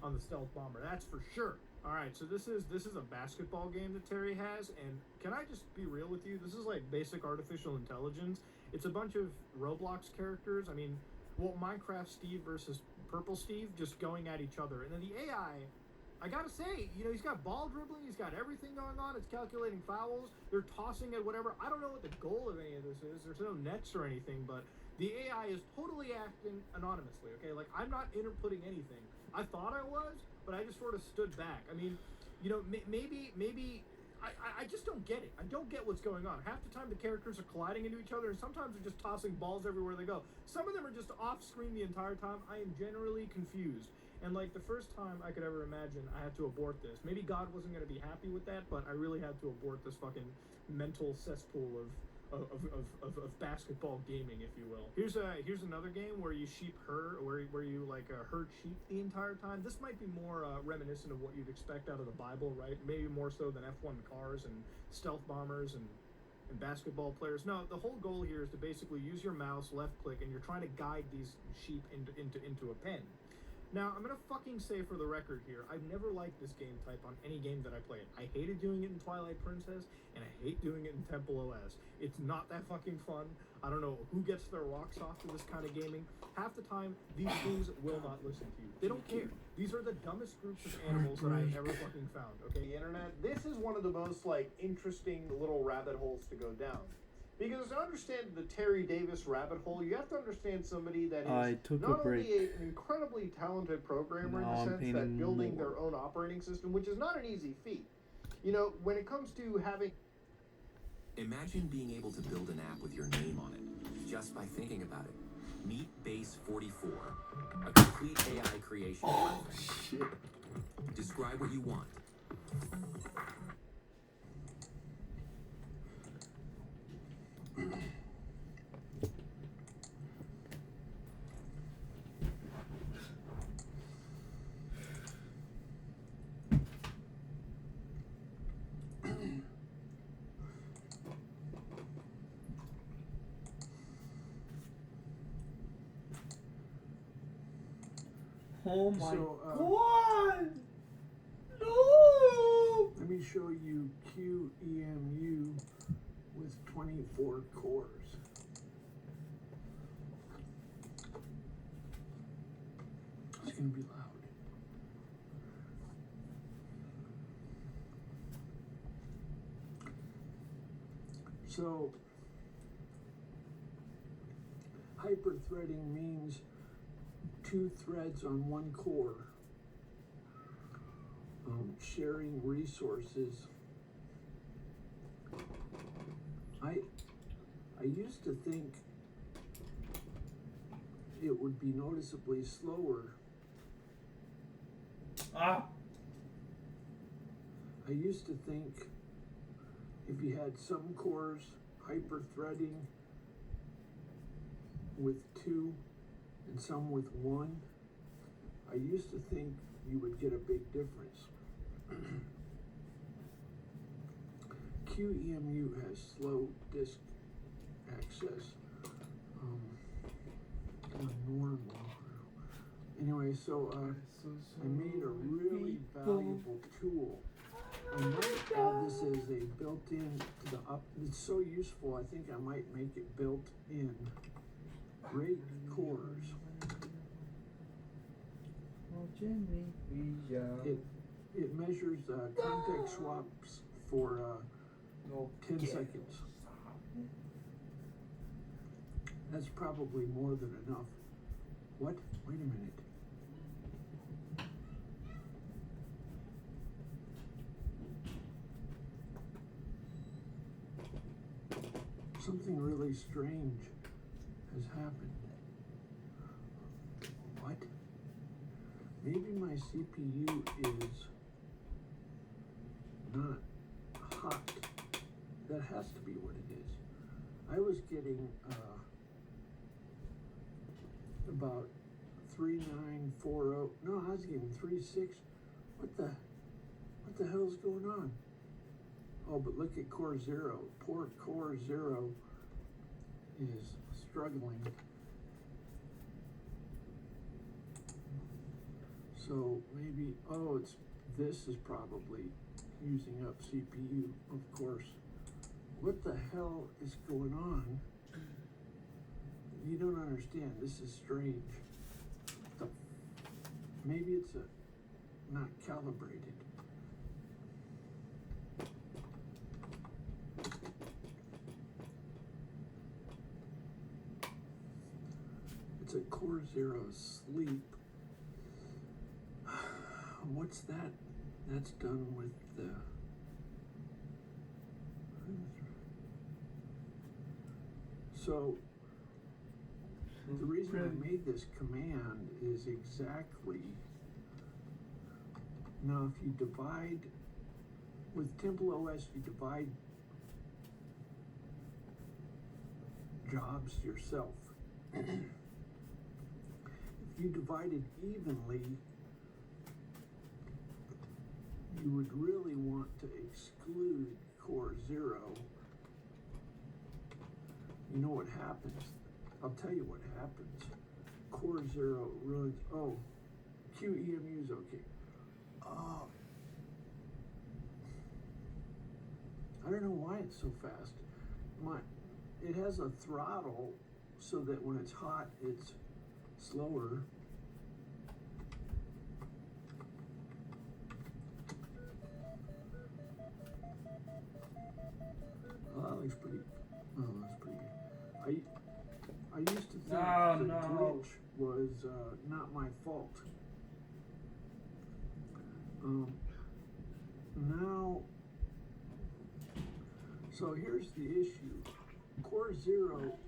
on the stealth bomber. That's for sure. All right, so this is a basketball game that Terry has, and can I just be real with you? This is like basic artificial intelligence. It's a bunch of Roblox characters. I mean, well, Minecraft Steve versus Purple Steve just going at each other, and then the AI. I gotta say, you know, he's got ball dribbling, he's got everything going on, it's calculating fouls, they're tossing at whatever. I don't know what the goal of any of this is, there's no nets or anything, but the AI is totally acting anonymously, okay? Like, I'm not inputting anything. I thought I was, but I just sort of stood back. I mean, you know, maybe, I just don't get it. I don't get what's going on. Half the time the characters are colliding into each other, and sometimes they're just tossing balls everywhere they go. Some of them are just off screen the entire time. I am generally confused. And, like, the first time I could ever imagine I had to abort this. Maybe God wasn't going to be happy with that, but I really had to abort this fucking mental cesspool of basketball gaming, if you will. Here's another game where you where you like herd sheep the entire time. This might be more reminiscent of what you'd expect out of the Bible, right? Maybe more so than F1 cars and stealth bombers and basketball players. No, the whole goal here is to basically use your mouse, left click, and you're trying to guide these sheep into a pen. Now, I'm gonna fucking say for the record here, I've never liked this game type on any game that I played. I hated doing it in Twilight Princess, and I hate doing it in Temple OS. It's not that fucking fun. I don't know who gets their rocks off to this kind of gaming. Half the time, these things will not listen to you. They don't care. These are the dumbest groups of animals that I've ever fucking found, okay? The internet, this is one of the most, like, interesting little rabbit holes to go down. Because to understand the Terry Davis rabbit hole, you have to understand somebody that is not only an incredibly talented programmer in the sense that building their own operating system, which is not an easy feat. You know, when it comes to having... Imagine being able to build an app with your name on it, just by thinking about it. Meet Base 44, a complete AI creation platform. Shit. Describe what you want. Oh my God! No! Let me show you QEMU with 24 cores. It's gonna be loud. So, hyperthreading means 2 threads on 1 core, sharing resources. I used to think it would be noticeably slower. I used to think if you had some cores hyper-threading with 2 and some with 1, I used to think you would get a big difference. QEMU has slow disk access, normal. Anyway, so I made a really valuable tool. I might add this as a built-in to the up. It's so useful. I think I might make it built-in. Great cores. It measures context swaps for 10 seconds. That's probably more than enough. What? Wait a minute. Something really strange has happened. What? Maybe my CPU is not hot. That has to be what it is. I was getting about 3940. No, I was getting 36. What the hell is going on? Oh, but look at Core 0. Poor Core 0 is struggling. So maybe, this is probably using up CPU, of course. What the hell is going on? You don't understand. This is strange. Maybe it's not calibrated. It's a Core 0 sleep. What's that? That's done with the... So, the reason I made this command is exactly... Now, if you divide... With Temple OS, you divide jobs yourself. If you divide it evenly, you would really want to exclude Core 0. You know what happens? I'll tell you what happens. Core 0 runs, QEMU's okay. I don't know why it's so fast. It has a throttle so that when it's hot, it's slower. Oh, that looks pretty. Oh, that's pretty good. I used to think the glitch was not my fault. Now, so here's the issue. Core Zero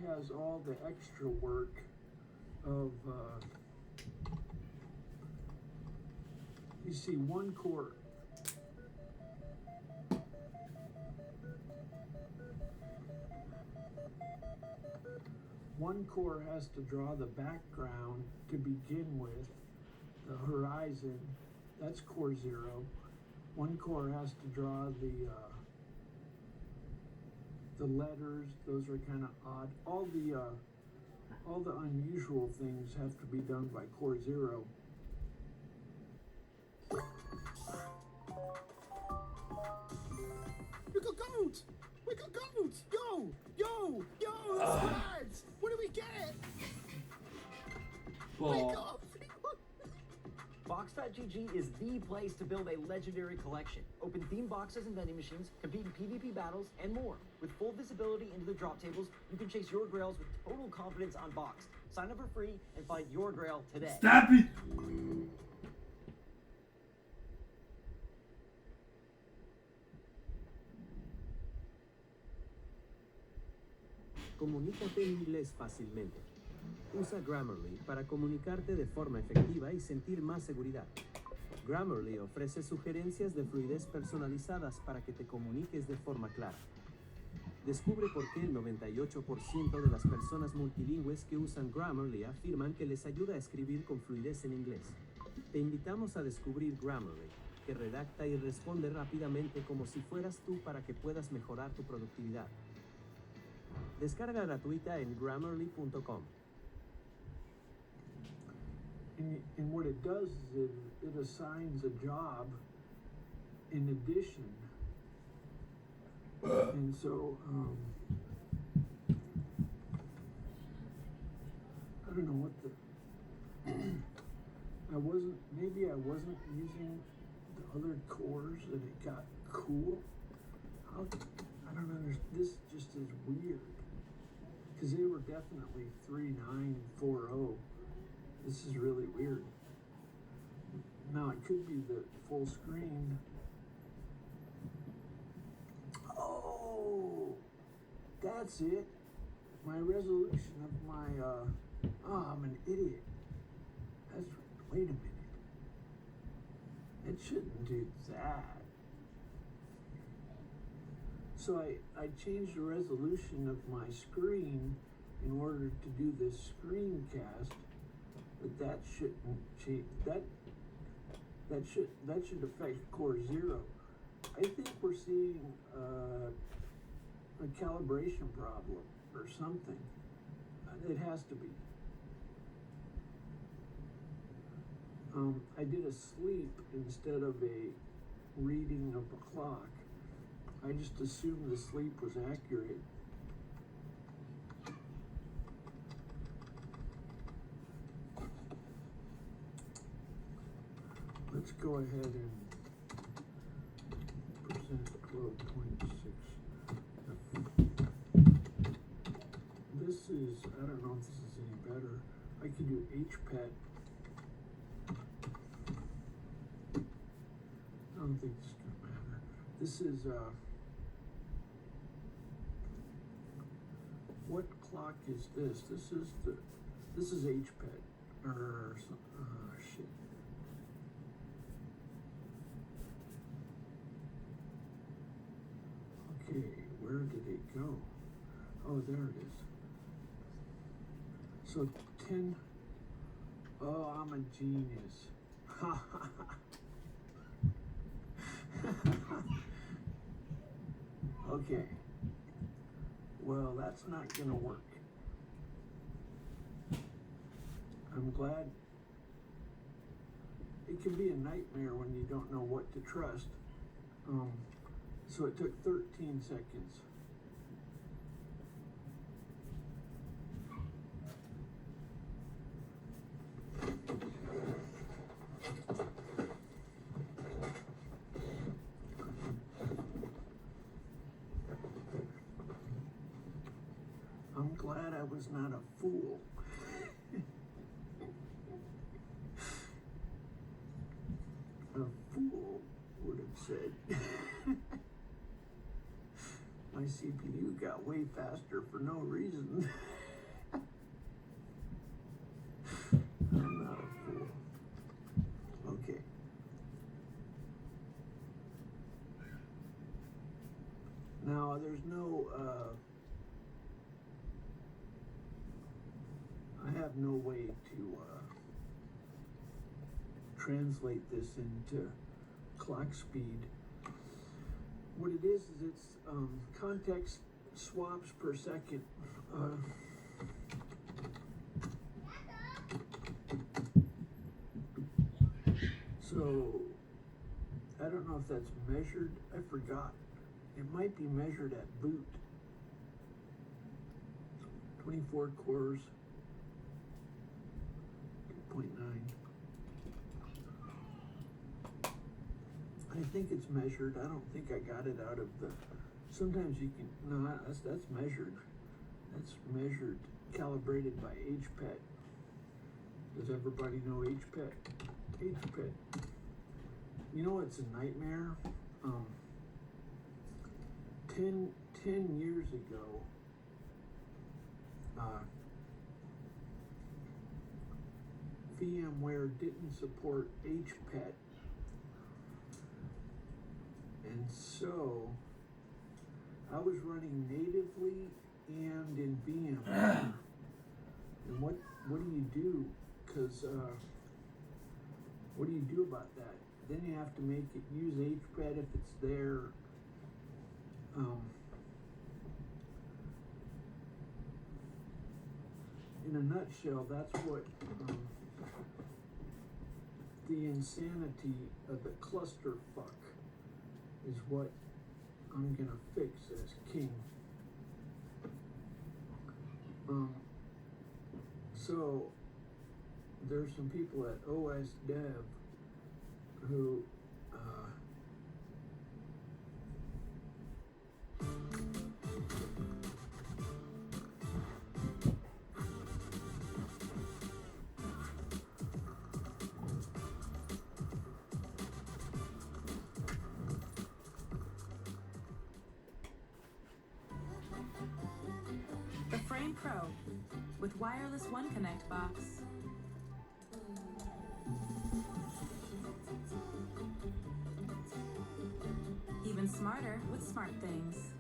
has all the extra work of, you see, one core. One core has to draw the background to begin with, the horizon, that's core 0. One core has to draw the letters, those are kind of odd. All the unusual things have to be done by core 0. Wiggle goat! Wiggle goat! Yo! That's lads! What do we get? Wake up! Box.gg is the place to build a legendary collection. Open theme boxes and vending machines, compete in PvP battles, and more. With full visibility into the drop tables, you can chase your grails with total confidence on Box. Sign up for free and find your grail today. Stop it! Comunícate en inglés fácilmente. Usa Grammarly para comunicarte de forma efectiva y sentir más seguridad. Grammarly ofrece sugerencias de fluidez personalizadas para que te comuniques de forma clara. Descubre por qué el 98% de las personas multilingües que usan Grammarly afirman que les ayuda a escribir con fluidez en inglés. Te invitamos a descubrir Grammarly, que redacta y responde rápidamente como si fueras tú para que puedas mejorar tu productividad. Descarga gratuita en Grammarly.com. And what it does is it assigns a job in addition. And so, I don't know what maybe I wasn't using the other cores and it got cool. I don't understand, this just is weird. Because they were definitely 3940. This is really weird. Now it could be the full screen. Oh, that's it. My resolution of my, I'm an idiot. Wait a minute. It shouldn't do that. So I changed the resolution of my screen in order to do this screencast. But that shouldn't change. That should affect core 0. I think we're seeing a calibration problem or something. It has to be. I did a sleep instead of a reading of a clock. I just assumed the sleep was accurate. Let's go ahead and present code 26. This is, I don't know if this is any better. I could do HPET. I don't think this is gonna matter. This is, what clock is this? This is HPET, or shit. Okay, where did it go? Oh, there it is. So 10, oh, I'm a genius. Okay. Well, that's not gonna work. I'm glad it can be a nightmare when you don't know what to trust. So it took 13 seconds. I'm glad I was not a fool. A fool would have said, my CPU got way faster for no reason. I'm not a fool. Okay. Now, there's no, I have no way to translate this into clock speed. What it is it's context swaps per second. So I don't know if that's measured. I forgot. It might be measured at boot. 24 cores, 2.9. I think it's measured. I don't think I got it out of the. Sometimes you can. No, that's measured. That's measured, calibrated by HPET. Does everybody know HPET? HPET. You know it's a nightmare? 10 years ago, VMware didn't support HPET. And so I was running natively and in VMware. And what do you do? Because what do you do about that? Then you have to make it use HPET if it's there. In a nutshell, that's what the insanity of the clusterfuck is what I'm gonna fix as king. So there's some people at OS Dev who the Frame Pro with wireless One Connect box. Even smarter with SmartThings.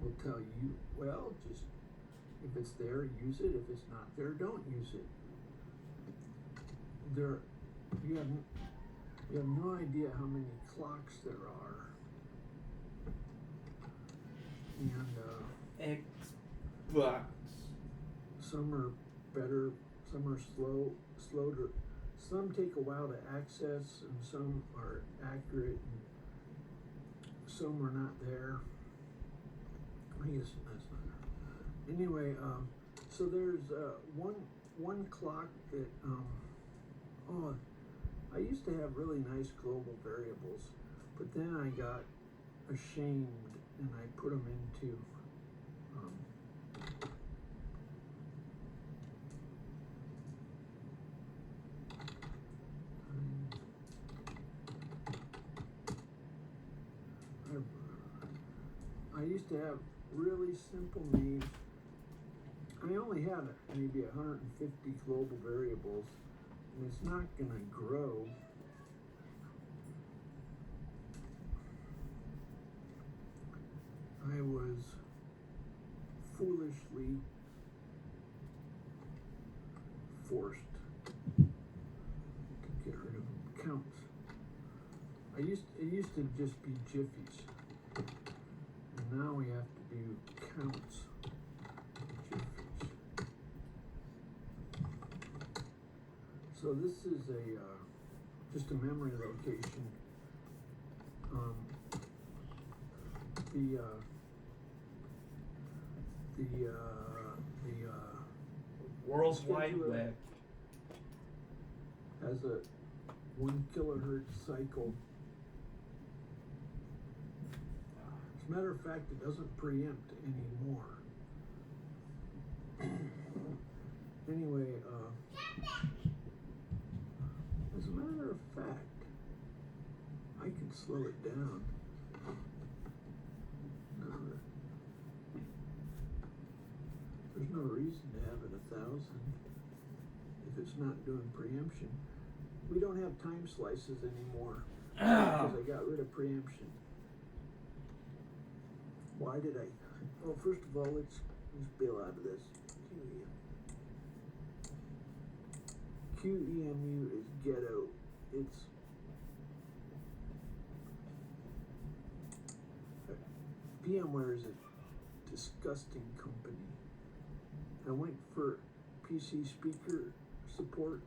will tell you, well, just if it's there, use it. If it's not there, don't use it. You have no idea how many clocks there are. And Xbox. Some are better, some are slower. Some take a while to access, and some are accurate, and some are not there. I guess that's not there. Anyway, so there's one clock that I used to have really nice global variables, but then I got ashamed and I put them into I used to have really simple names. I only have maybe 150 global variables, and it's not gonna grow. I was foolishly forced to get rid of counts. It used to just be jiffies. And now we have to do counts. Jiffies. So this is just a memory location. The World's Wide scheduler Web has a 1 kilohertz cycle. As a matter of fact, it doesn't preempt anymore. Anyway, as a matter of fact, I could slow it down. There's no reason to have it 1,000 if it's not doing preemption. We don't have time slices anymore because I got rid of preemption. Why did I? Well, first of all, let's bail out of this. QEMU is ghetto. It's VMware is a disgusting company. I went for PC speaker support,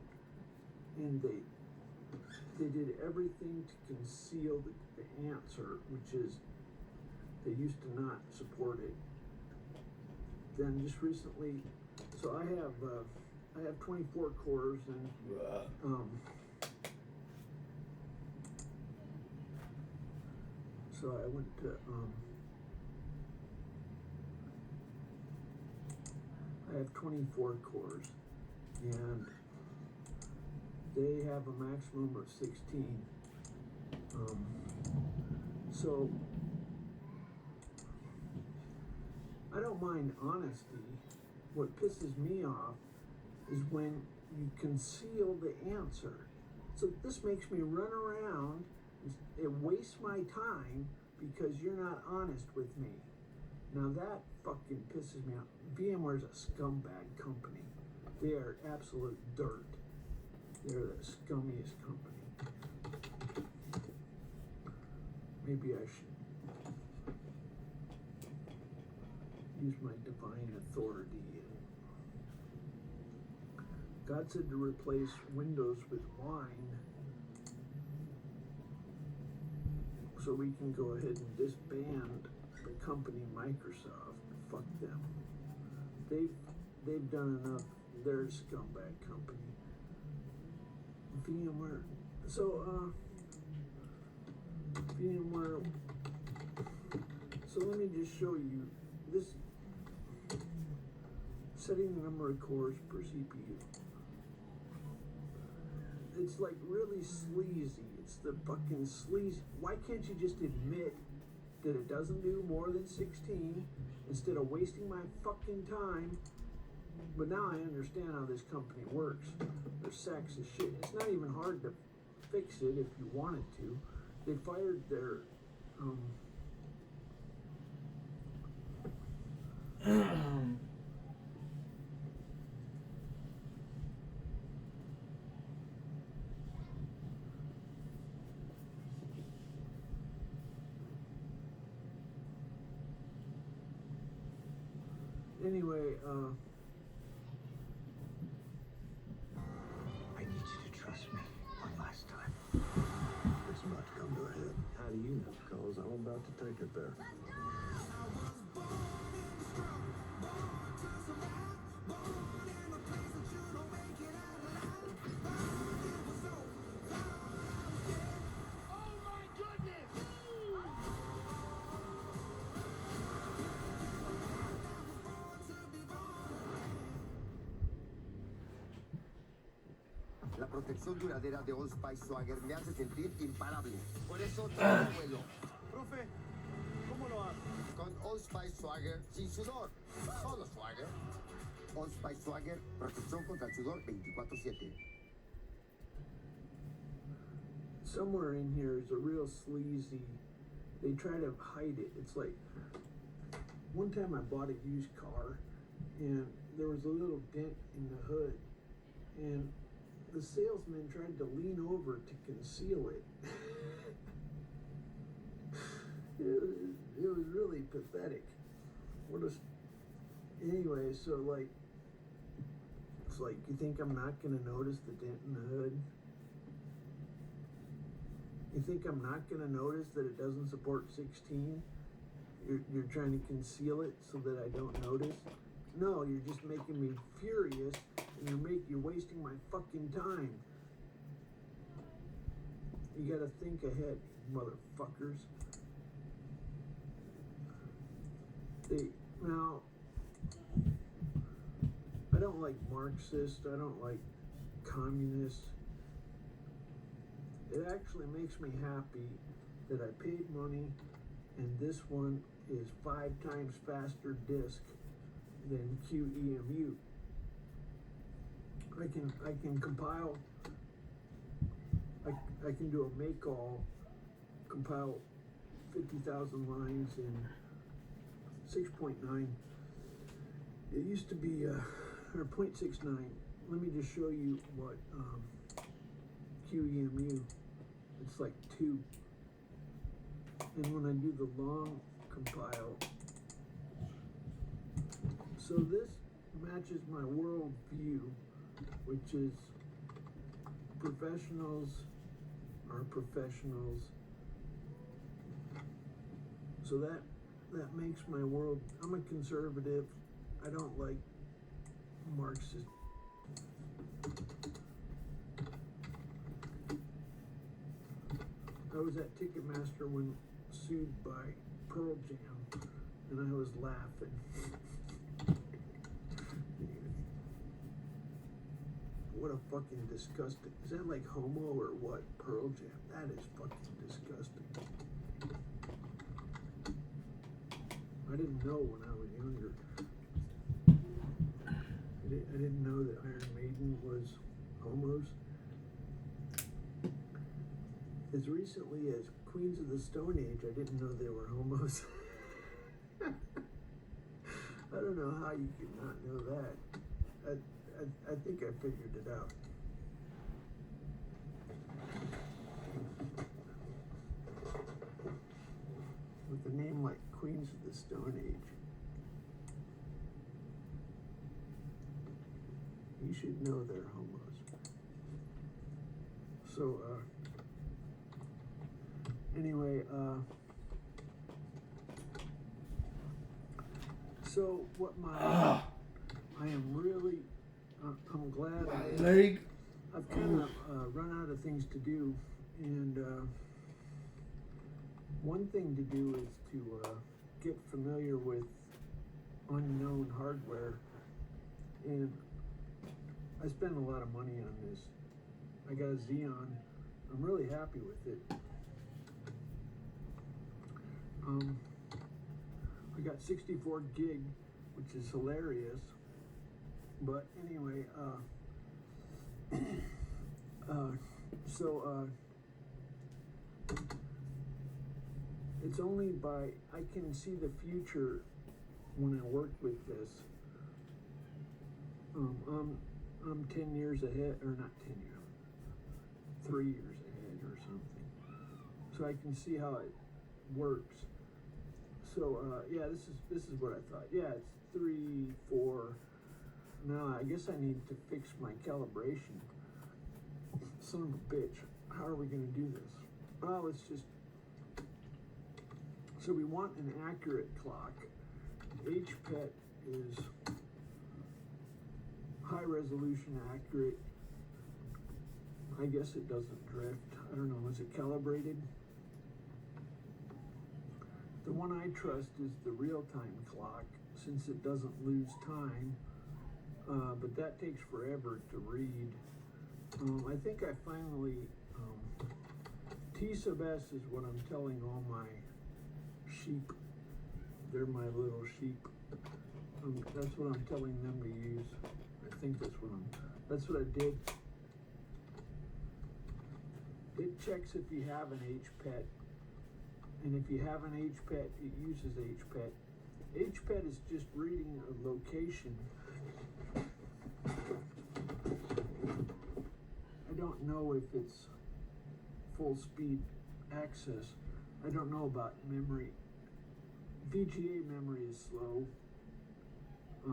and they did everything to conceal the answer, which is they used to not support it. Then just recently, so I have 24 cores and so I went to I have 24 cores, and they have a maximum of 16. So I don't mind honesty. What pisses me off is when you conceal the answer. So this makes me run around, it wastes my time because you're not honest with me. Now that fucking pisses me off. VMware's a scumbag company. They are absolute dirt. They're the scummiest company. Maybe I should use my divine authority. God said to replace Windows with wine, so we can go ahead and disband the company Microsoft. Fuck them. They've done enough. They're a scumbag company. VMware. So VMware. So let me just show you this. Setting the number of cores per CPU. It's like really sleazy. It's the fucking sleazy. Why can't you just admit that it doesn't do more than 16 instead of wasting my fucking time? But now I understand how this company works. They're sacks of shit. It's not even hard to fix it if you wanted to. They fired their anyway, I need you to trust me one last time. It's about to come to a head. How do you know? Because I'm about to take it there. La protección duradera de Old Spice Swagger me hace sentir imparable. Por eso te vuelo. Profe, ¿cómo lo hago? Con Old Spice Swagger sin sudor. Solo Swagger. Old Spice Swagger, protección contra el sudor 24/7. somewhere in here is a real sleazy. They try to hide it. It's like one time I bought a used car, and there was a little dent in the hood, and the salesman tried to lean over to conceal it. It was really pathetic. Anyway, so like It's like, you think I'm not gonna notice the dent in the hood? You think I'm not gonna notice that it doesn't support 16? You're trying to conceal it so that I don't notice? No, you're just making me furious, and you're wasting my fucking time. You gotta think ahead, motherfuckers. Now, I don't like Marxists, I don't like communists. It actually makes me happy that I paid money and this one is 5 times faster disk than QEMU. I can compile, I can do a make all, compile 50,000 lines in 6.9. It used to be, or 0.69. Let me just show you what QEMU, it's like 2. And when I do the long compile, so this matches my world view, which is professionals are professionals. So that makes my world, I'm a conservative, I don't like Marxist. I was at Ticketmaster when sued by Pearl Jam, and I was laughing. What a fucking disgusting. Is that like homo or what? Pearl Jam. That is fucking disgusting. I didn't know when I was younger. I didn't know that Iron Maiden was homos. As recently as Queens of the Stone Age, I didn't know they were homos. I don't know how you could not know that. I think I figured it out. With a name like Queens of the Stone Age, you should know they're homos. So, anyway, so what I am really, I'm glad I've kind of run out of things to do, and one thing to do is to get familiar with unknown hardware, and I spent a lot of money on this. I got a Xeon. I'm really happy with it. I got 64 gig, which is hilarious. But anyway, it's only by, I can see the future when I work with this. I'm 10 years ahead, or not 10 years, 3 years ahead or something. So I can see how it works. So yeah, this is what I thought. Yeah, it's 3, 4. Now I guess I need to fix my calibration. Son of a bitch. How are we gonna do this? Well, it's just, so we want an accurate clock. HPET is high resolution accurate. I guess it doesn't drift. I don't know, is it calibrated? The one I trust is the real-time clock, since it doesn't lose time, but that takes forever to read. I think I finally, T sub S is what I'm telling all my sheep. They're my little sheep. That's what I'm telling them to use. I think that's what I did. It checks if you have an HPET. And if you have an HPET, it uses HPET. HPET is just reading a location. I don't know if it's full speed access. I don't know about memory. VGA memory is slow. I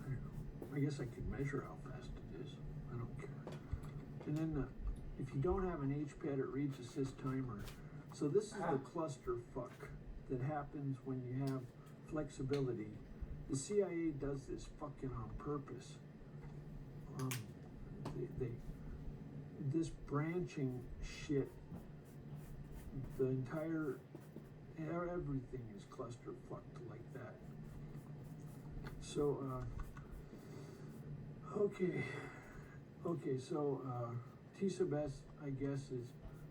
don't know. I guess I could measure how fast it is. I don't care. And then if you don't have an HPAD, it reads assist timer. So this is the clusterfuck that happens when you have flexibility. The CIA does this fucking on purpose. This branching shit, the entire, everything is clusterfucked like that. So, okay, so T sub S, I guess,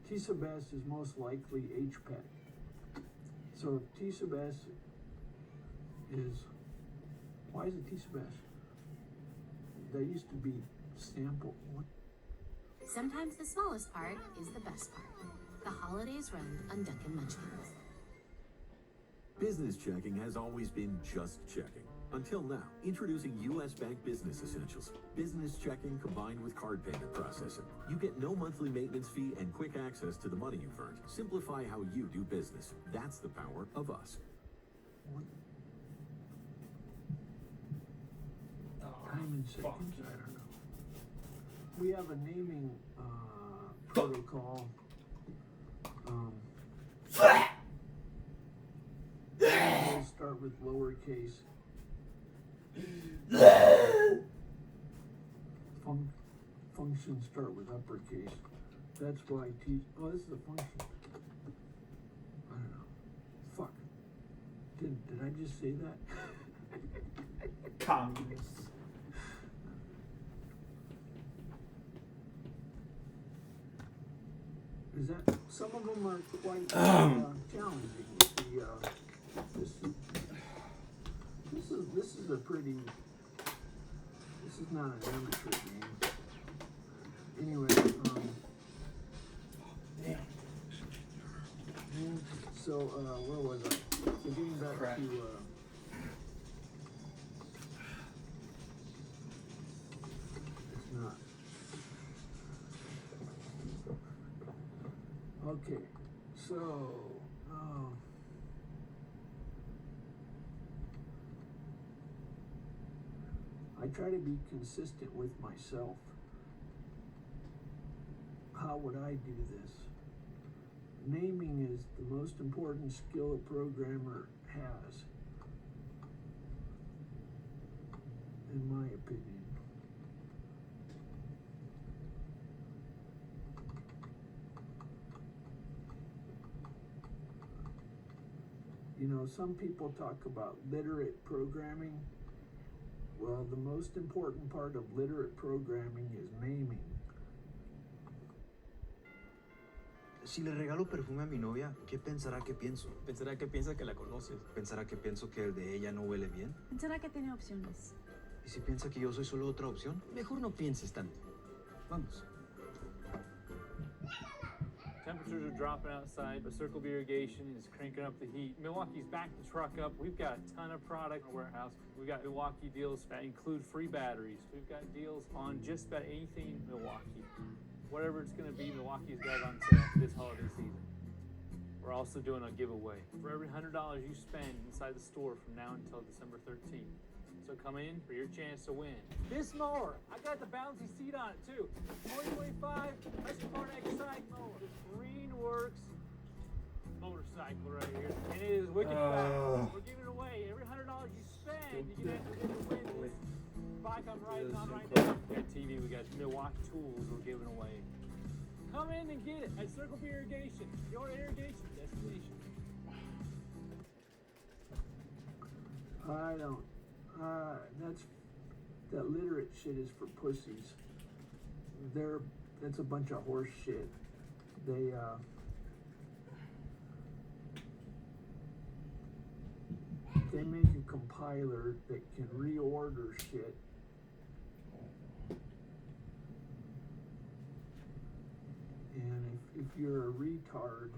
T sub S is most likely HPAD. So if T sub S is, why is it T sub S? That used to be sample. What? Sometimes the smallest part is the best part. The holidays run on Dunkin' Munchkins. Business checking has always been just checking. Until now, introducing U.S. Bank Business Essentials. Business checking combined with card payment processing. You get no monthly maintenance fee and quick access to the money you've earned. Simplify how you do business. That's the power of us. Time in seconds? I don't know. We have a naming protocol. We'll start with lowercase. Functions start with uppercase. That's why oh, this is a function. I don't know. Fuck. Did I just say that? Communists. Is that some of them are quite challenging with the this is a pretty, this is not an amateur game. Anyway, so where was I? So getting back to it's not. Okay, so I try to be consistent with myself. How would I do this? Naming is the most important skill a programmer has, in my opinion. You know, some people talk about literate programming. Well, the most important part of literate programming is naming. Si le regalo perfume a mi novia, ¿qué pensará que pienso? Pensará que piensa que la conoces. ¿Pensará que pienso que el de ella no huele bien? Pensará que tiene opciones. ¿Y si piensa que yo soy solo otra opción? Mejor no pienses tanto. Vamos. Temperatures are dropping outside, but Circle B Irrigation is cranking up the heat. Milwaukee's backed the truck up. We've got a ton of product in the warehouse. We've got Milwaukee deals that include free batteries. We've got deals on just about anything Milwaukee. Whatever it's going to be, Milwaukee's got it on sale this holiday season. We're also doing a giveaway for every $100 you spend inside the store from now until December 13th. So come in for your chance to win. This mower, I got the bouncy seat on it too. 2025 Husqvarna Excite mower. Greenworks motorcycle right here. And it is wicked fast. We're giving it away. Every $100 you spend, you get to win this bike I'm riding on right now. We got TV, we got Milwaukee tools we're giving away. Come in and get it at Circle B Irrigation, your irrigation destination. I don't. That literate shit is for pussies. That's a bunch of horse shit. They make a compiler that can reorder shit. And if you're a retard,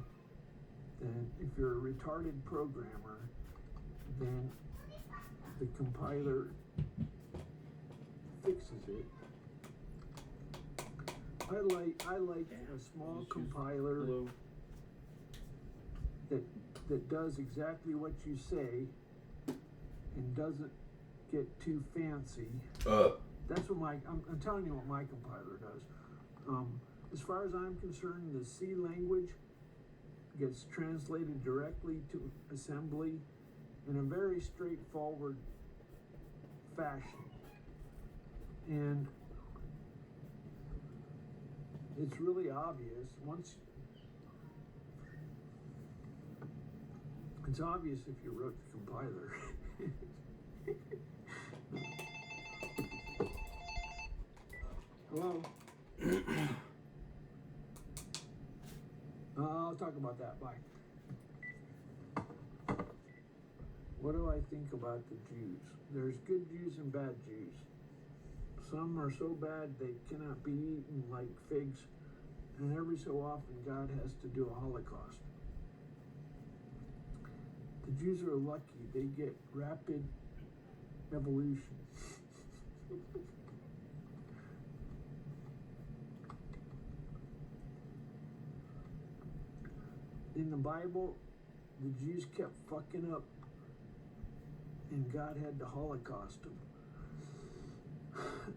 then if you're a retarded programmer, then the compiler fixes it. I like a small compiler that does exactly what you say and doesn't get too fancy. That's what I'm telling you what my compiler does. As far as I'm concerned, the C language gets translated directly to assembly in a very straightforward fashion. And it's really obvious it's obvious if you wrote the compiler. Hello? I'll talk about that. Bye. What do I think about the Jews? There's good Jews and bad Jews. Some are so bad they cannot be eaten like figs, and every so often God has to do a Holocaust. The Jews are lucky, they get rapid evolution. In the Bible, the Jews kept fucking up, and God had to Holocaust them.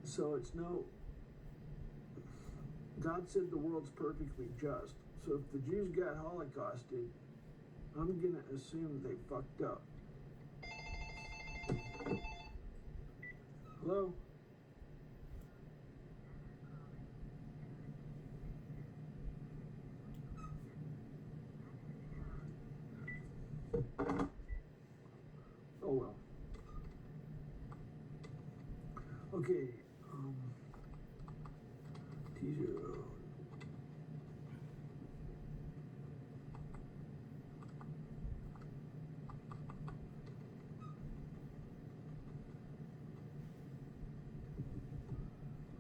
So God said the world's perfectly just. So if the Jews got Holocausted, I'm gonna assume they fucked up. Hello? Oh well. Okay, teaser.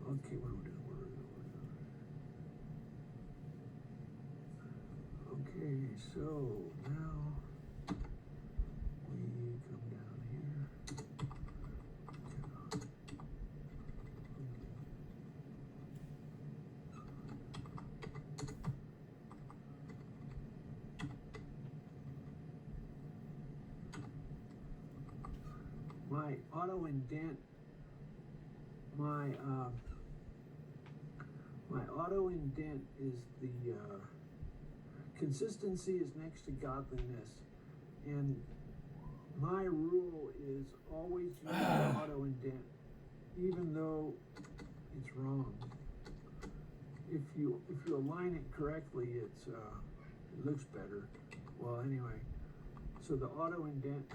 Okay, what are we doing? Okay, so now we come down here. My auto indent, my auto indent is the consistency is next to godliness, and my rule is always use the auto indent, even though it's wrong. If you align it correctly, it looks better. Well, anyway, so the auto indent.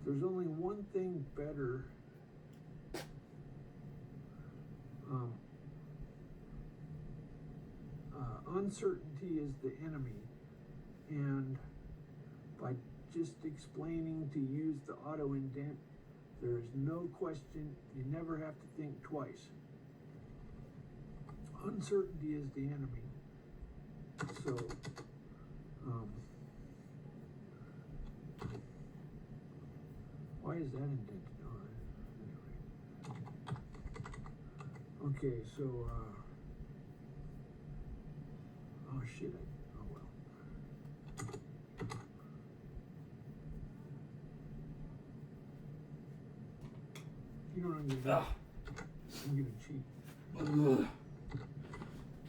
There's only one thing better. Uncertainty is the enemy, and by just explaining to use the auto indent, there is no question. You never have to think twice. Uncertainty is the enemy. So, why is that indented? Anyway. Okay, so, oh shit, oh well. You know what I'm gonna do? I'm gonna cheat.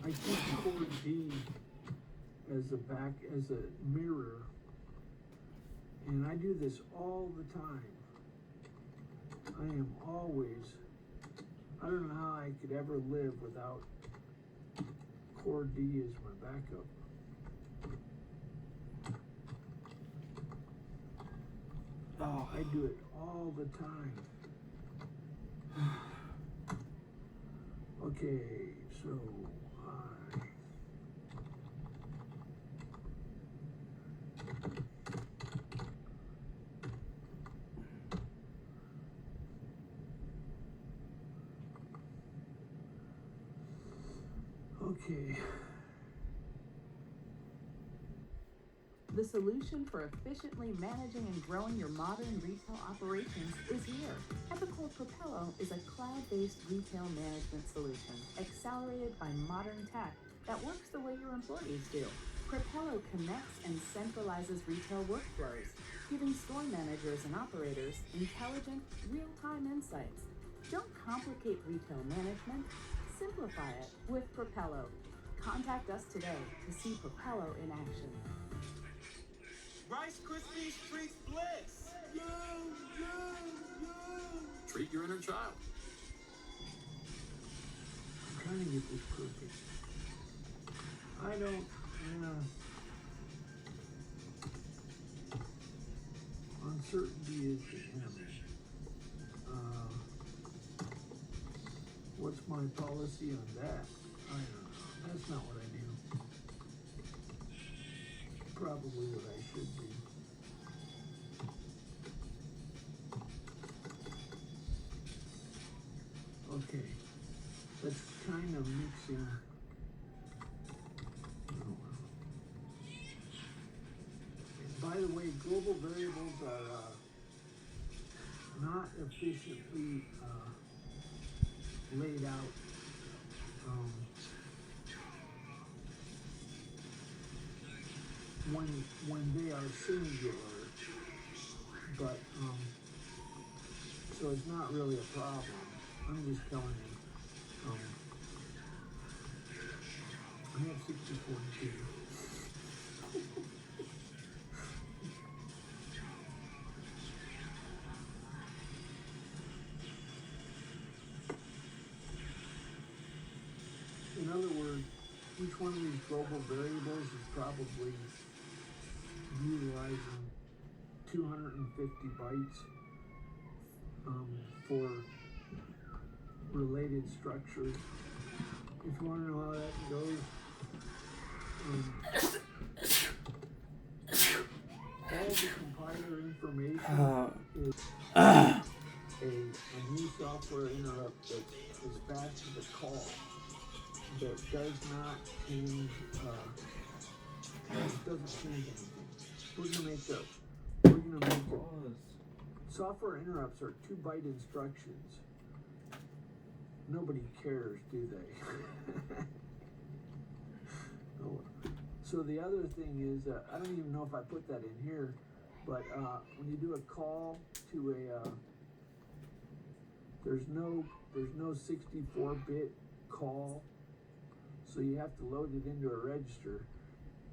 I keep chord D as a mirror, and I do this all the time. I am always, I don't know how I could ever live without chord D as my backup. I do it all the time. Okay, so okay. The solution for efficiently managing and growing your modern retail operations is here. Epicor Propello is a cloud-based retail management solution accelerated by modern tech that works the way your employees do. Propello connects and centralizes retail workflows, giving store managers and operators intelligent, real-time insights. Don't complicate retail management, simplify it with Propello. Contact us today to see Propello in action. Rice Krispies Treats Bliss! Yo, yo, yo! Treat your inner child. I'm trying to get this perfect. I don't, uncertainty is the enemy. What's my policy on that? I don't know. That's not what I do. Probably what I should do. Okay. That's kind of mixing. By the way, global variables are not efficiently laid out. When they are singular, but so it's not really a problem. I'm just telling you. I have 64 too. In other words, each one of these global variables is probably utilizing 250 bytes for related structures. If you want to know how that goes, all the compiler information is a new software interrupt that's as fast as a call that does not change, it doesn't change anything. We're gonna make it. Software interrupts are 2-byte instructions. Nobody cares, do they? Oh. So the other thing is, I don't even know if I put that in here, but when you do a call to a, there's no 64-bit call, so you have to load it into a register.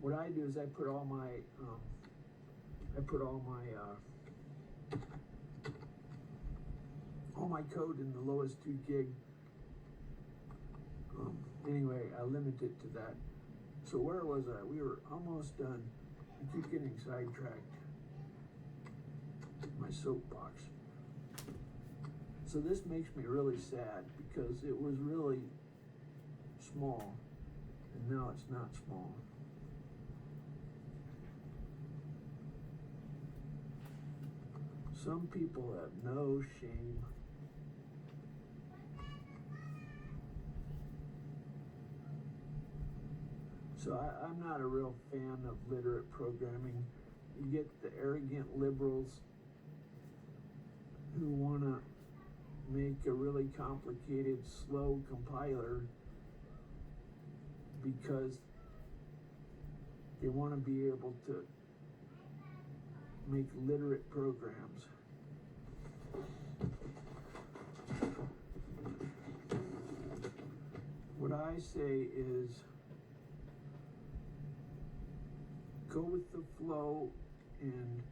What I do is I put all my code in the lowest 2 gig. Anyway, I limit it to that. So where was I? We were almost done. I keep getting sidetracked. My soapbox. So this makes me really sad because it was really small, and now it's not small. Some people have no shame. So I'm not a real fan of literate programming. You get the arrogant liberals who want to make a really complicated, slow compiler because they want to be able to make literate programs. What I say is, go with the flow and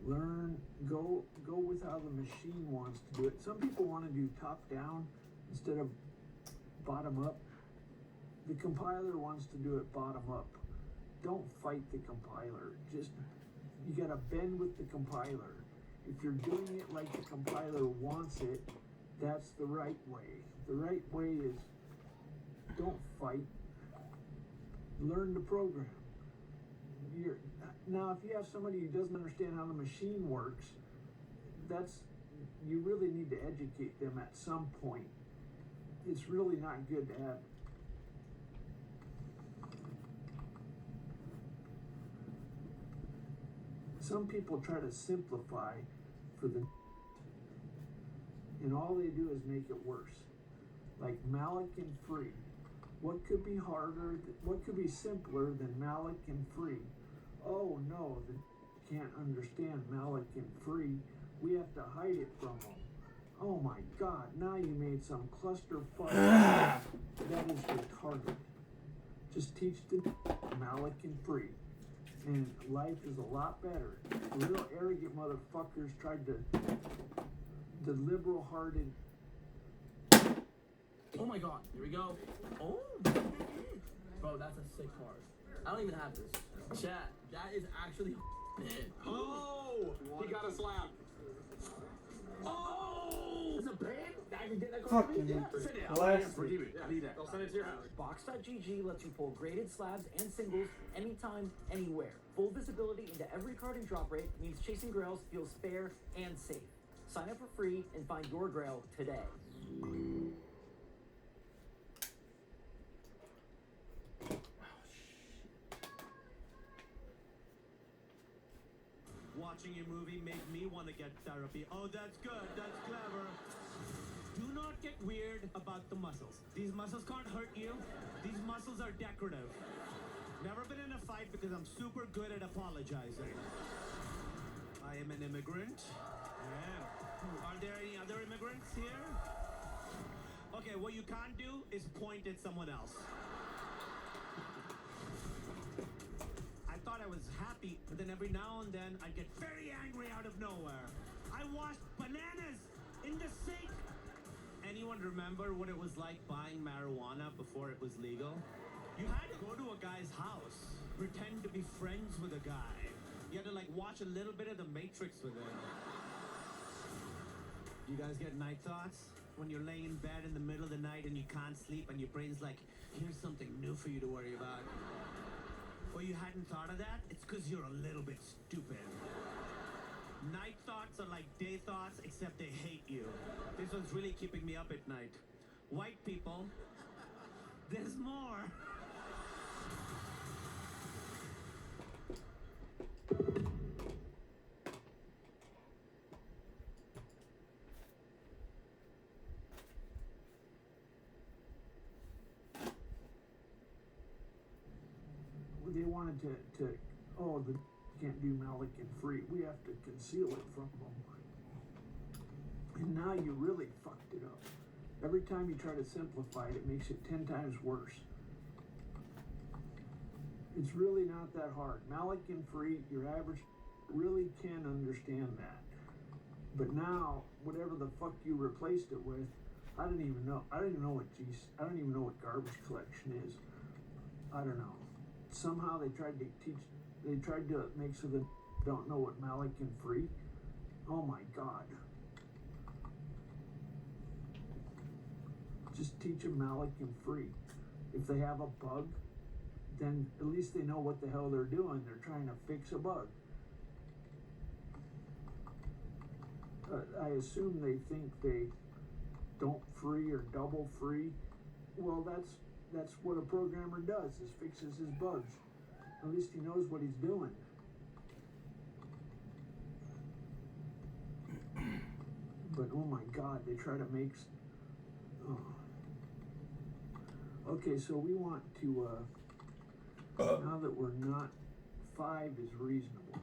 learn, go with how the machine wants to do it. Some people want to do top down instead of bottom up. The compiler wants to do it bottom up. Don't fight the compiler. Just, you gotta bend with the compiler. If you're doing it like the compiler wants it, that's the right way. The right way is, don't fight. Learn the program. Now, if you have somebody who doesn't understand how the machine works, you really need to educate them at some point. It's really not good to have. Some people try to simplify and all they do is make it worse. Like malloc and free. What could be harder, what could be simpler than malloc and free? Oh no, the can't understand Malik and Free. We have to hide it from them. Oh my God, now you made some clusterfuck. That is retarded. Just teach the Malik and Free. And life is a lot better. The real arrogant motherfuckers tried to, the liberal-hearted. Oh my God, here we go. Oh, bro, that's a sick card. I don't even have this. Chat, that is actually it. Oh, he got a slap. Oh, it's a ban? I can get that Fuck card. you. Yeah. Send it. Plastic. Redeem it. I need that. They'll send it to your house. Box.gg lets you pull graded slabs and singles anytime, anywhere. Full visibility into every card and drop rate means chasing grails feels fair and safe. Sign up for free and find your grail today. Watching a movie made me want to get therapy. Oh, that's good. That's clever. Do not get weird about the muscles. These muscles can't hurt you. These muscles are decorative. Never been in a fight because I'm super good at apologizing. I am an immigrant. Yeah. Are there any other immigrants here? Okay, what you can't do is point at someone else. I thought I was happy, but then every now and then I'd get very angry out of nowhere. I washed bananas in the sink. Anyone remember what it was like buying marijuana before it was legal? You had to go to a guy's house, pretend to be friends with a guy. You had to like watch a little bit of The Matrix with him. You guys get night thoughts? When you're laying in bed in the middle of the night and you can't sleep and your brain's like, here's something new for you to worry about. Well, you hadn't thought of that? It's because you're a little bit stupid. Night thoughts are like day thoughts, except they hate you. This one's really keeping me up at night. White people, there's more. They wanted to oh, the can't do Malik and Free. We have to conceal it from them. And now you really fucked it up. Every time you try to simplify it, it makes it 10 times worse. It's really not that hard. Malik and Free, your average really can understand that. But now, whatever the fuck you replaced it with, I don't even know. I don't even know what garbage collection is. I don't know. Somehow they tried to make so that don't know what Malik and Free. Oh my God. Just teach them Malik and Free. If they have a bug, then at least they know what the hell they're doing. They're trying to fix a bug. I assume they think they don't free or double free. Well, that's what a programmer does, is fixes his bugs. At least he knows what he's doing. But oh my God, they try to make... Okay, so we want to, now that we're not, 5 is reasonable.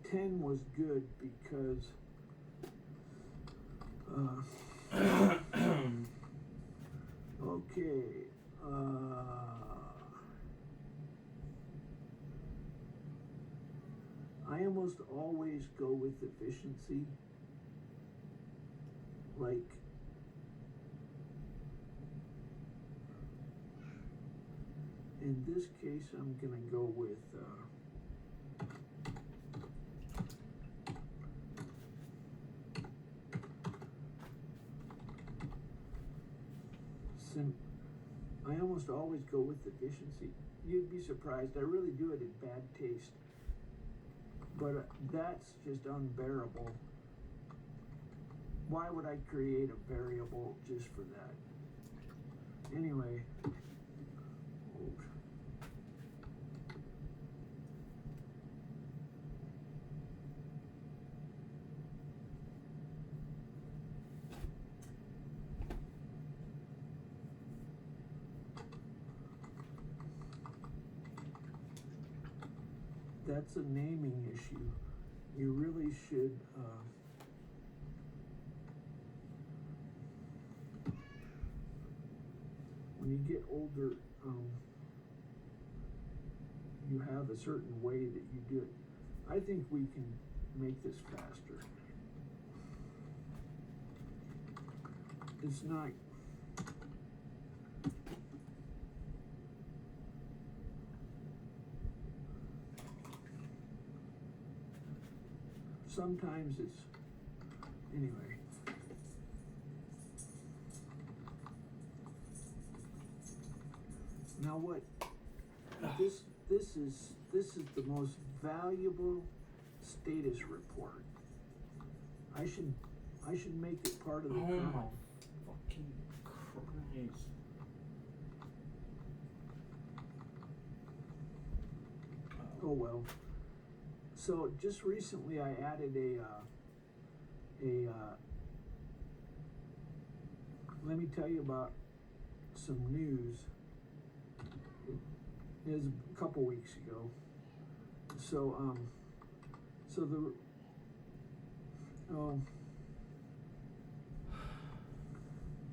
10 was good because, okay, I almost always go with efficiency. Like, in this case, I'm gonna go with, I almost always go with efficiency. You'd be surprised, I really do it in bad taste. But that's just unbearable. Why would I create a variable just for that? Anyway. That's a naming issue. you really should when you get older, you have a certain way that you do it. I think we can make this faster. It's not. Sometimes it's, anyway. Now what, this is the most valuable status report. I should make it part of the kernel. Fucking Christ. Oh well. So just recently I added let me tell you about some news. It was a couple weeks ago. So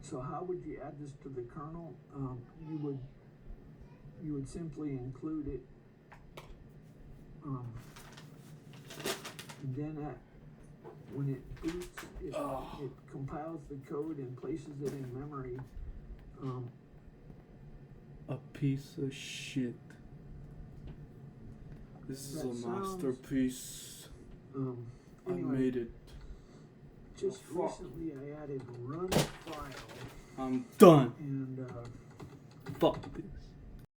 so how would you add this to the kernel? You would simply include it. And then when it boots, it compiles the code and places it in memory. A piece of shit. This is a masterpiece. I made it. Just recently I added run file. I'm done. And fuck this.